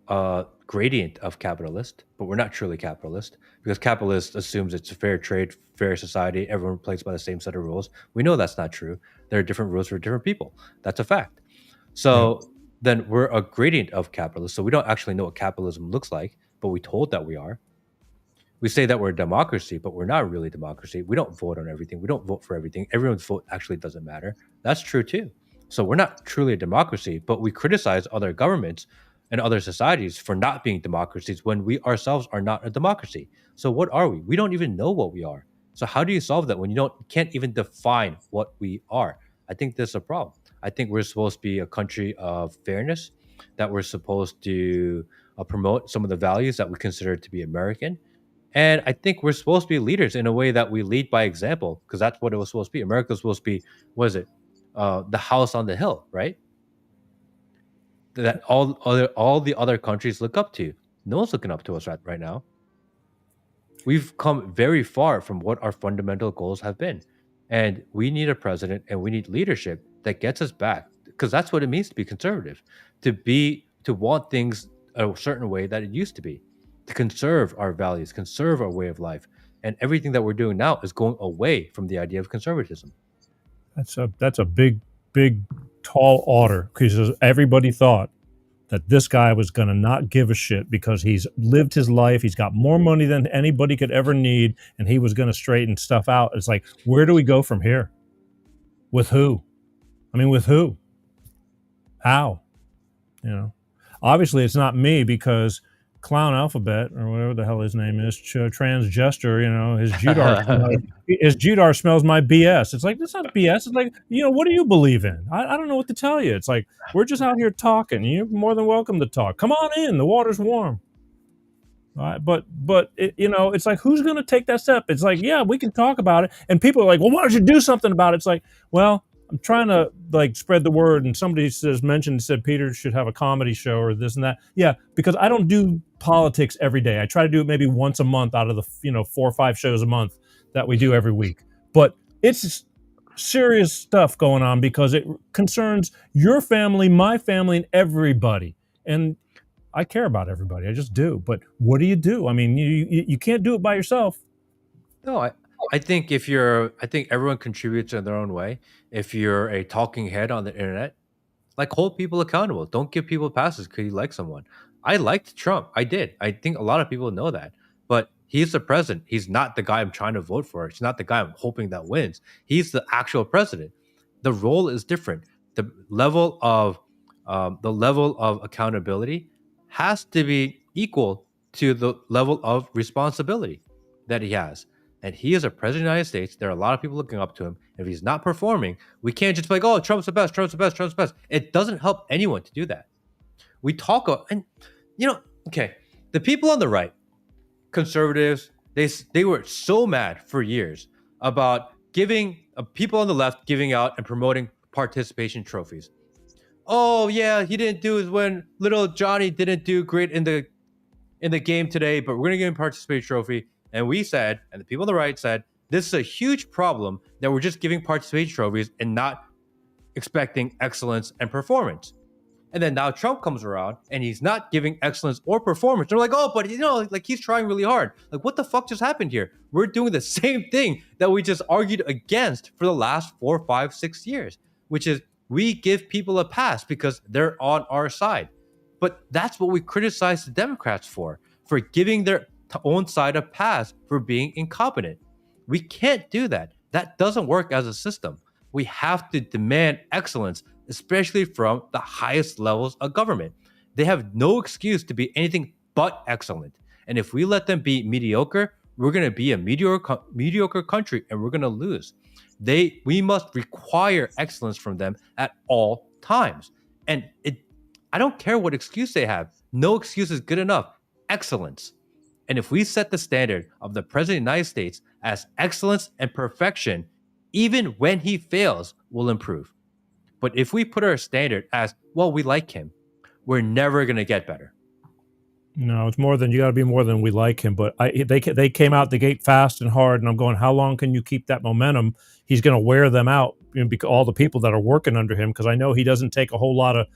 a gradient of capitalist, but we're not truly capitalist, because capitalist assumes it's a fair trade, fair society, everyone plays by the same set of rules. We know that's not true. There are different rules for different people. That's a fact. So then we're a gradient of capitalist. So we don't actually know what capitalism looks like, but we told that we are. we say that we're a democracy, but we're not really a democracy. We don't vote on everything. We don't vote for everything. Everyone's vote actually doesn't matter. That's true too. So we're not truly a democracy, but we criticize other governments and other societies for not being democracies when we ourselves are not a democracy. So what are we? We don't even know what we are. So how do you solve that when you can't even define what we are? I think there's a problem. I think we're supposed to be a country of fairness, that we're supposed to promote some of the values that we consider to be American. And I think we're supposed to be leaders in a way that we lead by example, because that's what it was supposed to be. America was supposed to be, what is it? The house on the hill, right? That all the other countries look up to. No one's looking up to us right now. We've come very far from what our fundamental goals have been. And we need a president and we need leadership that gets us back, because that's what it means to be conservative, to want things a certain way that it used to be, to conserve our values, conserve our way of life. And everything that we're doing now is going away from the idea of conservatism. That's a big, tall order, because everybody thought that this guy was going to not give a shit because he's lived his life. He's got more money than anybody could ever need, and he was going to straighten stuff out. It's like, where do we go from here? With who? I mean, with who? How? You know, obviously it's not me, because Clown Alphabet, or whatever the hell his name is, Transgesture, you know, his Judar smells my BS. It's like, that's not BS. It's like, you know, what do you believe in? I don't know what to tell you. It's like, we're just out here talking. You're more than welcome to talk. Come on in. The water's warm. All right, but it, you know, it's like, who's going to take that step? It's like, yeah, we can talk about it. And people are like, well, why don't you do something about it? It's like, well, I'm trying to like spread the word, and somebody said Peter should have a comedy show or this and that. Yeah, because I don't do politics every day. I try to do it maybe once a month out of the 4 or 5 shows a month that we do every week. But it's serious stuff going on, because it concerns your family, my family, and everybody. And I care about everybody. I just do. But what do you do? I mean, you can't do it by yourself. No, I think I think everyone contributes in their own way. If you're a talking head on the internet, like, hold people accountable. Don't give people passes because you like someone. I liked Trump. I did. I think a lot of people know that. But he's the president. He's not the guy I'm trying to vote for. He's not the guy I'm hoping that wins. He's the actual president. The role is different. The level of accountability has to be equal to the level of responsibility that he has. And he is a president of the United States. There are a lot of people looking up to him. If he's not performing, we can't just be like, oh, Trump's the best, Trump's the best, Trump's the best. It doesn't help anyone to do that. We talk, and okay, the people on the right, conservatives, they were so mad for years about giving people on the left giving out and promoting participation trophies. Oh yeah, he didn't do is when little Johnny didn't do great in the game today, but we're gonna give him a participation trophy. And we said, and the people on the right said, this is a huge problem that we're just giving participation trophies and not expecting excellence and performance. And then now Trump comes around and he's not giving excellence or performance. They're like, oh, but like, he's trying really hard. Like, what the fuck just happened here? We're doing the same thing that we just argued against for the last 4, 5, 6 years, which is we give people a pass because they're on our side. But that's what we criticize the Democrats for giving their own side a pass for being incompetent. We can't do that. That doesn't work as a system. We have to demand excellence, especially from the highest levels of government. They have no excuse to be anything but excellent. And if we let them be mediocre, we're going to be a mediocre country and we're going to lose. We must require excellence from them at all times. And I don't care what excuse they have. No excuse is good enough. Excellence. And if we set the standard of the President of the United States as excellence and perfection, even when he fails, we'll improve. But if we put our standard as, well, we like him, we're never going to get better. No, it's more than, you got to be more than we like him. But they came out the gate fast and hard, and I'm going, how long can you keep that momentum? He's going to wear them out, because all the people that are working under him, because I know he doesn't take a whole lot of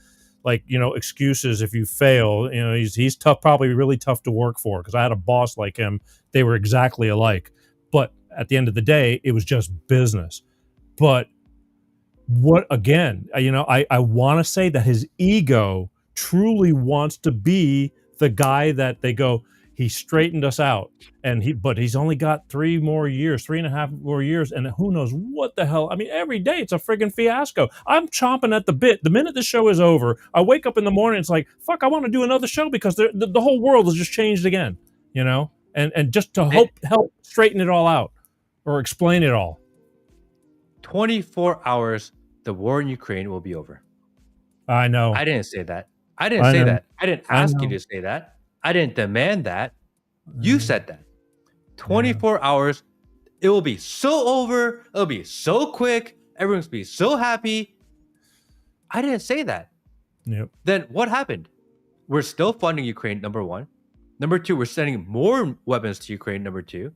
excuses if you fail. He's tough, probably really tough to work for, because I had a boss like him. They were exactly alike. But at the end of the day, it was just business. But what, again, I want to say that his ego truly wants to be the guy that they go, He straightened us out, but he's only got 3.5 more years, and who knows what the hell. I mean, every day it's a friggin' fiasco. I'm chomping at the bit. The minute the show is over, I wake up in the morning, it's like, fuck, I want to do another show because the whole world has just changed again, you know? And just to help straighten it all out or explain it all. 24 hours, the war in Ukraine will be over. I know. I didn't say that. I didn't say that. I didn't ask you to say that. I didn't demand that. You said that. 24 hours, it will be so over. It'll be so quick. Everyone's be so happy. I didn't say that. Yep. Then what happened? We're still funding Ukraine, number one. Number two, we're sending more weapons to Ukraine, number two.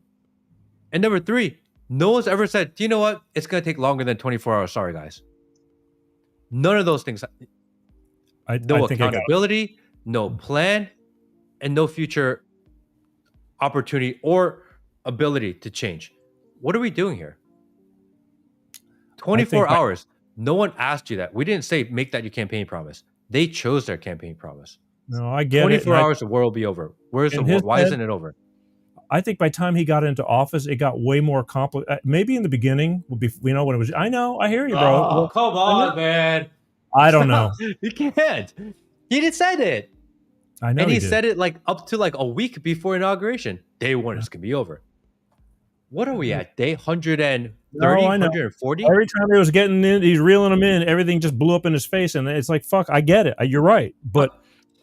And number three, no one's ever said, do you know what? It's going to take longer than 24 hours. Sorry, guys. None of those things. No accountability, no plan, and no future opportunity or ability to change. What are we doing here? 24 hours. No one asked you that. We didn't say make that your campaign promise. They chose their campaign promise. No, I get 24 hours, the war will be over. Where's the war? Why isn't it over? I think by the time he got into office, it got way more complicated. Maybe in the beginning, when it was. I know, I hear you, bro. Oh, come on, man. I don't know. You can't. He didn't say it. I know. And he said it like up to like a week before inauguration. Day one is gonna be over. What are we at? Day 130, 140? Every time he was getting in, he's reeling them in. Everything just blew up in his face, and it's like, fuck. I get it. You're right, but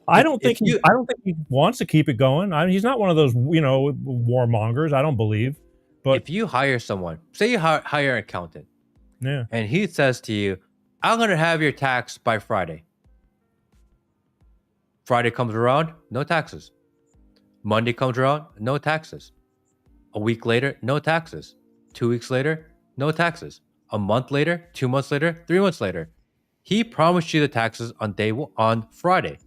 I don't think he wants to keep it going. He's not one of those, warmongers. I don't believe. But if you hire someone, say you hire an accountant, and he says to you, I'm going to have your tax by Friday. Friday comes around, no taxes. Monday comes around, no taxes. A week later, no taxes. 2 weeks later, no taxes. A month later, 2 months later, 3 months later. He promised you the taxes on Friday.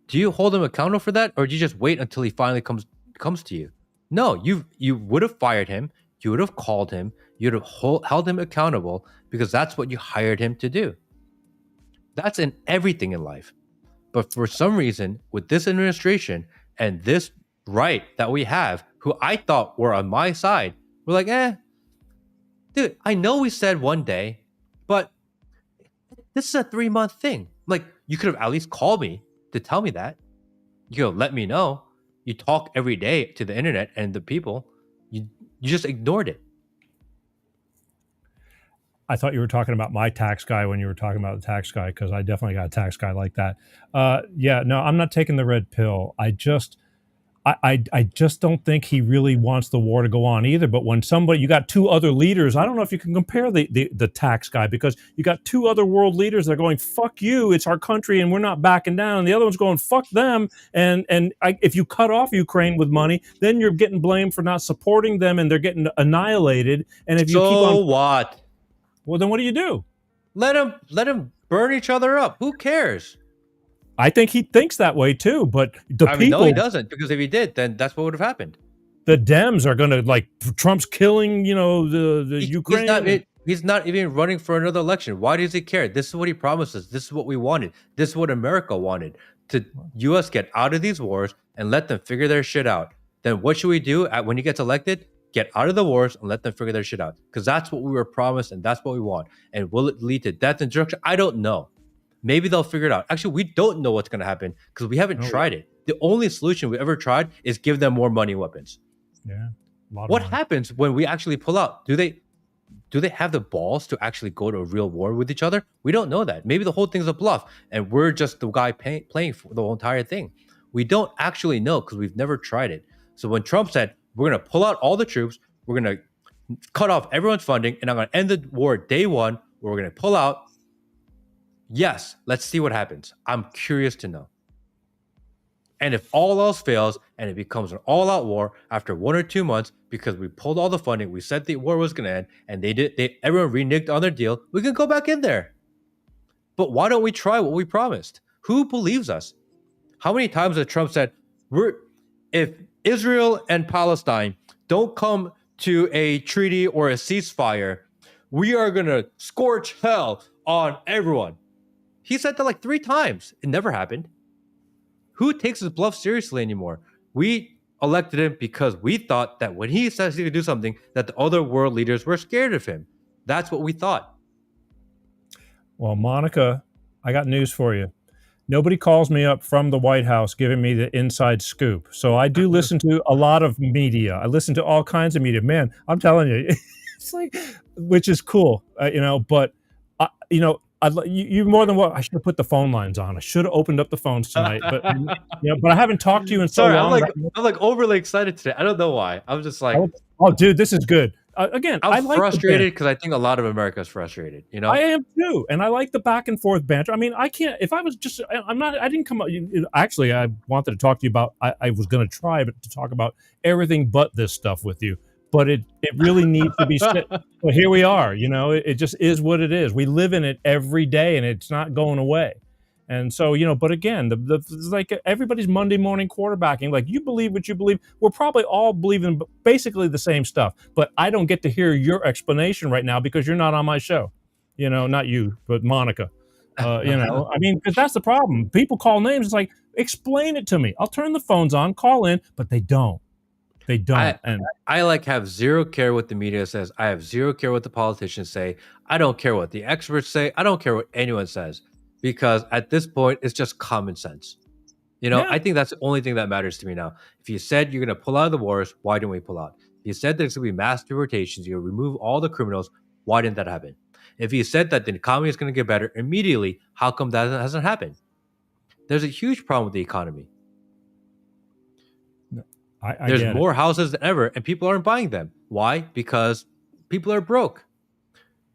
Do you hold him accountable for that, or do you just wait until he finally comes to you? No, you would have fired him. You would have called him. You would have held him accountable because that's what you hired him to do. That's in everything in life. But for some reason, with this administration and this right that we have, who I thought were on my side, we're like, dude, I know we said one day, but this is a 3-month thing. Like, you could have at least called me to tell me that. You could let me know. You talk every day to the internet and the people. You just ignored it. I thought you were talking about my tax guy when you were talking about the tax guy, because I definitely got a tax guy like that. No, I'm not taking the red pill. I just don't think he really wants the war to go on either. But when you got two other leaders, I don't know if you can compare the tax guy, because you got two other world leaders that are going, fuck you, it's our country and we're not backing down. And the other one's going, fuck them. If you cut off Ukraine with money, then you're getting blamed for not supporting them and they're getting annihilated. And if you keep on, what? Well, then what do? Let them burn each other up. Who cares? I think he thinks that way too, but no, he doesn't, because if he did, then that's what would have happened. The Dems are going to, like, Trump's killing, the Ukraine. He's not even running for another election. Why does he care? This is what he promises. This is what we wanted. This is what America wanted. To U.S. get out of these wars and let them figure their shit out. Then what should we do when he gets elected? Get out of the wars and let them figure their shit out. Because that's what we were promised and that's what we want. And will it lead to death and destruction? I don't know. Maybe they'll figure it out. Actually, we don't know what's going to happen because we haven't tried it. The only solution we ever tried is give them more money and weapons. Yeah. What happens when we actually pull out? Do they have the balls to actually go to a real war with each other? We don't know that. Maybe the whole thing's a bluff and we're just the guy playing for the whole entire thing. We don't actually know because we've never tried it. So when Trump said, we're going to pull out all the troops, we're going to cut off everyone's funding, and I'm going to end the war day one, where we're going to pull out. Yes, let's see what happens. I'm curious to know. And if all else fails and it becomes an all-out war after 1 or 2 months because we pulled all the funding, we said the war was going to end, and everyone reneged on their deal, we can go back in there. But why don't we try what we promised? Who believes us? How many times has Trump said, if Israel and Palestine don't come to a treaty or a ceasefire, we are going to scorch hell on everyone? He said that like 3 times. It never happened. Who takes his bluff seriously anymore? We elected him because we thought that when he says he could do something, that the other world leaders were scared of him. That's what we thought. Well, Monica, I got news for you. Nobody calls me up from the White House giving me the inside scoop. So I do listen to a lot of media. I listen to all kinds of media. Man, I'm telling you, it's like, which is cool, but, you're more than what I should have put the phone lines on. I should have opened up the phones tonight, but but I haven't talked to you in so Sorry, long. I'm like overly excited today. I don't know why. I'm just like, oh, dude, this is good. Again, I'm like frustrated because I think a lot of America is frustrated. I am too, and I like the back and forth banter. I mean, I can't. If I was just, I'm not. I didn't come up. Actually, I wanted to talk to you about. I was going to try, but to talk about everything but this stuff with you. But it really needs to be said. Well, here we are. It just is what it is. We live in it every day, and it's not going away. And so, but again, it's like everybody's Monday morning quarterbacking. Like, you believe what you believe. We're probably all believing basically the same stuff, but I don't get to hear your explanation right now because you're not on my show. Not you, but Monica. I mean, because that's the problem. People call names. It's like, explain it to me. I'll turn the phones on, call in, but they don't. They don't. I have zero care what the media says. I have zero care what the politicians say. I don't care what the experts say. I don't care what anyone says. Because at this point, it's just common sense. I think that's the only thing that matters to me now. If you said you're going to pull out of the wars, why didn't we pull out? If you said there's going to be mass deportations, you'll remove all the criminals, why didn't that happen? If you said that the economy is going to get better immediately, how come that hasn't happened? There's a huge problem with the economy. There's more houses than ever, and people aren't buying them. Why? Because people are broke.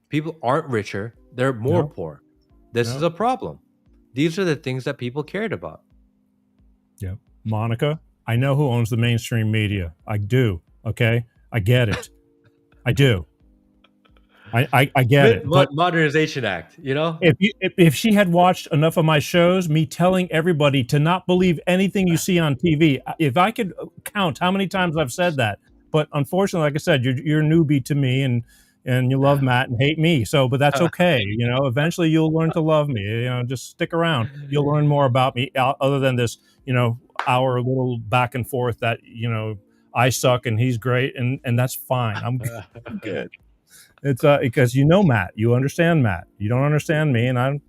People aren't richer. They're more poor. This is a problem. These are the things that people cared about. Yeah. Monica, I know who owns the mainstream media. I do. Okay? I get it. I do. I get it. But Modernization Act, If she had watched enough of my shows, me telling everybody to not believe anything you see on TV, if I could count how many times I've said that. But unfortunately, like I said, you're a newbie to me, and you love Matt and hate me. So, but that's okay. Eventually you'll learn to love me. Just stick around. You'll learn more about me other than this, our little back and forth that, I suck and he's great. And that's fine. I'm good. It's because Matt, you understand Matt. You don't understand me, and I'm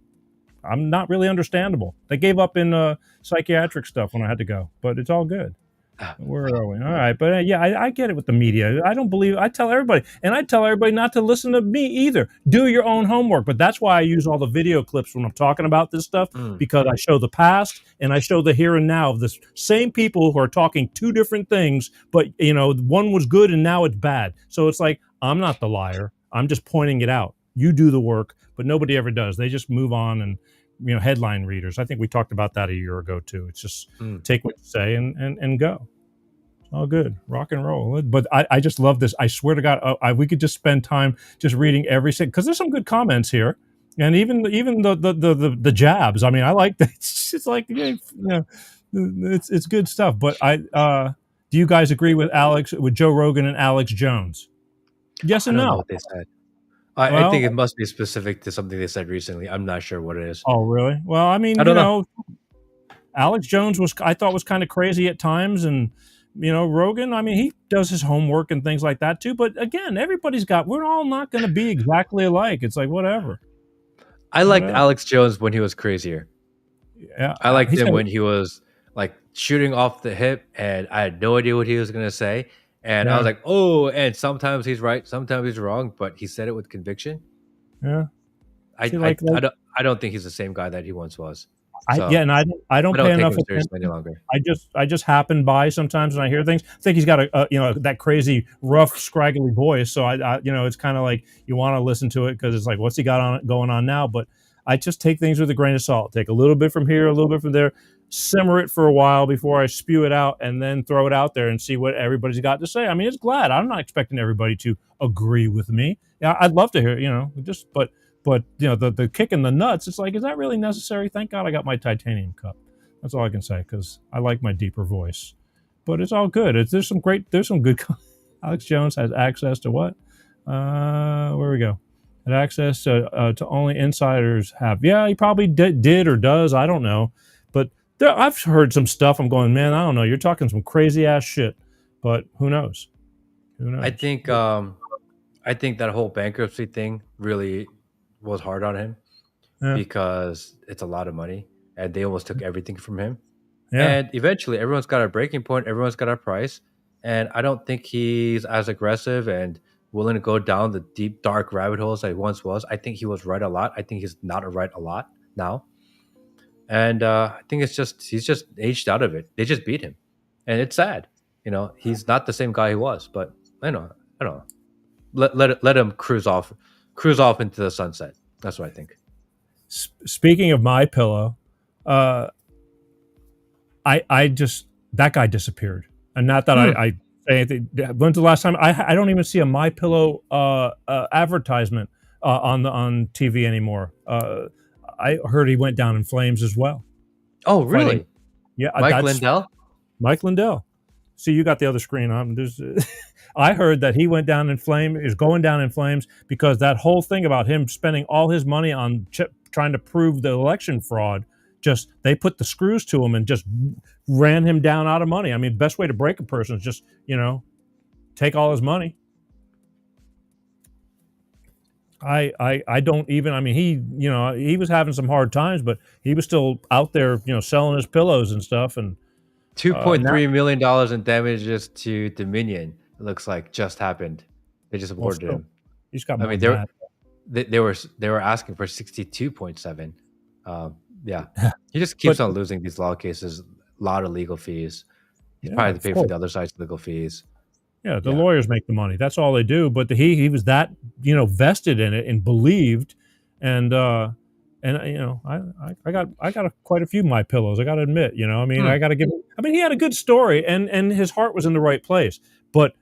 not really understandable. They gave up in psychiatric stuff when I had to go, but it's all good. Where are we? All right, but I get it with the media. I tell everybody, and I tell everybody not to listen to me either. Do your own homework. But that's why I use all the video clips when I'm talking about this stuff, because I show the past and I show the here and now of the same people who are talking two different things, but one was good and now it's bad. So it's like, I'm not the liar. I'm just pointing it out. You do the work, but nobody ever does. They just move on and, headline readers. I think we talked about that a year ago too. It's just take what you say and go. It's all good. Rock and roll. But I just love this. I swear to God, we could just spend time just reading every single, because there's some good comments here. And even the jabs. I mean, I like that. It's like, it's good stuff. But do you guys agree with Joe Rogan and Alex Jones? Yes and I don't no. know what they said. I think it must be specific to something they said recently. I'm not sure what it is. Oh, really? Well, I mean, I don't know. Alex Jones I thought was kind of crazy at times, and Rogan, I mean, he does his homework and things like that too. But again, we're all not going to be exactly alike. It's like whatever. I liked Alex Jones when he was crazier. Yeah, I liked him when he was like shooting off the hip, and I had no idea what he was going to say. And I was like, oh, and sometimes he's right, sometimes he's wrong, but he said it with conviction. Yeah. I don't think he's the same guy that he once was. So and I don't pay enough attention any longer. I just happen by sometimes when I hear things. I think he's got that crazy rough scraggly voice. So I it's kind of like you want to listen to it because it's like, what's he got going on now? But I just take things with a grain of salt. Take a little bit from here, a little bit from there. Simmer it for a while before I spew it out, and then throw it out there and see what everybody's got to say. I mean, it's glad. I'm not expecting everybody to agree with me. Yeah, I'd love to hear, but the kick in the nuts, it's like, is that really necessary? Thank God I got my titanium cup. That's all I can say, because I like my deeper voice. But it's all good. There's some good. Alex Jones has access to what? Where we go? Had access to only insiders have. Yeah, he probably did or does. I don't know. But I've heard some stuff. I'm going, man, I don't know. You're talking some crazy ass shit, but who knows? Who knows? I think that whole bankruptcy thing really was hard on him because it's a lot of money, and they almost took everything from him. Yeah. And eventually, everyone's got a breaking point. Everyone's got a price, and I don't think he's as aggressive and willing to go down the deep, dark rabbit holes that he once was. I think he was right a lot. I think he's not right a lot now. And I think he's just aged out of it. They just beat him, and it's sad. He's not the same guy he was. But I don't know. Let him cruise off into the sunset. That's what I think. Speaking of My Pillow, I just that guy disappeared, and not that I say anything. When's the last time I don't even see a My Pillow advertisement on TV anymore. I heard he went down in flames as well. Oh, really? Fighting. Yeah, Mike Lindell. Mike Lindell. See, you got the other screen on. I heard that he went down in flames. Is going down in flames because that whole thing about him spending all his money on trying to prove the election fraud. Just they put the screws to him and just ran him down out of money. I mean, best way to break a person is just take all his money. I don't even. I mean, he was having some hard times, but he was still out there, selling his pillows and stuff. And $2.3 million in damages to Dominion. It looks like just happened. They just awarded him. He's got. I mean, they were asking for 62.7. Yeah, he just keeps on losing these law cases. A lot of legal fees. He's probably to pay for the other side's legal fees. Yeah, the lawyers make the money. That's all they do. But he was that vested in it and believed, and I got quite a few My Pillows. I got to admit, I got to give. I mean, he had a good story, and his heart was in the right place. But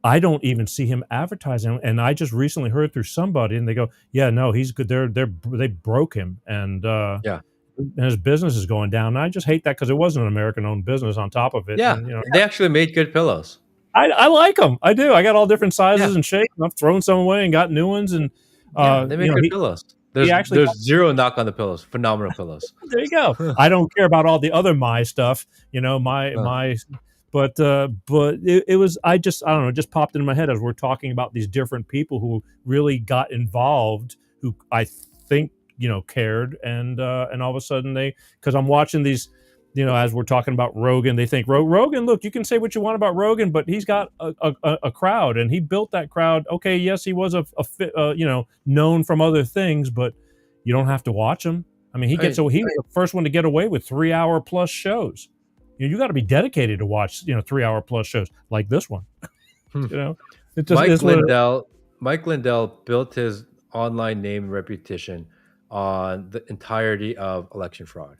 I don't even see him advertising. And I just recently heard through somebody, and they go, "Yeah, no, he's good. They broke him, and and his business is going down." And I just hate that because it wasn't an American-owned business. On top of it, yeah, and, they actually made good pillows. I like them. I do. I got all different sizes and shapes. I've thrown some away and got new ones. And they make good pillows. There's zero knock on the pillows. Phenomenal pillows. There you go. I don't care about all the other My stuff. But it was. I don't know. It just popped into my head as we're talking about these different people who really got involved. Who I think cared, and all of a sudden because I'm watching these. As we're talking about Rogan, they think Rogan. Look, you can say what you want about Rogan, but he's got a crowd, and he built that crowd. Okay, yes, he was known from other things, but you don't have to watch him. I mean, he was the first one to get away with 3-hour plus shows. You got to be dedicated to watch 3-hour plus shows like this one. It just Mike Lindell built his online name and reputation on the entirety of election fraud.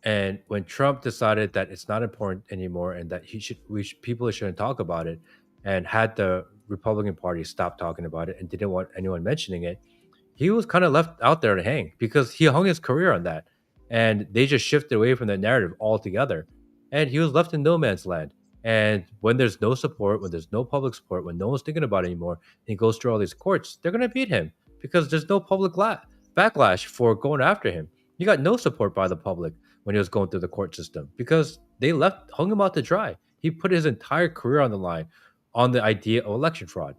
And when Trump decided that it's not important anymore and that people shouldn't talk about it, and had the Republican Party stop talking about it and didn't want anyone mentioning it, he was kind of left out there to hang because he hung his career on that. And they just shifted away from the narrative altogether. And he was left in no man's land. And when there's no support, when there's no public support, when no one's thinking about it anymore, and he goes through all these courts, they're going to beat him because there's no public backlash for going after him. He got no support by the public when he was going through the court system because they hung him out to dry. He put his entire career on the line on the idea of election fraud.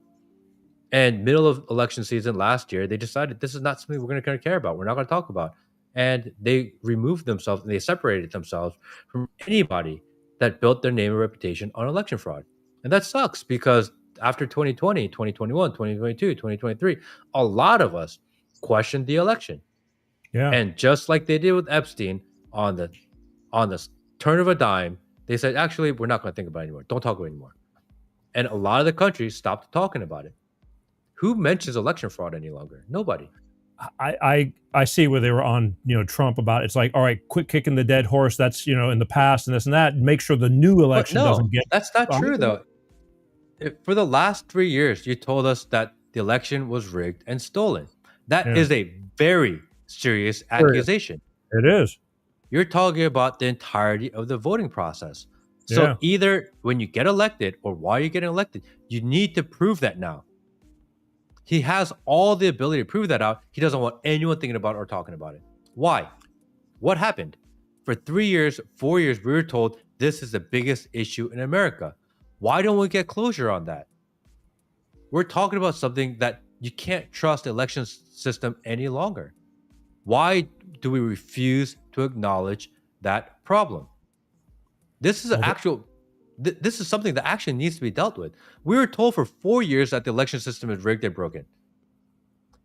And middle of election season last year, they decided this is not something we're going to care about. We're not going to talk about. And they removed themselves and they separated themselves from anybody that built their name and reputation on election fraud. And that sucks because after 2020, 2021, 2022, 2023, a lot of us questioned the election. Yeah. And just like they did with Epstein, on the turn of a dime, they said, actually, we're not going to think about it anymore. Don't talk about it anymore. And a lot of the countries stopped talking about it. Who mentions election fraud any longer? Nobody. I see where they were on Trump about it. It's like, all right, quit kicking the dead horse. That's in the past and this and that. Make sure the new election doesn't get. That's not true though. For the last 3 years, you told us that the election was rigged and stolen. That is a very serious accusation. It is. You're talking about the entirety of the voting process. So either when you get elected or while you're getting elected, you need to prove that now. He has all the ability to prove that out. He doesn't want anyone thinking about it or talking about it. Why? What happened? For 3 years, 4 years, we were told this is the biggest issue in America. Why don't we get closure on that? We're talking about something that you can't trust the election system any longer. Why do we refuse to acknowledge that problem? This is this is something that actually needs to be dealt with. We were told for 4 years that the election system is rigged and broken.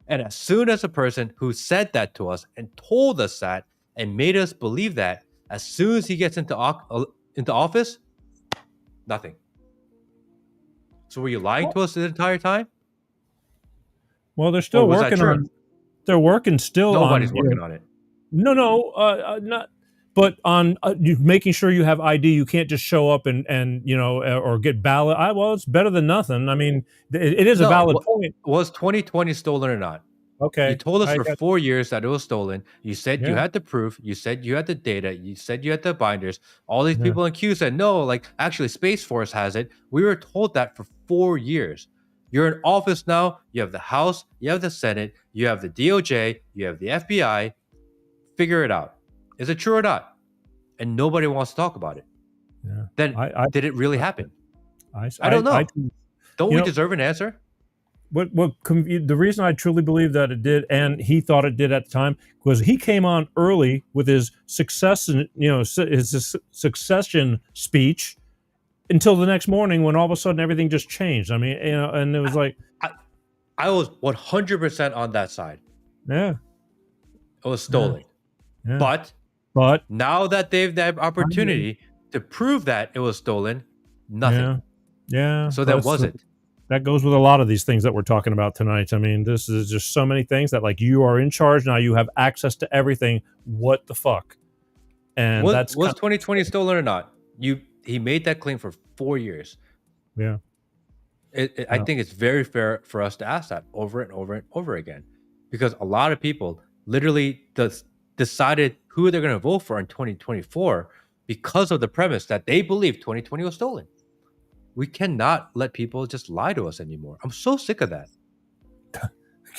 And as soon as a person who said that to us and told us that and made us believe that, as soon as he gets into office, nothing. So were you lying to us the entire time? Well, they're still working on. They're working still. Nobody's working on it. No, not. But on you making sure you have ID, you can't just show up and or get ballot. Well, it's better than nothing. I mean, it is a valid point. Was 2020 stolen or not? Okay. You told us for 4 years that it was stolen. You said you had the proof. You said you had the data. You said you had the binders. All these people in queue said, no, like actually Space Force has it. We were told that for 4 years. You're in office now. You have the House. You have the Senate. You have the DOJ. You have the FBI. Figure it out. Is it true or not? And nobody wants to talk about it. Yeah. Then did it really happen? I don't know. Don't we deserve an answer? The reason I truly believe that it did, and he thought it did at the time, was he came on early with his succession speech until the next morning when all of a sudden everything just changed. I mean, and it was I was 100% on that side. Yeah, it was stolen. Yeah. But now that they've the opportunity to prove that it was stolen, nothing. Yeah. So that wasn't. That goes with a lot of these things that we're talking about tonight. I mean, this is just so many things that, like, you are in charge now. You have access to everything. What the fuck? And was 2020 stolen or not? He made that claim for 4 years. Yeah. I think it's very fair for us to ask that over and over and over again, because a lot of people literally decided who they're going to vote for in 2024 because of the premise that they believe 2020 was stolen. We cannot let people just lie to us anymore. I'm so sick of that.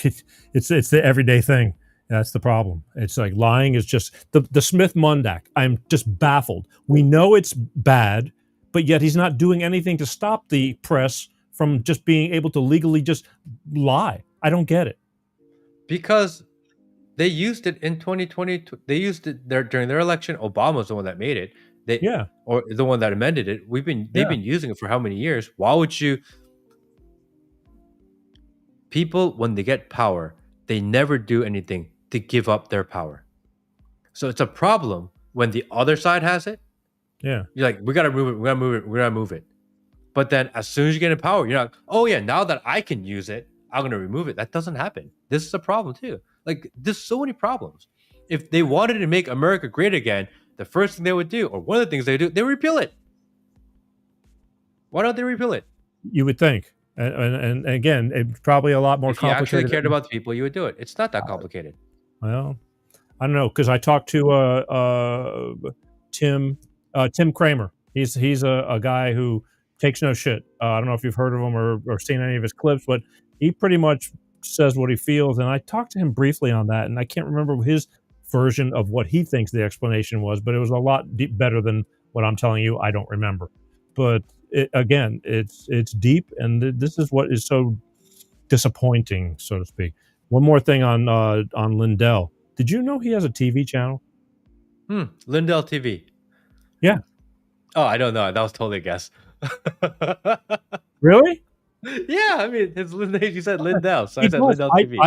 It's the everyday thing. That's the problem. It's like lying is just the Smith-Mundak. I'm just baffled. We know it's bad, but yet he's not doing anything to stop the press from just being able to legally just lie. I don't get it. Because they used it in 2020. They used it during their election. Obama's the one that made it. Or the one that amended it. They've been using it for how many years? Why would you? People, when they get power, they never do anything to give up their power. So it's a problem when the other side has it. Yeah. You're like, we gotta move it, we're gonna move it. But then as soon as you get in power, you're like, oh yeah, now that I can use it, I'm gonna remove it. That doesn't happen. This is a problem too. Like, there's so many problems. If they wanted to make America great again, the first thing they would do, or one of the things they do, they repeal it. Why don't they repeal it? You would think. And again, it's probably a lot more complicated. If you actually cared about the people, you would do it. It's not that complicated. Well, I don't know, because I talked to Tim Kramer. He's a guy who takes no shit. I don't know if you've heard of him or seen any of his clips, but he pretty much says what he feels. And I talked to him briefly on that, and I can't remember his version of what he thinks the explanation was, but it was a lot better than what I'm telling you. I don't remember. But it's deep, and this is what is so disappointing, so to speak. One more thing on Lindell. Did you know he has a TV channel? Lindell TV. Yeah. Oh, I don't know. That was totally a guess. Really? Yeah, I mean, you said Lindell, so I said Lindell TV.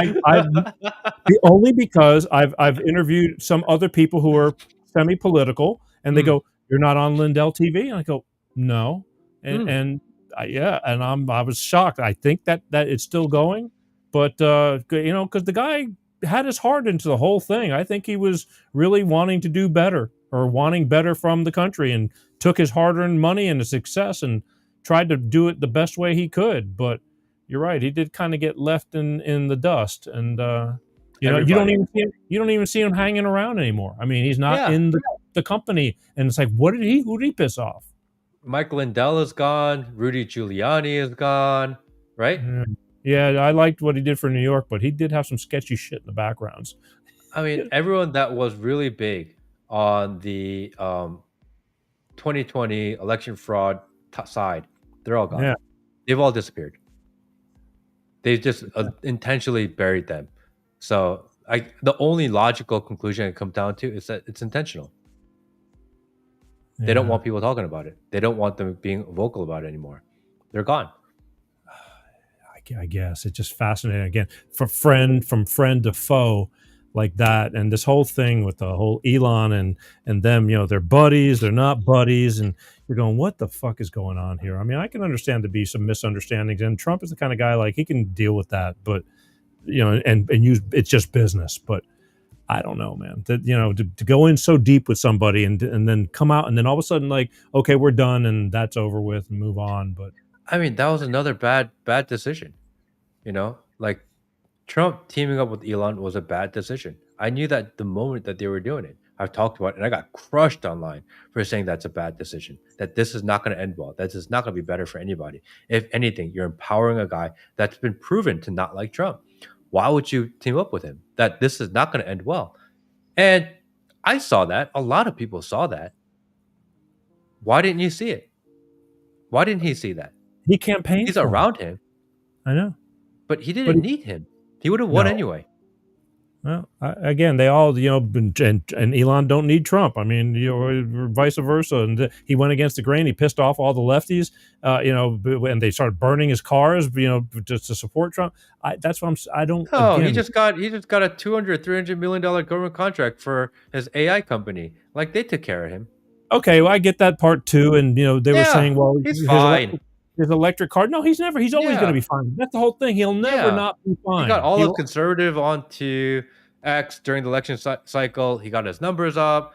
Only because I've interviewed some other people who are semi-political, and they go, "You're not on Lindell TV," and I go, "No," and I was shocked. I think that it's still going, but because the guy had his heart into the whole thing. I think he was really wanting to do better, or wanting better from the country, and took his hard-earned money and his success and tried to do it the best way he could. But you're right, he did kind of get left in the dust, and you don't even see him hanging around anymore. I mean, he's not in the company, and it's like, who did he piss off? Mike Lindell is gone. Rudy Giuliani is gone. Right? Yeah, I liked what he did for New York, but he did have some sketchy shit in the backgrounds. I mean, everyone that was really big on the 2020 election fraud side, they're all gone. Yeah. They've all disappeared. They just intentionally buried them. So the only logical conclusion it comes down to is that it's intentional. They don't want people talking about it. They don't want them being vocal about it anymore. They're gone. I guess it's just fascinating. Again, from friend to foe, like that, and this whole thing with the whole Elon and them. They're buddies. They're not buddies, and you're going, what the fuck is going on here? I mean, I can understand to be some misunderstandings, and Trump is the kind of guy like he can deal with that, but and use it's just business. But I don't know, man. That to go in so deep with somebody and then come out and then all of a sudden like, okay, we're done and that's over with and move on. But I mean, that was another bad decision. Like Trump teaming up with Elon was a bad decision. I knew that the moment that they were doing it. I've talked about it and I got crushed online for saying that's a bad decision, that this is not going to end well, that is not going to be better for anybody. If anything, you're empowering a guy that's been proven to not like Trump. Why would you team up with him? That this is not going to end well. And I saw that. A lot of people saw that. Why didn't you see it? Why didn't he see that? He campaigned. He's around him. I know. But he didn't need him. He would have won anyway. Well, again, they all, and Elon don't need Trump. I mean, vice versa. And he went against the grain. He pissed off all the lefties, and they started burning his cars, just to support Trump. That's what I don't. Oh, again, he just got a $200-300 million government contract for his AI company. Like they took care of him. Okay, well, I get that part too. And they were saying, well, he's fine. His electric car. No, he's always going to be fine. That's the whole thing. He'll never not be fine. He got all of conservative onto X during the election cycle. He got his numbers up.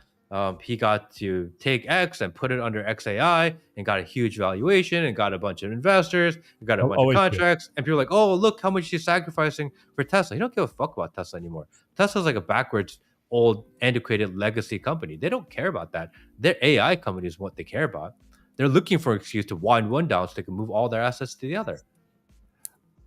He got to take X and put it under XAI and got a huge valuation and got a bunch of investors and got a bunch of contracts. And people are like, oh, look how much he's sacrificing for Tesla. You don't give a fuck about Tesla anymore. Tesla's like a backwards, old, antiquated legacy company. They don't care about that. Their AI company is what they care about. They're looking for an excuse to wind one down so they can move all their assets to the other.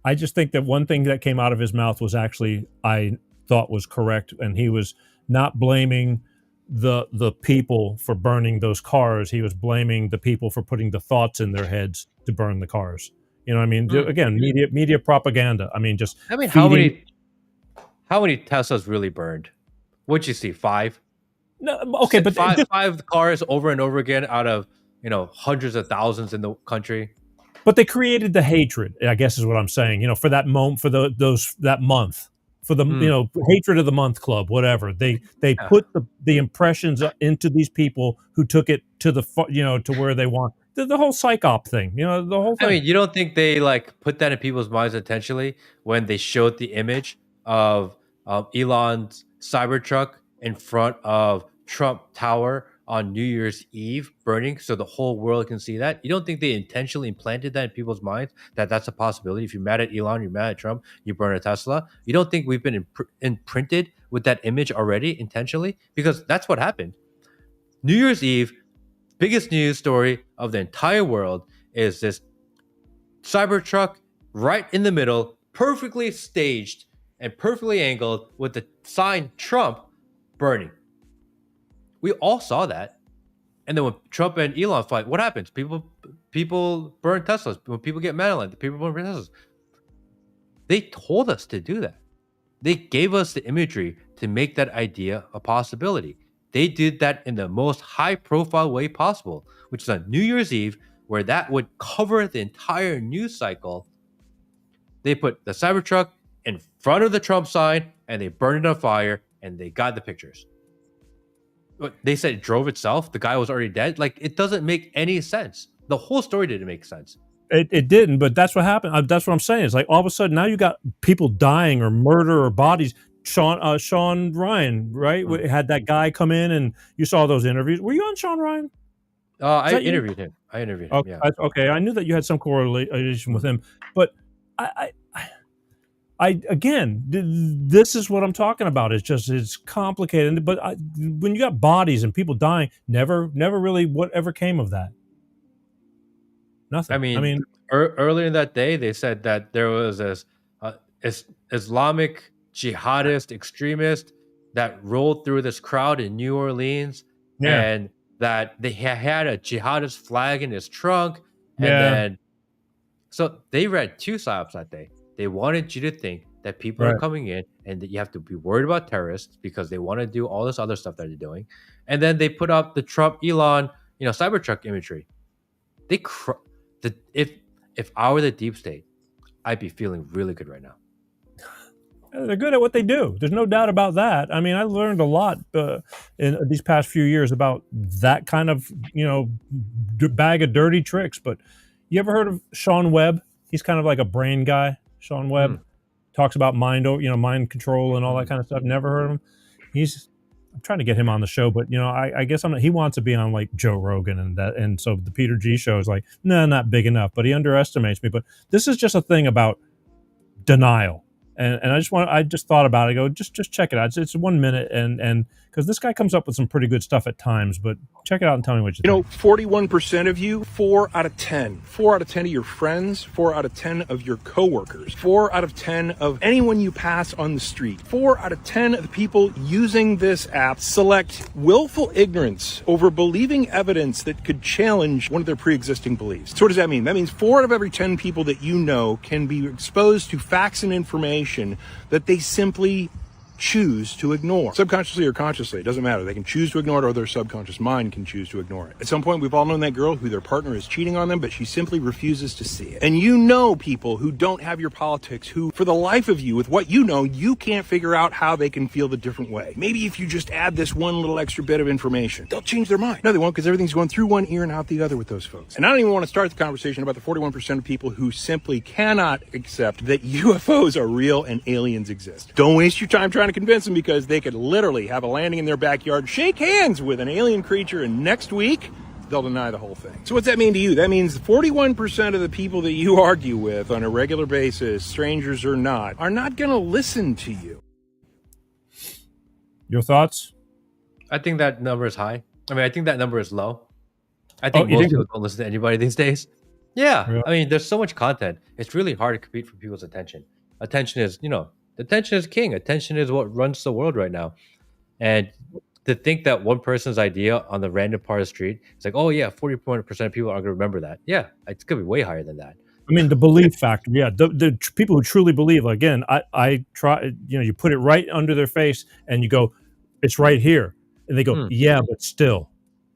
I just think that one thing that came out of his mouth was actually, I thought was correct. And he was not blaming the people for burning those cars. He was blaming the people for putting the thoughts in their heads to burn the cars. Again, media propaganda. how many Teslas really burned? What'd you see? 5? No, okay, but five cars over and over again out of hundreds of thousands in the country. But they created the hatred, I guess is what I'm saying, for that moment, for that month, for the, hatred of the month club, whatever. They put the impressions into these people who took it to to where they want. The whole psyop thing, the whole thing. I mean, you don't think they put that in people's minds intentionally when they showed the image of Elon's Cybertruck in front of Trump Tower on New Year's Eve burning so the whole world can see that? You don't think they intentionally implanted that in people's minds, that that's a possibility? If you're mad at Elon, you're mad at Trump, you burn a Tesla. You don't think we've been imprinted with that image already intentionally? Because that's what happened. New Year's Eve, biggest news story of the entire world is this Cybertruck right in the middle, perfectly staged and perfectly angled with the sign Trump burning. We all saw that. And then when Trump and Elon fight, what happens? People burn Teslas. When people get mad at people burn Teslas. They told us to do that. They gave us the imagery to make that idea a possibility. They did that in the most high-profile way possible, which is on New Year's Eve, where that would cover the entire news cycle. They put the Cybertruck in front of the Trump sign, and they burned it on fire, and they got the pictures. They said it drove itself. The guy was already dead. It doesn't make any sense. The whole story didn't make sense. It didn't, but that's what happened. That's what I'm saying. It's like all of a sudden now you got people dying or murder or bodies. Sean Ryan, right? Had that guy come in and you saw those interviews. Were you on Sean Ryan? I interviewed him. Okay, yeah. Okay, I knew that you had some correlation with him, but I again, this is what I'm talking about. It's complicated. But when you got bodies and people dying, never really whatever came of that. Nothing. I mean, earlier in that day, they said that there was this Islamic jihadist extremist that rolled through this crowd in New Orleans, and that they had a jihadist flag in his trunk, and then so they read two psyops that day. They wanted you to think that people are coming in and that you have to be worried about terrorists because they want to do all this other stuff that they're doing, and then they put up the Trump Elon Cybertruck imagery. They if I were the deep state, I'd be feeling really good right now. They're good at what they do. There's no doubt about that. I mean, I learned a lot in these past few years about that kind of, bag of dirty tricks. But you ever heard of Sean Webb? He's kind of like a brain guy. Sean Webb talks about mind control and all that kind of stuff. Never heard of him. I'm trying to get him on the show, but I guess he wants to be on like Joe Rogan and so the Peter G show is like, no, not big enough. But he underestimates me. But this is just a thing about denial. And I just thought about it. I go, just check it out. It's 1 minute, and because this guy comes up with some pretty good stuff at times, but check it out and tell me what you think. 41% of you, 4 out of 10. 4 out of 10 of your friends, 4 out of 10 of your coworkers, 4 out of 10 of anyone you pass on the street. 4 out of 10 of the people using this app select willful ignorance over believing evidence that could challenge one of their pre-existing beliefs. So what does that mean? That means 4 out of every 10 people that you know can be exposed to facts and information that they simply choose to ignore. Subconsciously or consciously, it doesn't matter. They can choose to ignore it, or their subconscious mind can choose to ignore it. At some point, we've all known that girl who their partner is cheating on them, but she simply refuses to see it. And you know people who don't have your politics, who, for the life of you, with what you know, you can't figure out how they can feel the different way. Maybe if you just add this one little extra bit of information, they'll change their mind. No, they won't, because everything's going through one ear and out the other with those folks. And I don't even want to start the conversation about the 41% of people who simply cannot accept that UFOs are real and aliens exist. Don't waste your time trying to convince them, because they could literally have a landing in their backyard, shake hands with an alien creature, and next week they'll deny the whole thing. So what's that mean to you? That means 41% of the people that you argue with on a regular basis, strangers or not, are not going to listen to you. Your thoughts? I think that number is high. I mean, I think that number is low. I think most people don't listen to anybody these days. Yeah. I mean, there's so much content. It's really hard to compete for people's attention. Attention is, attention is king. Attention is what runs the world right now. And to think that one person's idea on the random part of the street, it's like, oh yeah, 41% of people aren't going to remember that. Yeah, it's going to be way higher than that. I mean, the belief factor. Yeah, the people who truly believe. Again, I try. You put it right under their face, and you go, "It's right here," and they go, "Yeah, but still."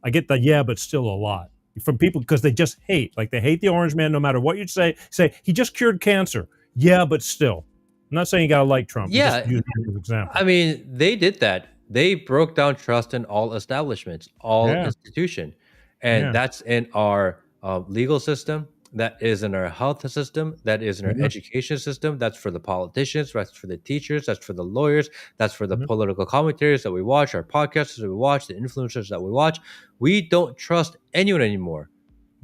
I get the "yeah, but still" a lot from people because they just hate. Like they hate the orange man, no matter what you say. Say he just cured cancer. Yeah, but still. I'm not saying you got to like Trump. Yeah. Just use him as an example. I mean, they did that. They broke down trust in all establishments, all institution. And that's in our legal system. That is in our health system. That is in our education system. That's for the politicians. That's for the teachers. That's for the lawyers. That's for the political commentators that we watch, our podcasters that we watch, the influencers that we watch. We don't trust anyone anymore.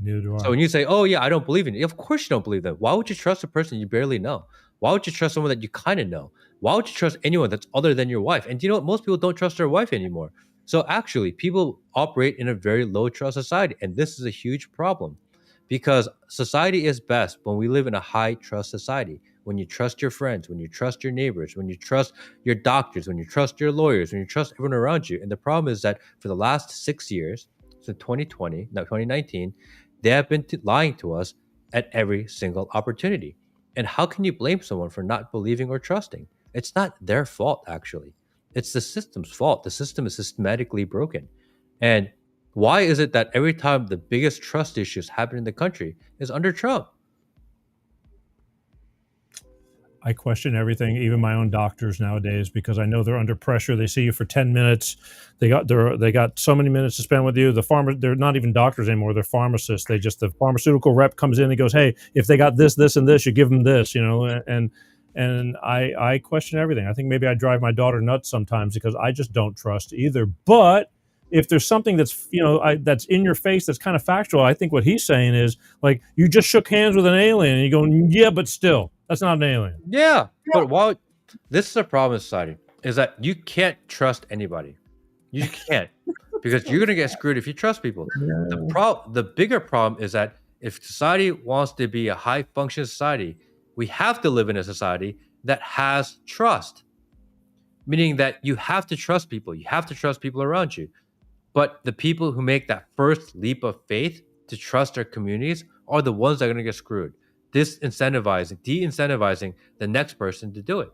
Neither do I. So when you say, oh, yeah, I don't believe in it. Of course you don't believe them. Why would you trust a person you barely know? Why would you trust someone that you kind of know? Why would you trust anyone that's other than your wife? And do you know what? Most people don't trust their wife anymore. So actually, people operate in a very low trust society. And this is a huge problem because society is best when we live in a high trust society. When you trust your friends, when you trust your neighbors, when you trust your doctors, when you trust your lawyers, when you trust everyone around you. And the problem is that for the last 6 years, since 2019, they have been lying to us at every single opportunity. And how can you blame someone for not believing or trusting? It's not their fault, actually. It's the system's fault. The system is systematically broken. And why is it that every time the biggest trust issues happen in the country is under Trump? I question everything, even my own doctors nowadays, because I know they're under pressure. They see you for 10 minutes. They got so many minutes to spend with you. They're not even doctors anymore. They're pharmacists. The pharmaceutical rep comes in and goes, hey, if they got this, and this, you give them this, and I question everything. I think maybe I drive my daughter nuts sometimes because I just don't trust either. But if there's something that's, that's in your face, that's kind of factual, I think what he's saying is like, you just shook hands with an alien and you go, yeah, but still. That's not an alien. Yeah. But this is a problem in society, is that you can't trust anybody. You can't. Because you're going to get screwed if you trust people. Yeah. The bigger problem is that if society wants to be a high-functioning society, we have to live in a society that has trust. meaning that you have to trust people. You have to trust people around you. But the people who make that first leap of faith to trust their communities are the ones that are going to get screwed. De-incentivizing the next person to do it.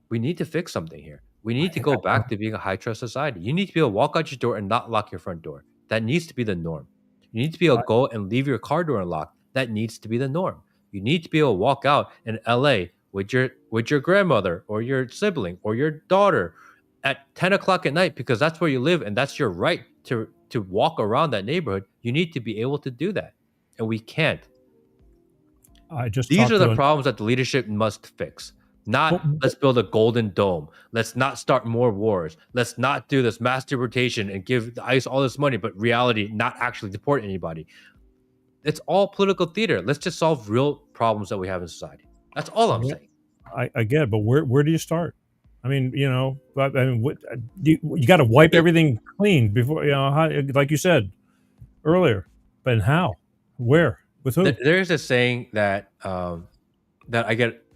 We need to fix something here. We need to go back to being a high trust society. You need to be able to walk out your door and not lock your front door. That needs to be the norm. You need to be able to go and leave your car door unlocked. That needs to be the norm. You need to be able to walk out in LA with your grandmother or your sibling or your daughter at 10 o'clock at night because that's where you live and that's your right to walk around that neighborhood. You need to be able to do that. And we can't. These are the problems that the leadership must fix. Not let's build a golden dome. Let's not start more wars. Let's not do this mass deportation and give the ICE all this money, but reality, not actually deport anybody. It's all political theater. Let's just solve real problems that we have in society. That's all I'm saying. I get it, but where do you start? I mean, you got to wipe everything clean before, like you said earlier. But how? Where? With who? There's a saying that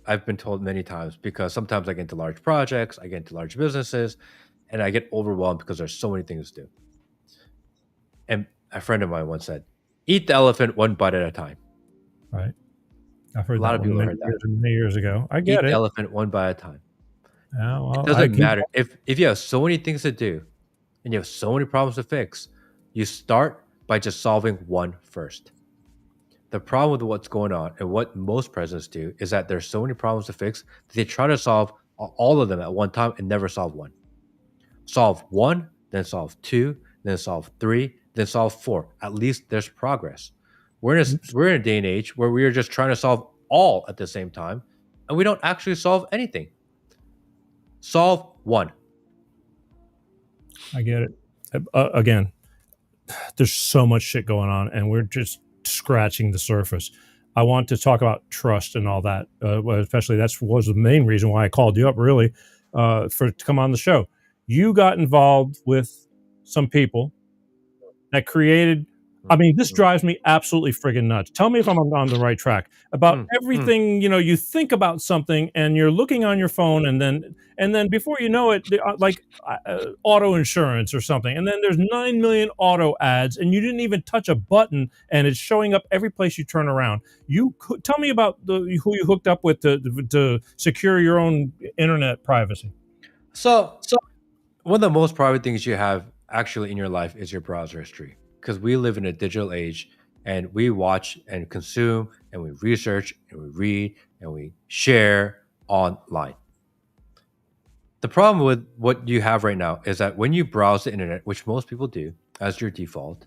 I've been told many times because sometimes I get into large projects, I get into large businesses, and I get overwhelmed because there's so many things to do. And a friend of mine once said, "Eat the elephant one bite at a time." Right. I've heard a lot of people heard that many years ago. I get Eat it. the elephant one bite at a time. Yeah, well, it doesn't matter if you have so many things to do and you have so many problems to fix. You start by just solving one first. The problem with what's going on and what most presidents do is that there's so many problems to fix that they try to solve all of them at one time and never solve one. Solve one, then solve two, then solve three, then solve four. At least there's progress. We're in a day and age where we are just trying to solve all at the same time, and we don't actually solve anything. Solve one. I get it. Again, there's so much shit going on, and we're just scratching the surface. I want to talk about trust and all that, especially was the main reason why I called you up, really, to come on the show. You got involved with some people that created. I mean, this drives me absolutely friggin' nuts. Tell me if I'm on the right track. About everything, you think about something and you're looking on your phone and then before you know it, like auto insurance or something. And then there's 9 million auto ads and you didn't even touch a button and it's showing up every place you turn around. Tell me about who you hooked up with to secure your own internet privacy. So one of the most private things you have actually in your life is your browser history. Because we live in a digital age and we watch and consume and we research and we read and we share online. The problem with what you have right now is that when you browse the internet, which most people do as your default,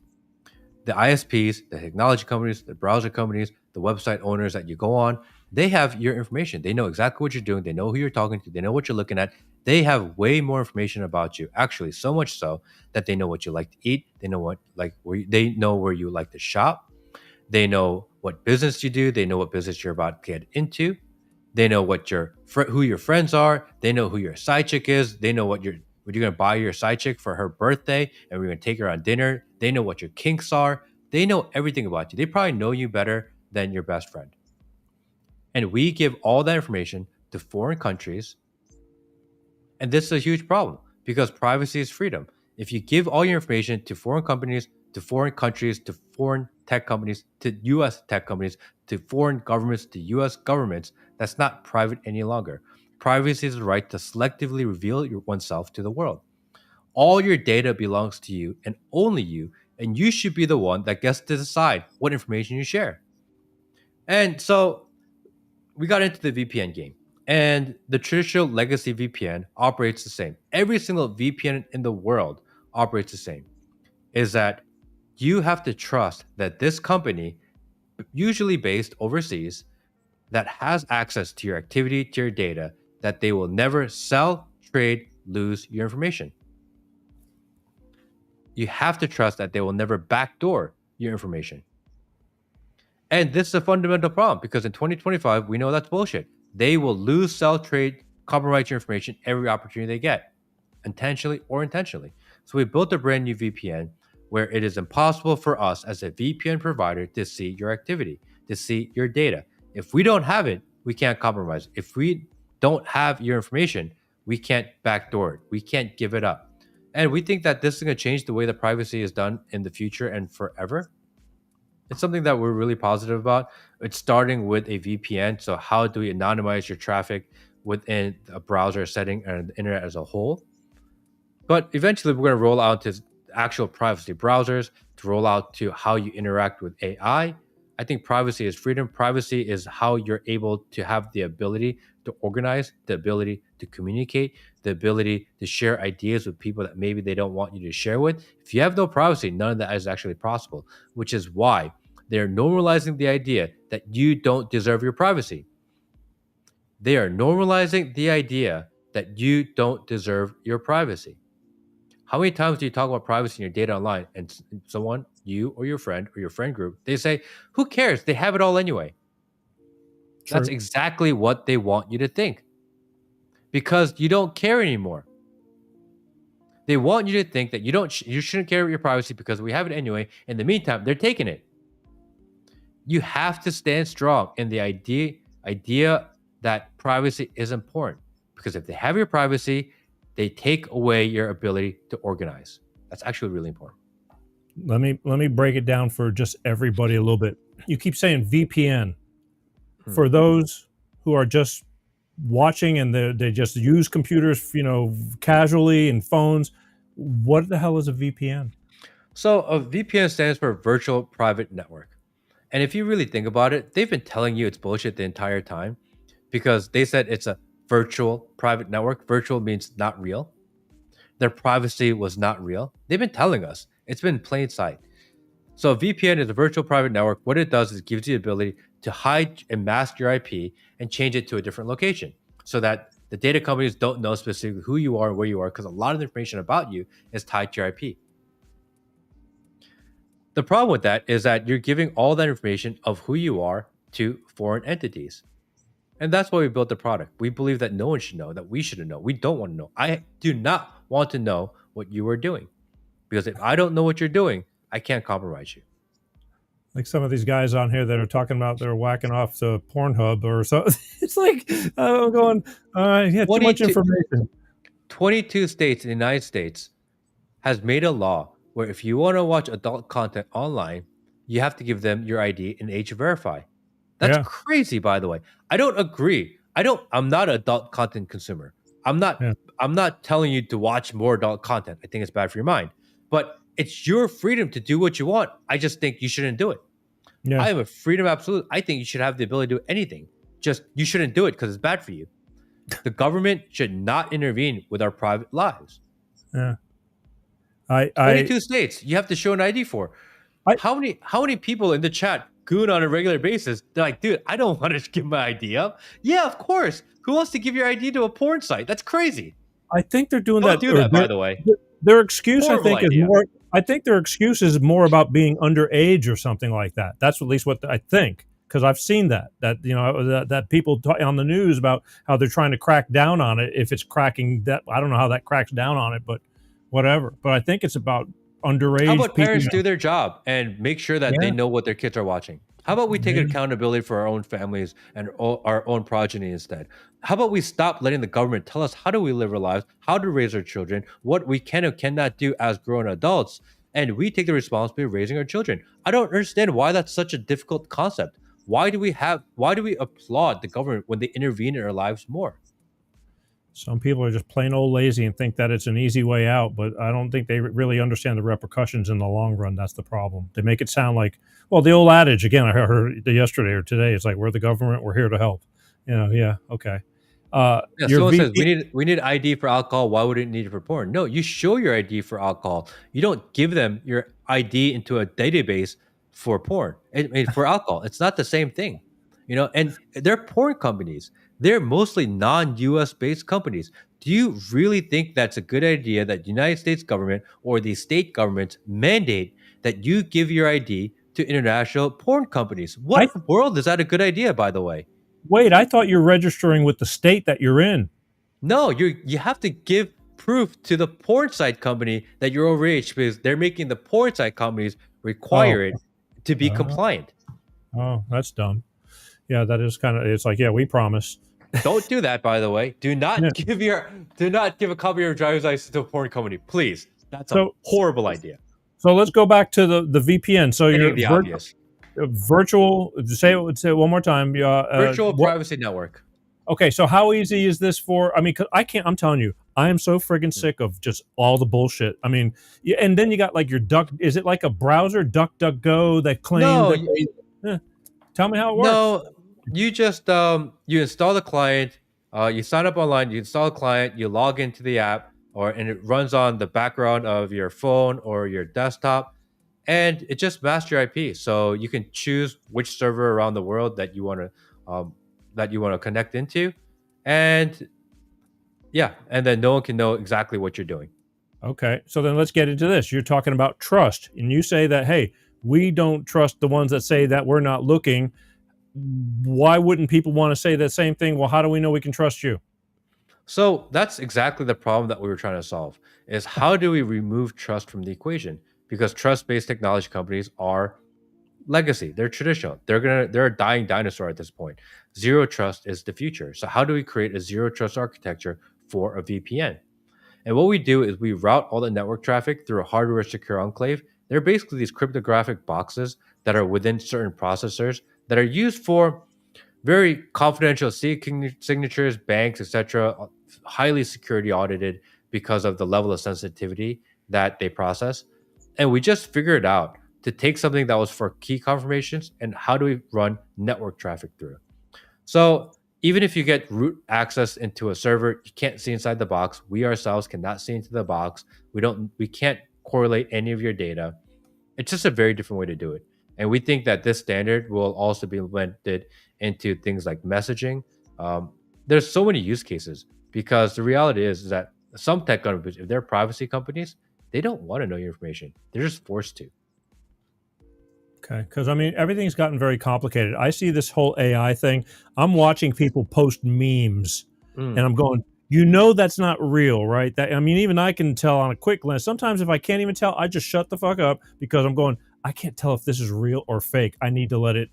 the ISPs, the technology companies, the browser companies, the website owners that you go on, they have your information. They know exactly what you're doing. They know who you're talking to. They know what you're looking at. They have way more information about you, actually, so much so that they know what you like to eat. They know they know where you like to shop. They know what business you do. They know what business you're about to get into. They know who your friends are. They know who your side chick is. They know what you're going to buy your side chick for her birthday, and we're going to take her on dinner. They know what your kinks are. They know everything about you. They probably know you better than your best friend. And we give all that information to foreign countries. And this is a huge problem because privacy is freedom. If you give all your information to foreign companies, to foreign countries, to foreign tech companies, to US tech companies, to foreign governments, to US governments, that's not private any longer. Privacy is the right to selectively reveal oneself to the world. All your data belongs to you and only you, and you should be the one that gets to decide what information you share. And so we got into the VPN game. And the traditional legacy VPN operates the same. Every single VPN in the world operates the same. Is that you have to trust that this company, usually based overseas, that has access to your activity, to your data, that they will never sell, trade, lose your information. You have to trust that they will never backdoor your information. And this is a fundamental problem because in 2025, we know that's bullshit. They will lose, sell, trade, compromise your information every opportunity they get, intentionally or intentionally. So we built a brand new VPN where it is impossible for us as a VPN provider to see your activity, to see your data. If we don't have it, we can't compromise. If we don't have your information, We can't backdoor it. We can't give it up. And we think that this is going to change the way that privacy is done in the future and forever. It's something that we're really positive about. It's starting with a VPN. So how do we anonymize your traffic within a browser setting and the internet as a whole? But eventually we're going to roll out to actual privacy browsers, to roll out to how you interact with AI. I think privacy is freedom. Privacy is how you're able to have the ability to organize, the ability to communicate, the ability to share ideas with people that maybe they don't want you to share with. If you have no privacy, none of that is actually possible, which is why they're normalizing the idea that you don't deserve your privacy. They are normalizing the idea that you don't deserve your privacy. How many times do you talk about privacy in your data online and someone, you or your friend group, they say, who cares? They have it all anyway. True. That's exactly what they want you to think. Because you don't care anymore. They want you to think that you shouldn't care about your privacy because we have it anyway. In the meantime, they're taking it. You have to stand strong in the idea that privacy is important. Because if they have your privacy, they take away your ability to organize. That's actually really important. Let me break it down for just everybody a little bit. You keep saying VPN. For those who are just watching and they just use computers, casually and phones, what the hell is a VPN? So a VPN stands for virtual private network. And if you really think about it, they've been telling you it's bullshit the entire time because they said it's a virtual private network. Virtual means not real. Their privacy was not real. They've been telling us. It's been plain sight. So a VPN is a virtual private network. What it does is it gives you the ability to hide and mask your IP and change it to a different location so that the data companies don't know specifically who you are and where you are because a lot of the information about you is tied to your IP. The problem with that is that you're giving all that information of who you are to foreign entities. And that's why we built the product. We believe that no one should know, that we shouldn't know. We don't want to know. I do not want to know what you are doing. Because if I don't know what you're doing, I can't compromise you. Like some of these guys on here that are talking about they're whacking off to Pornhub or something. It's like, I'm going, too much information. 22 states in the United States has made a law where if you want to watch adult content online, you have to give them your ID and age verify. That's crazy, by the way. I don't agree. I'm not an adult content consumer. I'm not telling you to watch more adult content. I think it's bad for your mind. But it's your freedom to do what you want. I just think you shouldn't do it. Yeah. I have a freedom absolute. I think you should have the ability to do anything. Just you shouldn't do it because it's bad for you. The government should not intervene with our private lives. Yeah. 22 states you have to show an ID for. How many people in the chat goon on a regular basis? They're like, dude, I don't want to give my ID up. Yeah, of course. Who wants to give your ID to a porn site? That's crazy. I think they're doing Don't do that, by the way. Their excuse, I think, is more. I think their excuse is more about being underage or something like that. That's at least what I think, because I've seen that people on the news about how they're trying to crack down on it. If it's cracking that, I don't know how that cracks down on it, but whatever. But I think it's about underage. How about parents do their job and make sure that they know what their kids are watching? How about we take accountability for our own families and our own progeny instead? How about we stop letting the government tell us how do we live our lives, how to raise our children, what we can and cannot do as grown adults, and we take the responsibility of raising our children. I don't understand why that's such a difficult concept. Why do we applaud the government when they intervene in our lives more? Some people are just plain old lazy and think that it's an easy way out, but I don't think they really understand the repercussions in the long run. That's the problem. They make it sound like, well, the old adage, again, I heard it yesterday or today, it's like, we're the government, we're here to help. Okay. Someone says, we need ID for alcohol. Why would it need it for porn? No, you show your ID for alcohol. You don't give them your ID into a database for porn. For alcohol. It's not the same thing. And they're porn companies. They're mostly non-US based companies. Do you really think that's a good idea that the United States government or the state governments mandate that you give your ID to international porn companies? What world is that a good idea, by the way? Wait, I thought you're registering with the state that you're in. No, you have to give proof to the porn site company that you're overage because they're making the porn site companies require it to be compliant. Oh, that's dumb. Yeah, that is kind of, it's like, we promise. Don't do that, by the way. Do not give a copy of your driver's license to a foreign company, please. That's a horrible idea. So let's go back to the VPN. So you're the obvious. Virtual. Say it one more time. Virtual privacy network. Okay, so how easy is this for? I mean, 'cause I can't. I'm telling you, I am so friggin' sick of just all the bullshit. I mean, and then you got like your Duck. Is it like a browser, DuckDuckGo, that claim? No, tell me how it works. No, you just you install the client. You sign up online. You install the client. You log into the app, and it runs on the background of your phone or your desktop, and it just masks your IP. So you can choose which server around the world that you want to connect into, and then no one can know exactly what you're doing. Okay, so then let's get into this. You're talking about trust, and you say that, hey, we don't trust the ones that say that we're not looking. Why wouldn't people want to say that same thing? Well, how do we know we can trust you? So that's exactly the problem that we were trying to solve, is how do we remove trust from the equation? Because trust-based technology companies are legacy. They're traditional. They're a dying dinosaur at this point. Zero trust is the future. So how do we create a zero trust architecture for a VPN? And what we do is we route all the network traffic through a hardware secure enclave. They're basically these cryptographic boxes that are within certain processors that are used for very confidential signatures, banks, etc., highly security audited because of the level of sensitivity that they process. And we just figured out to take something that was for key confirmations and how do we run network traffic through. So even if you get root access into a server, you can't see inside the box. We ourselves cannot see into the box. We can't correlate any of your data. It's just a very different way to do it. And we think that this standard will also be implemented into things like messaging. There's so many use cases because the reality is that some tech companies, if they're privacy companies, they don't want to know your information. They're just forced to. Okay, because I mean, everything's gotten very complicated. I see this whole AI thing. I'm watching people post memes, and I'm going, that's not real, right? I mean, even I can tell on a quick glance. Sometimes if I can't even tell, I just shut the fuck up because I'm going, I can't tell if this is real or fake. I need to let it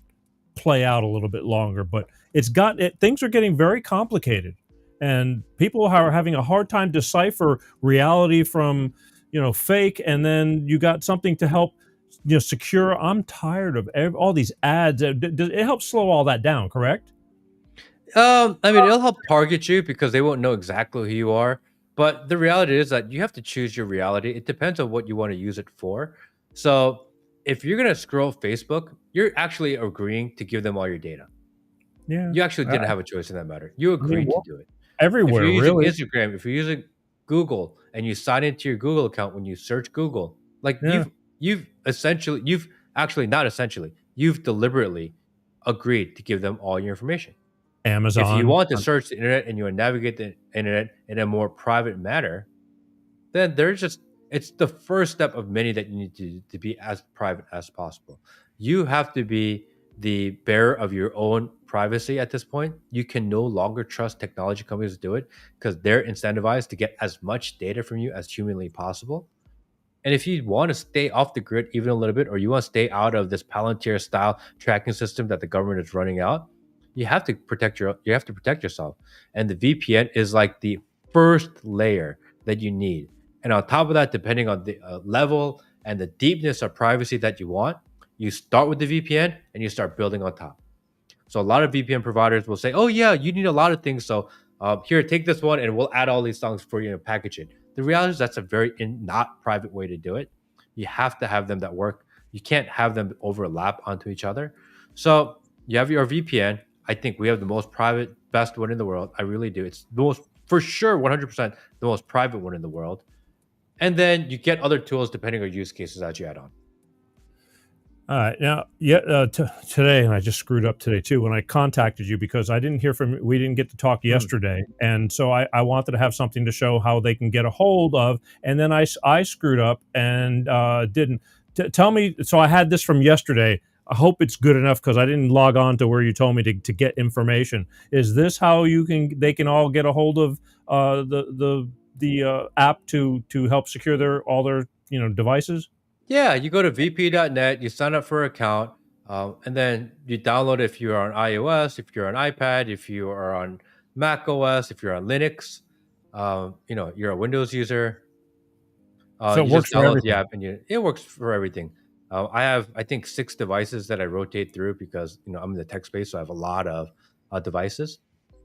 play out a little bit longer. But things are getting very complicated, and people are having a hard time decipher reality from, fake, and then you got something to help secure. I'm tired of all these ads. It helps slow all that down, correct? I mean, it'll help target you because they won't know exactly who you are. But the reality is that you have to choose your reality. It depends on what you want to use it for. So if you're going to scroll Facebook, you're actually agreeing to give them all your data. Yeah. You actually didn't have a choice in that matter. You agreed to do it. Everywhere, if you're really. using Instagram, if you're using Google and you sign into your Google account when you search Google, you've deliberately agreed to give them all your information. Amazon. If you want to search the internet and you want to navigate the internet in a more private manner, then it's the first step of many that you need to be as private as possible. You have to be the bearer of your own privacy at this point. You can no longer trust technology companies to do it because they're incentivized to get as much data from you as humanly possible. And if you want to stay off the grid even a little bit, or you want to stay out of this Palantir style tracking system that the government is running out, you have to protect yourself. And the VPN is like the first layer that you need. And on top of that, depending on the level and the deepness of privacy that you want, you start with the VPN and you start building on top. So a lot of VPN providers will say, oh yeah, you need a lot of things. So here, take this one and we'll add all these things for you and package it. The reality is that's a very not private way to do it. You have to have them that work. You can't have them overlap onto each other. So you have your VPN. I think we have the most private, best one in the world. I really do. It's the most, for sure, 100% the most private one in the world. And then you get other tools depending on use cases that you add on. All right. Now, today, and I just screwed up today too, when I contacted you because I didn't hear we didn't get to talk yesterday. And so I wanted to have something to show how they can get a hold of. And then I screwed up and didn't. Tell me, so I had this from yesterday. I hope it's good enough because I didn't log on to where you told me to get information. Is this how they can all get a hold of the app to help secure all their devices? Yeah, you go to vp.net, you sign up for an account, and then you download it if you're on iOS, if you're on iPad, if you are on Mac OS, if you're on Linux, you're a Windows user. So it you works just for download the everything. app and it works for everything. I have, I think, 6 devices that I rotate through because I'm in the tech space, so I have a lot of devices,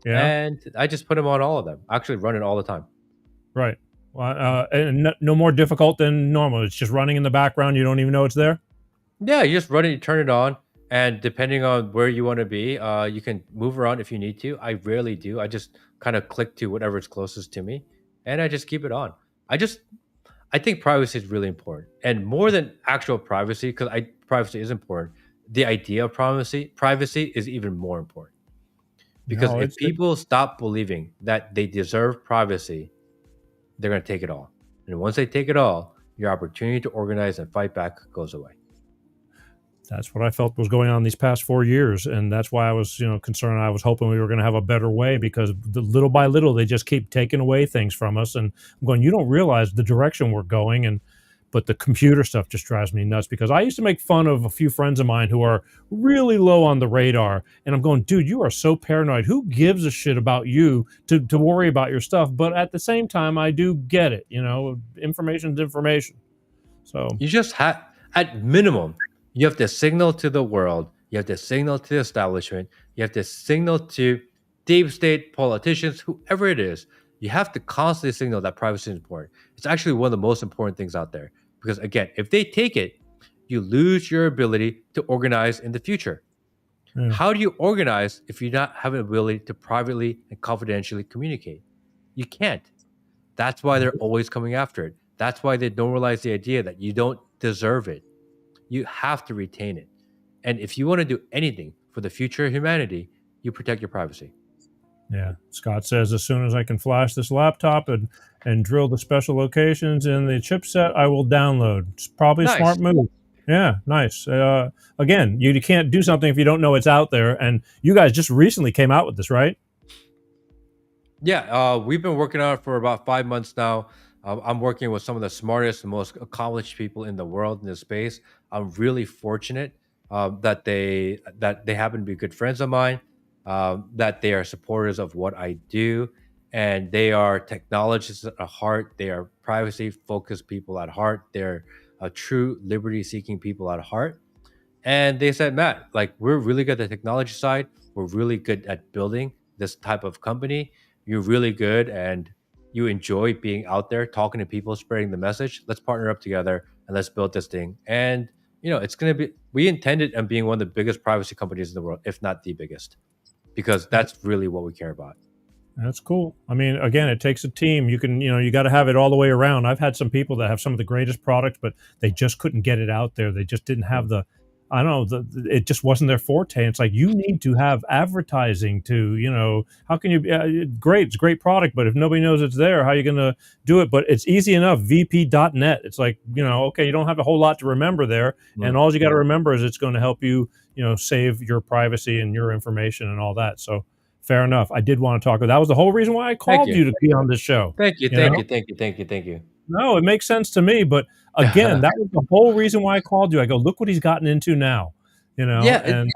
Yeah. and I just put them on all of them. I actually run it all the time. Right. Well, and no more difficult than normal. It's just running in the background. You don't even know it's there. Yeah, you just run it, you turn it on, and depending on where you want to be, you can move around if you need to. I rarely do. I just kind of click to whatever is closest to me, and I just keep it on. I think privacy is really important, and more than actual privacy, because privacy is important. The idea of privacy is even more important because No, if people stop believing that they deserve privacy, they're going to take it all, and once they take it all, your opportunity to organize and fight back goes away. That's what I felt was going on these past 4 years, and that's why I was, concerned. I was hoping we were going to have a better way because little by little they just keep taking away things from us. And I'm going, you don't realize the direction we're going, but the computer stuff just drives me nuts because I used to make fun of a few friends of mine who are really low on the radar, and I'm going, dude, you are so paranoid. Who gives a shit about you to worry about your stuff? But at the same time, I do get it. Information's information. So you just have, at minimum, you have to signal to the world, you have to signal to the establishment, you have to signal to deep state politicians, whoever it is. You have to constantly signal that privacy is important. It's actually one of the most important things out there because, again, if they take it, you lose your ability to organize in the future. How do you organize if you not have an ability to privately and confidentially communicate? You can't. That's why they're always coming after it. That's why they normalize the idea that you don't deserve it. You have to retain it. And if you want to do anything for the future of humanity, you protect your privacy. Yeah. Scott says, as soon as I can flash this laptop and drill the special locations in the chipset, I will download. It's probably a smart move. Yeah, nice. Again, you can't do something if you don't know it's out there. And you guys just recently came out with this, right? Yeah, we've been working on it for about 5 months now. I'm working with some of the smartest and most accomplished people in the world in this space. I'm really fortunate that they happen to be good friends of mine, that they are supporters of what I do, and they are technologists at heart. They are privacy-focused people at heart. They're true liberty-seeking people at heart. And they said, Matt, like, we're really good at the technology side. We're really good at building this type of company. You're really good and you enjoy being out there talking to people, spreading the message. Let's partner up together and let's build this thing. And it's going to be, we intended on being one of the biggest privacy companies in the world, if not the biggest, because that's really what we care about. That's cool. I mean, again, it takes a team. You can, you got to have it all the way around. I've had some people that have some of the greatest products, but they just couldn't get it out there. They just didn't have I don't know, it just wasn't their forte. It's like, you need to have advertising to, how can you, great, it's a great product, but if nobody knows it's there, how are you going to do it? But it's easy enough, vp.net. It's like, okay, you don't have a whole lot to remember there. And all you got to remember is it's going to help you, save your privacy and your information and all that. So fair enough. I did want to talk. That was the whole reason why I called you to be on this show. Thank you. Thank you. No, it makes sense to me. But again, that was the whole reason why I called you. I go, look what he's gotten into now. Yeah. And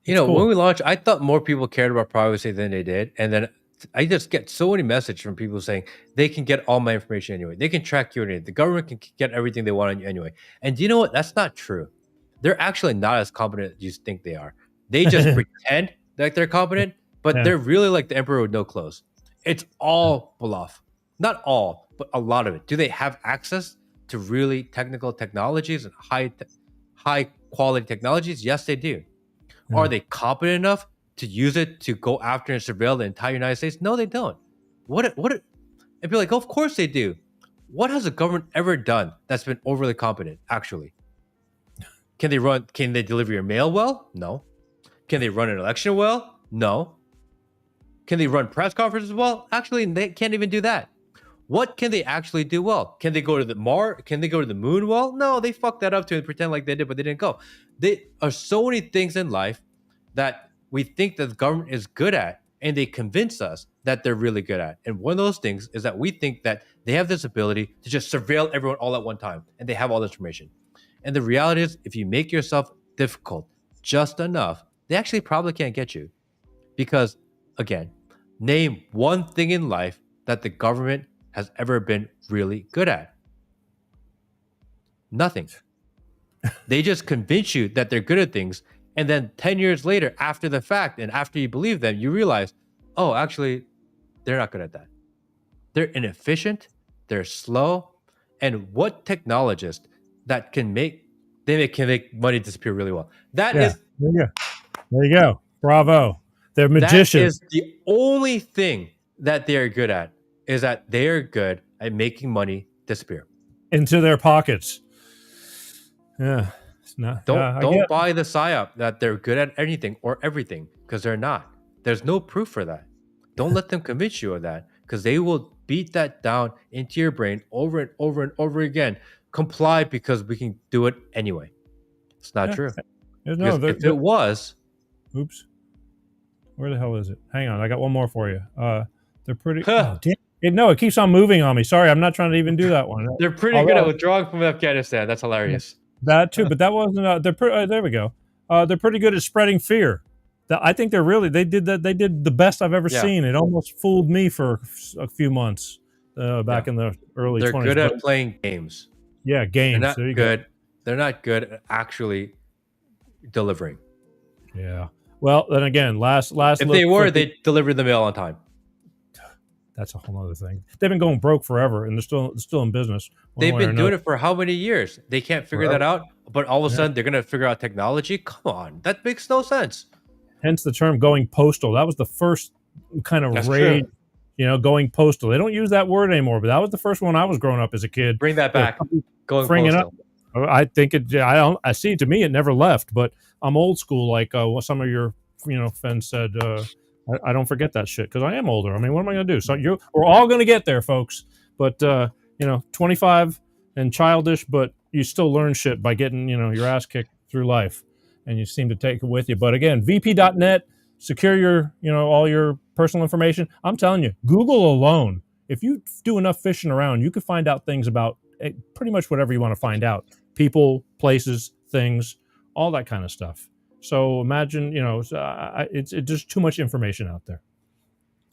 cool. When we launched, I thought more people cared about privacy than they did. And then I just get so many messages from people saying they can get all my information anyway. They can track you anyway. The government can get everything they want on you anyway. And do you know what? That's not true. They're actually not as competent as you think they are. They just pretend like they're competent, but they're really like the emperor with no clothes. It's all bluff. Not all, but a lot of it. Do they have access to really technical technologies and high quality technologies? Yes, they do. Are they competent enough to use it to go after and surveil the entire United States? No, they don't. And be like, oh, of course they do. What has the government ever done that's been overly competent, actually? Can they deliver your mail well? No. Can they run an election well? No. Can they run press conferences well? Actually, they can't even do that. What can they actually do well? Can they go to the Mars? Can they go to the moon well? No, they fucked that up to pretend like they did, but they didn't go. There are so many things in life that we think that the government is good at, and they convince us that they're really good at. And one of those things is that we think that they have this ability to just surveil everyone all at one time, and they have all this information. And the reality is, if you make yourself difficult just enough, they actually probably can't get you. Because, again, Name one thing in life that the government has ever been really good at. Nothing. They just convince you that they're good at things, and then 10 years later, after the fact, and after you believe them, you realize, oh, actually, they're not good at that. They're inefficient, they're slow, and what technologist that can make money disappear really well? There you go. Bravo. They're magicians. That is the only thing that they're good at, is that they are good at making money disappear into their pockets. Yeah. It's not, don't buy the psyop that they're good at anything or everything, because they're not. There's no proof for that. Don't let them convince you of that, because they will beat that down into your brain over and over and over again. Comply because we can do it anyway. It's not true. No, if it was... Oops. Where the hell is it? Hang on. I got one more for you. They're pretty... Oh, damn. No, it keeps on moving on me. Sorry, I'm not trying to even do that one. They're pretty good at withdrawing from Afghanistan. That's hilarious. That too, but that wasn't. There we go. They're pretty good at spreading fear. I think they did that. They did the best I've ever seen. It almost fooled me for a few months back in the early 20s. They're good at playing games. Yeah, games. They're not good. They're not good at actually delivering. Yeah. Well, then again, last. If they were, they delivered the mail on time. That's a whole other thing. They've been going broke forever, and they're still in business. They've been doing it for how many years? They can't figure that out, but all of a sudden they're going to figure out technology? Come on, that makes no sense. Hence the term going postal. That was the first kind of rage, going postal. They don't use that word anymore, but that was the first one I was growing up as a kid. Bring that back. Going postal. I think it. I see. To me, it never left. But I'm old school, like what some of your friends said. I don't forget that shit because I am older. I mean, what am I going to do? So we're all going to get there, folks. But 25 and childish, but you still learn shit by getting your ass kicked through life, and you seem to take it with you. But again, VP.net, secure your all your personal information. I'm telling you, Google alone, if you do enough fishing around, you could find out things about pretty much whatever you want to find out: people, places, things, all that kind of stuff. So imagine, it's just too much information out there.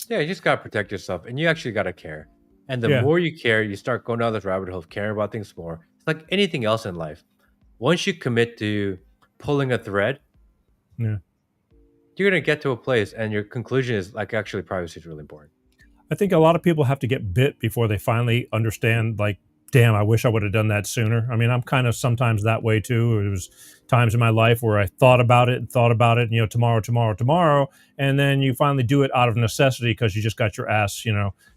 Yeah, you just got to protect yourself, and you actually got to care. And the more you care, you start going down this rabbit hole of caring about things more. It's like anything else in life. Once you commit to pulling a thread, you're going to get to a place, and your conclusion is like, actually, privacy is really important. I think a lot of people have to get bit before they finally understand, like, damn, I wish I would have done that sooner. I mean, I'm kind of sometimes that way too. It was times in my life where I thought about it, tomorrow. And then you finally do it out of necessity because you just got your ass,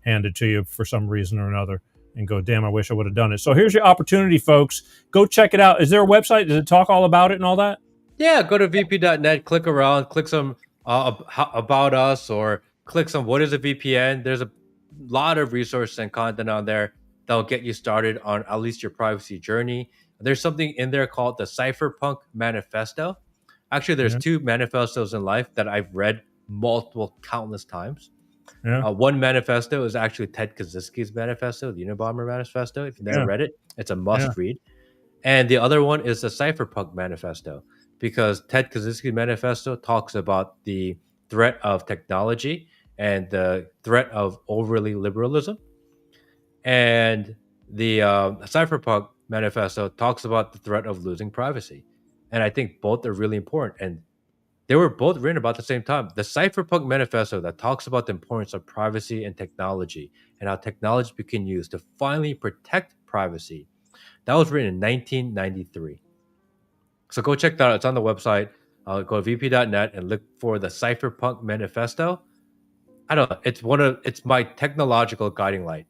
handed to you for some reason or another, and go, damn, I wish I would have done it. So here's your opportunity, folks. Go check it out. Is there a website? Does it talk all about it and all that? Yeah, go to vp.net, click around, click some about us, or click some what is a VPN. There's a lot of resources and content on there that'll get you started on at least your privacy journey. There's something in there called the Cypherpunk Manifesto. Actually, there's two manifestos in life that I've read countless times. One manifesto is actually Ted Kaczynski's manifesto, the Unabomber Manifesto. If you've never read it, it's a must read. And the other one is the Cypherpunk Manifesto, because Ted Kaczynski's manifesto talks about the threat of technology and the threat of overly liberalism. And the Cypherpunk Manifesto talks about the threat of losing privacy. And I think both are really important. And they were both written about the same time. The Cypherpunk Manifesto that talks about the importance of privacy and technology and how technology can be used to finally protect privacy. That was written in 1993. So go check that out. It's on the website. Go to vp.net and look for the Cypherpunk Manifesto. I don't know. It's my technological guiding light.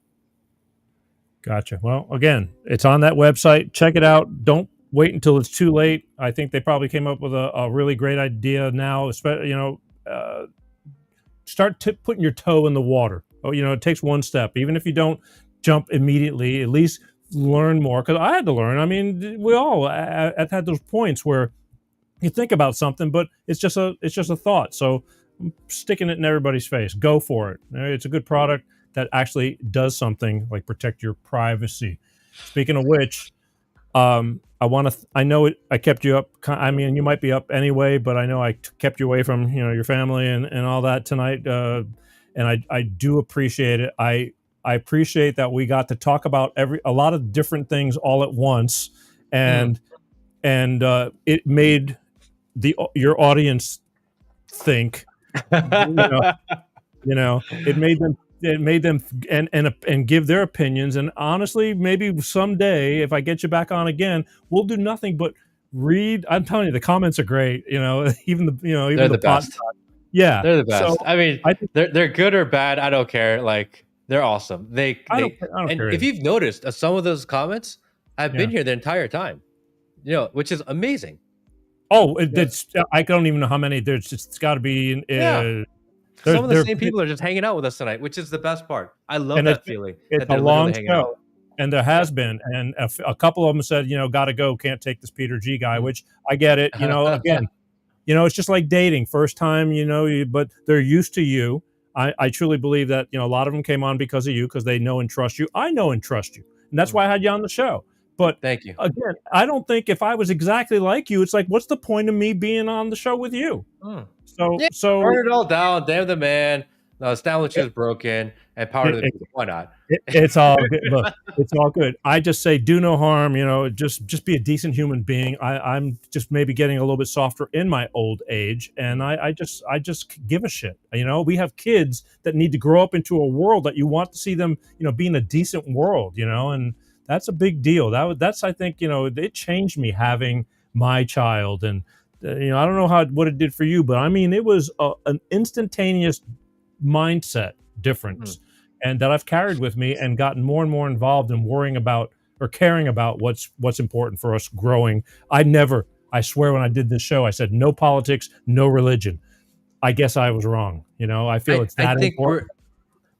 Gotcha. Well, again, it's on that website. Check it out. Don't wait until it's too late. I think they probably came up with a really great idea now. Especially, start putting your toe in the water. It takes one step. Even if you don't jump immediately, at least learn more. Because I had to learn. I mean, we all have had those points where you think about something, but it's just a thought. So I'm sticking it in everybody's face. Go for it. It's a good product that actually does something like protect your privacy. Speaking of which, I know I kept you up. I mean, you might be up anyway, but I know I kept you away from, your family and all that tonight. and I do appreciate it. I appreciate that we got to talk about a lot of different things all at once, and it made your audience think. It made them and give their opinions. And honestly, maybe someday, if I get you back on again, we'll do nothing but read. I'm telling you, the comments are great. Even they're the best. Yeah, they're the best. So, I mean, they're good or bad. I don't care. Like, they're awesome. I don't and care. If you've noticed, some of those comments, I've been here the entire time. Which is amazing. Oh, I don't even know how many. It's got to be. Some of the same people are just hanging out with us tonight, which is the best part. I love that feeling. It's a long show, and there has been, and a couple of them said, got to go, can't take this Peter G guy, which I get it. Again, it's just like dating, first time, but they're used to you. I truly believe that, a lot of them came on because of you, because they know and trust you. I know and trust you, and that's why I had you on the show. But thank you. Again, I don't think if I was exactly like you, it's like, what's the point of me being on the show with you? So burn it all down. Damn the man. The sandwich is broken, and power to the people. Why not? It's all good. Look, it's all good. I just say, do no harm. Just be a decent human being. I'm just maybe getting a little bit softer in my old age, and I just give a shit. We have kids that need to grow up into a world that you want to see them, be in a decent world. And that's a big deal. That's I think it changed me having my child, and I don't know what it did for you, but I mean it was an instantaneous mindset difference, and that I've carried with me and gotten more and more involved in worrying about or caring about what's important for us growing. I swear when I did this show, I said no politics, no religion. I guess I was wrong. I feel it's that important.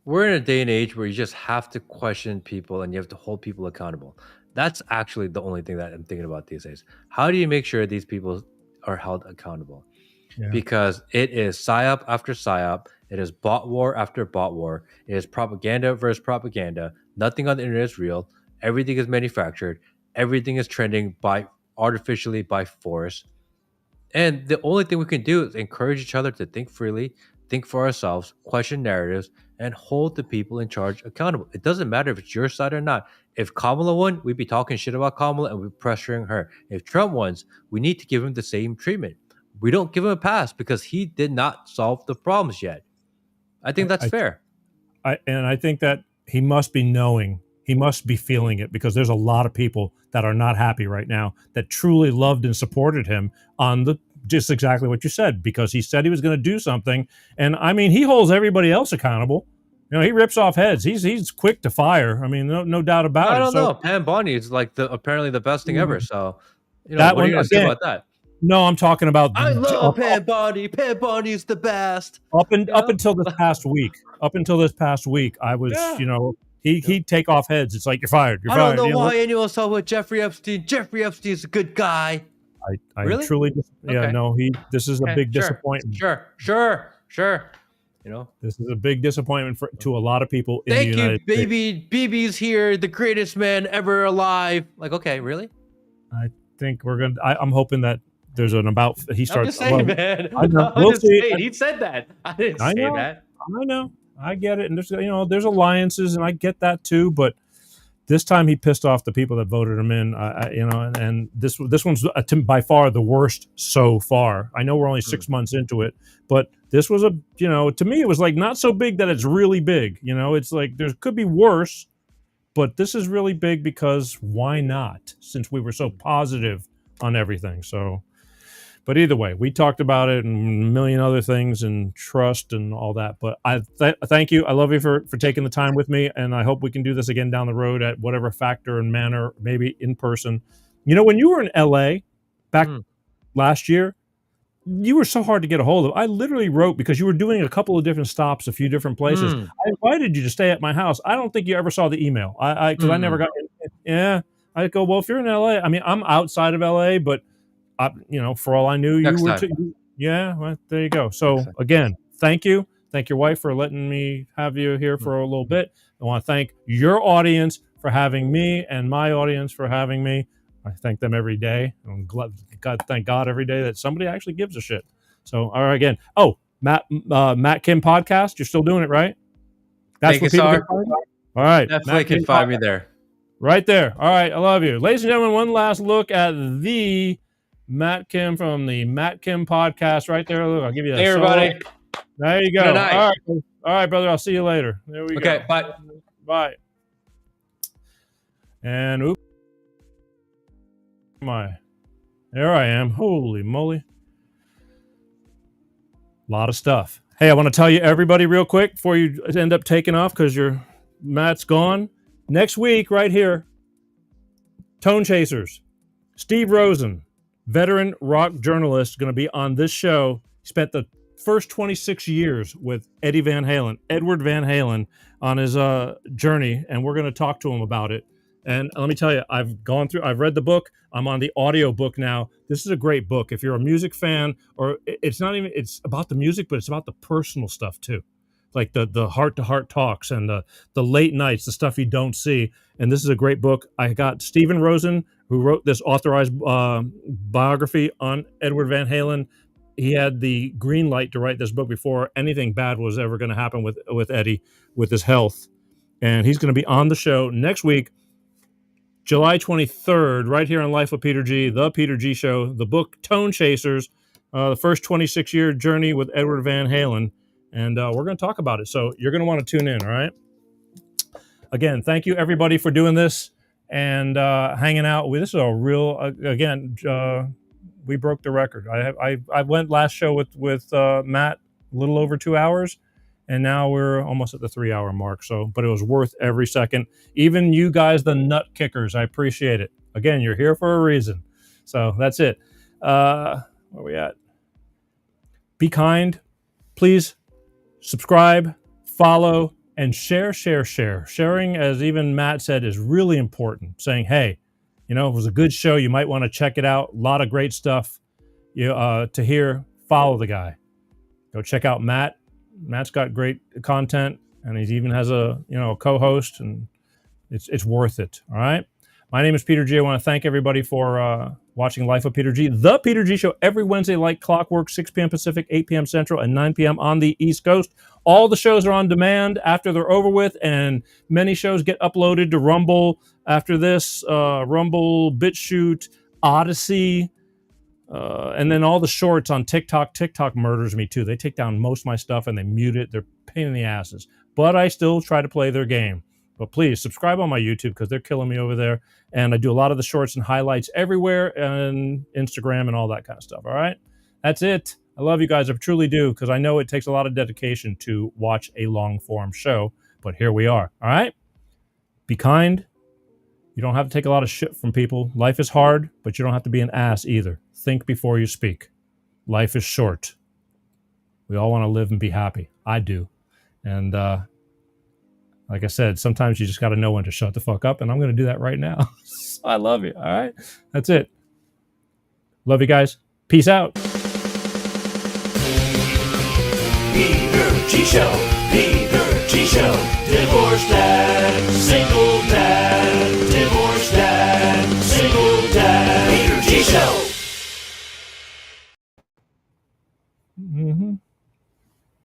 We're in a day and age where you just have to question people and you have to hold people accountable. That's actually the only thing that I'm thinking about these days. How do you make sure these people are held accountable? Yeah. Because it is psyop after psyop. It is bot war after bot war. It is propaganda versus propaganda. Nothing on the internet is real. Everything is manufactured. Everything is trending artificially by force. And the only thing we can do is encourage each other to think freely, think for ourselves, question narratives, and hold the people in charge accountable. It doesn't matter if it's your side or not. If Kamala won, we'd be talking shit about Kamala and we'd be pressuring her. If Trump wins, we need to give him the same treatment. We don't give him a pass because he did not solve the problems yet. I think that's fair. I think that he must be knowing, he must be feeling it, because there's a lot of people that are not happy right now that truly loved and supported him on just exactly what you said, because he said he was going to do something. And I mean, he holds everybody else accountable. He rips off heads. He's quick to fire. I mean, no doubt about it. I don't know. Pam Bondi is like apparently the best thing ever. So, what are you going to say about that? No, I'm talking about. I love Pam Bondi. Pam Bondi is the best. Up until this past week. I was, he'd take off heads. It's like, you're fired. You're fired. I don't know why anyone saw with Jeffrey Epstein. Jeffrey Epstein's a good guy. I really? Truly, this is a big disappointment. Sure. This is a big disappointment to a lot of people in the United States. Thank you, baby. BB's here, the greatest man ever alive. Like, okay, really? I think I'm hoping that there's an about. He starts. I'm just saying, man. We'll see. He said that. I didn't say that. I know. I get it, and there's alliances, and I get that too. But this time, he pissed off the people that voted him in. And this one's by far the worst so far. I know we're only 6 months into it, but this was to me, it was like not so big that it's really big. It's like there could be worse, but this is really big because why not? Since we were so positive on everything, so. But either way, we talked about it and a million other things and trust and all that. But I thank you. I love you for taking the time with me. And I hope we can do this again down the road at whatever factor and manner, maybe in person. When you were in LA back last year, you were so hard to get a hold of. I literally wrote, because you were doing a couple of different stops, a few different places. I invited you to stay at my house. I don't think you ever saw the email. Because I never got it. Yeah. I go, well, if you're in LA, I mean, I'm outside of LA, but for all I knew, you were. Yeah, well, there you go. So again, thank you. Thank your wife for letting me have you here for a little bit. I want to thank your audience for having me and my audience for having me. I thank them every day. I'm glad, thank God every day that somebody actually gives a shit. So, all right, again. Oh, Matt Kim podcast. You're still doing it, right? That's Thank where you, people sir. can find you? All right. Definitely Matt can Kim find me podcast. there. Right there. All right. I love you. Ladies and gentlemen, one last look at the Matt Kim from the Matt Kim podcast right there. Look, I'll give you a Hey, everybody. There you go. Good night. All right, brother. I'll see you later. There we go. Okay, bye. Bye. And oops. There I am. Holy moly. A lot of stuff. Hey, I want to tell you everybody real quick before you end up taking off because Matt's gone. Next week, right here, Tone Chasers. Steve Rosen, veteran rock journalist, going to be on this show. He spent the first 26 years with Edward Van Halen, on his journey, and we're going to talk to him about it. And let me tell you, I've read the book. I'm on the audio book now. This is a great book. If you're a music fan, or it's about the music, but it's about the personal stuff too. Like the heart-to-heart talks and the late nights, the stuff you don't see. And this is a great book. I got Stephen Rosen, who wrote this authorized biography on Edward Van Halen. He had the green light to write this book before anything bad was ever going to happen with Eddie, with his health. And he's going to be on the show next week, July 23rd, right here on Life of Peter G, The Peter G Show, the book Tone Chasers, the first 26-year journey with Edward Van Halen. And we're going to talk about it. So you're going to want to tune in, all right? Again, thank you, everybody, for doing this and hanging out. This is a real, we broke the record. I went last show with Matt a little over 2 hours, and now we're almost at the 3-hour mark. So, but it was worth every second. Even you guys, the nut kickers, I appreciate it. Again, you're here for a reason. So that's it. Where are we at? Be kind. Please subscribe, follow, and share. Sharing, as even Matt said, is really important. Saying, hey, it was a good show. You might want to check it out. A lot of great stuff to hear. Follow the guy. Go check out Matt. Matt's got great content, and he even has a co-host, and it's worth it. All right. My name is Peter G. I want to thank everybody for watching Life of Peter G, The Peter G Show, every Wednesday like clockwork, 6 p.m. Pacific, 8 p.m. Central, and 9 p.m. on the East Coast. All the shows are on demand after they're over with, and many shows get uploaded to Rumble after this, Rumble, BitChute, Odyssey, and then all the shorts on TikTok. TikTok murders me, too. They take down most of my stuff, and they mute it. They're a pain in the asses. But I still try to play their game. But please subscribe on my YouTube because they're killing me over there. And I do a lot of the shorts and highlights everywhere, and Instagram and all that kind of stuff. All right? That's it. I love you guys. I truly do, because I know it takes a lot of dedication to watch a long-form show. But here we are. All right? Be kind. You don't have to take a lot of shit from people. Life is hard, but you don't have to be an ass either. Think before you speak. Life is short. We all want to live and be happy. I do. And like I said, sometimes you just got to know when to shut the fuck up, and I'm going to do that right now. I love you. All right? That's it. Love you guys. Peace out. Peter G Show, Peter G Show, divorced dad, single dad, divorced dad, single dad, Peter G Show.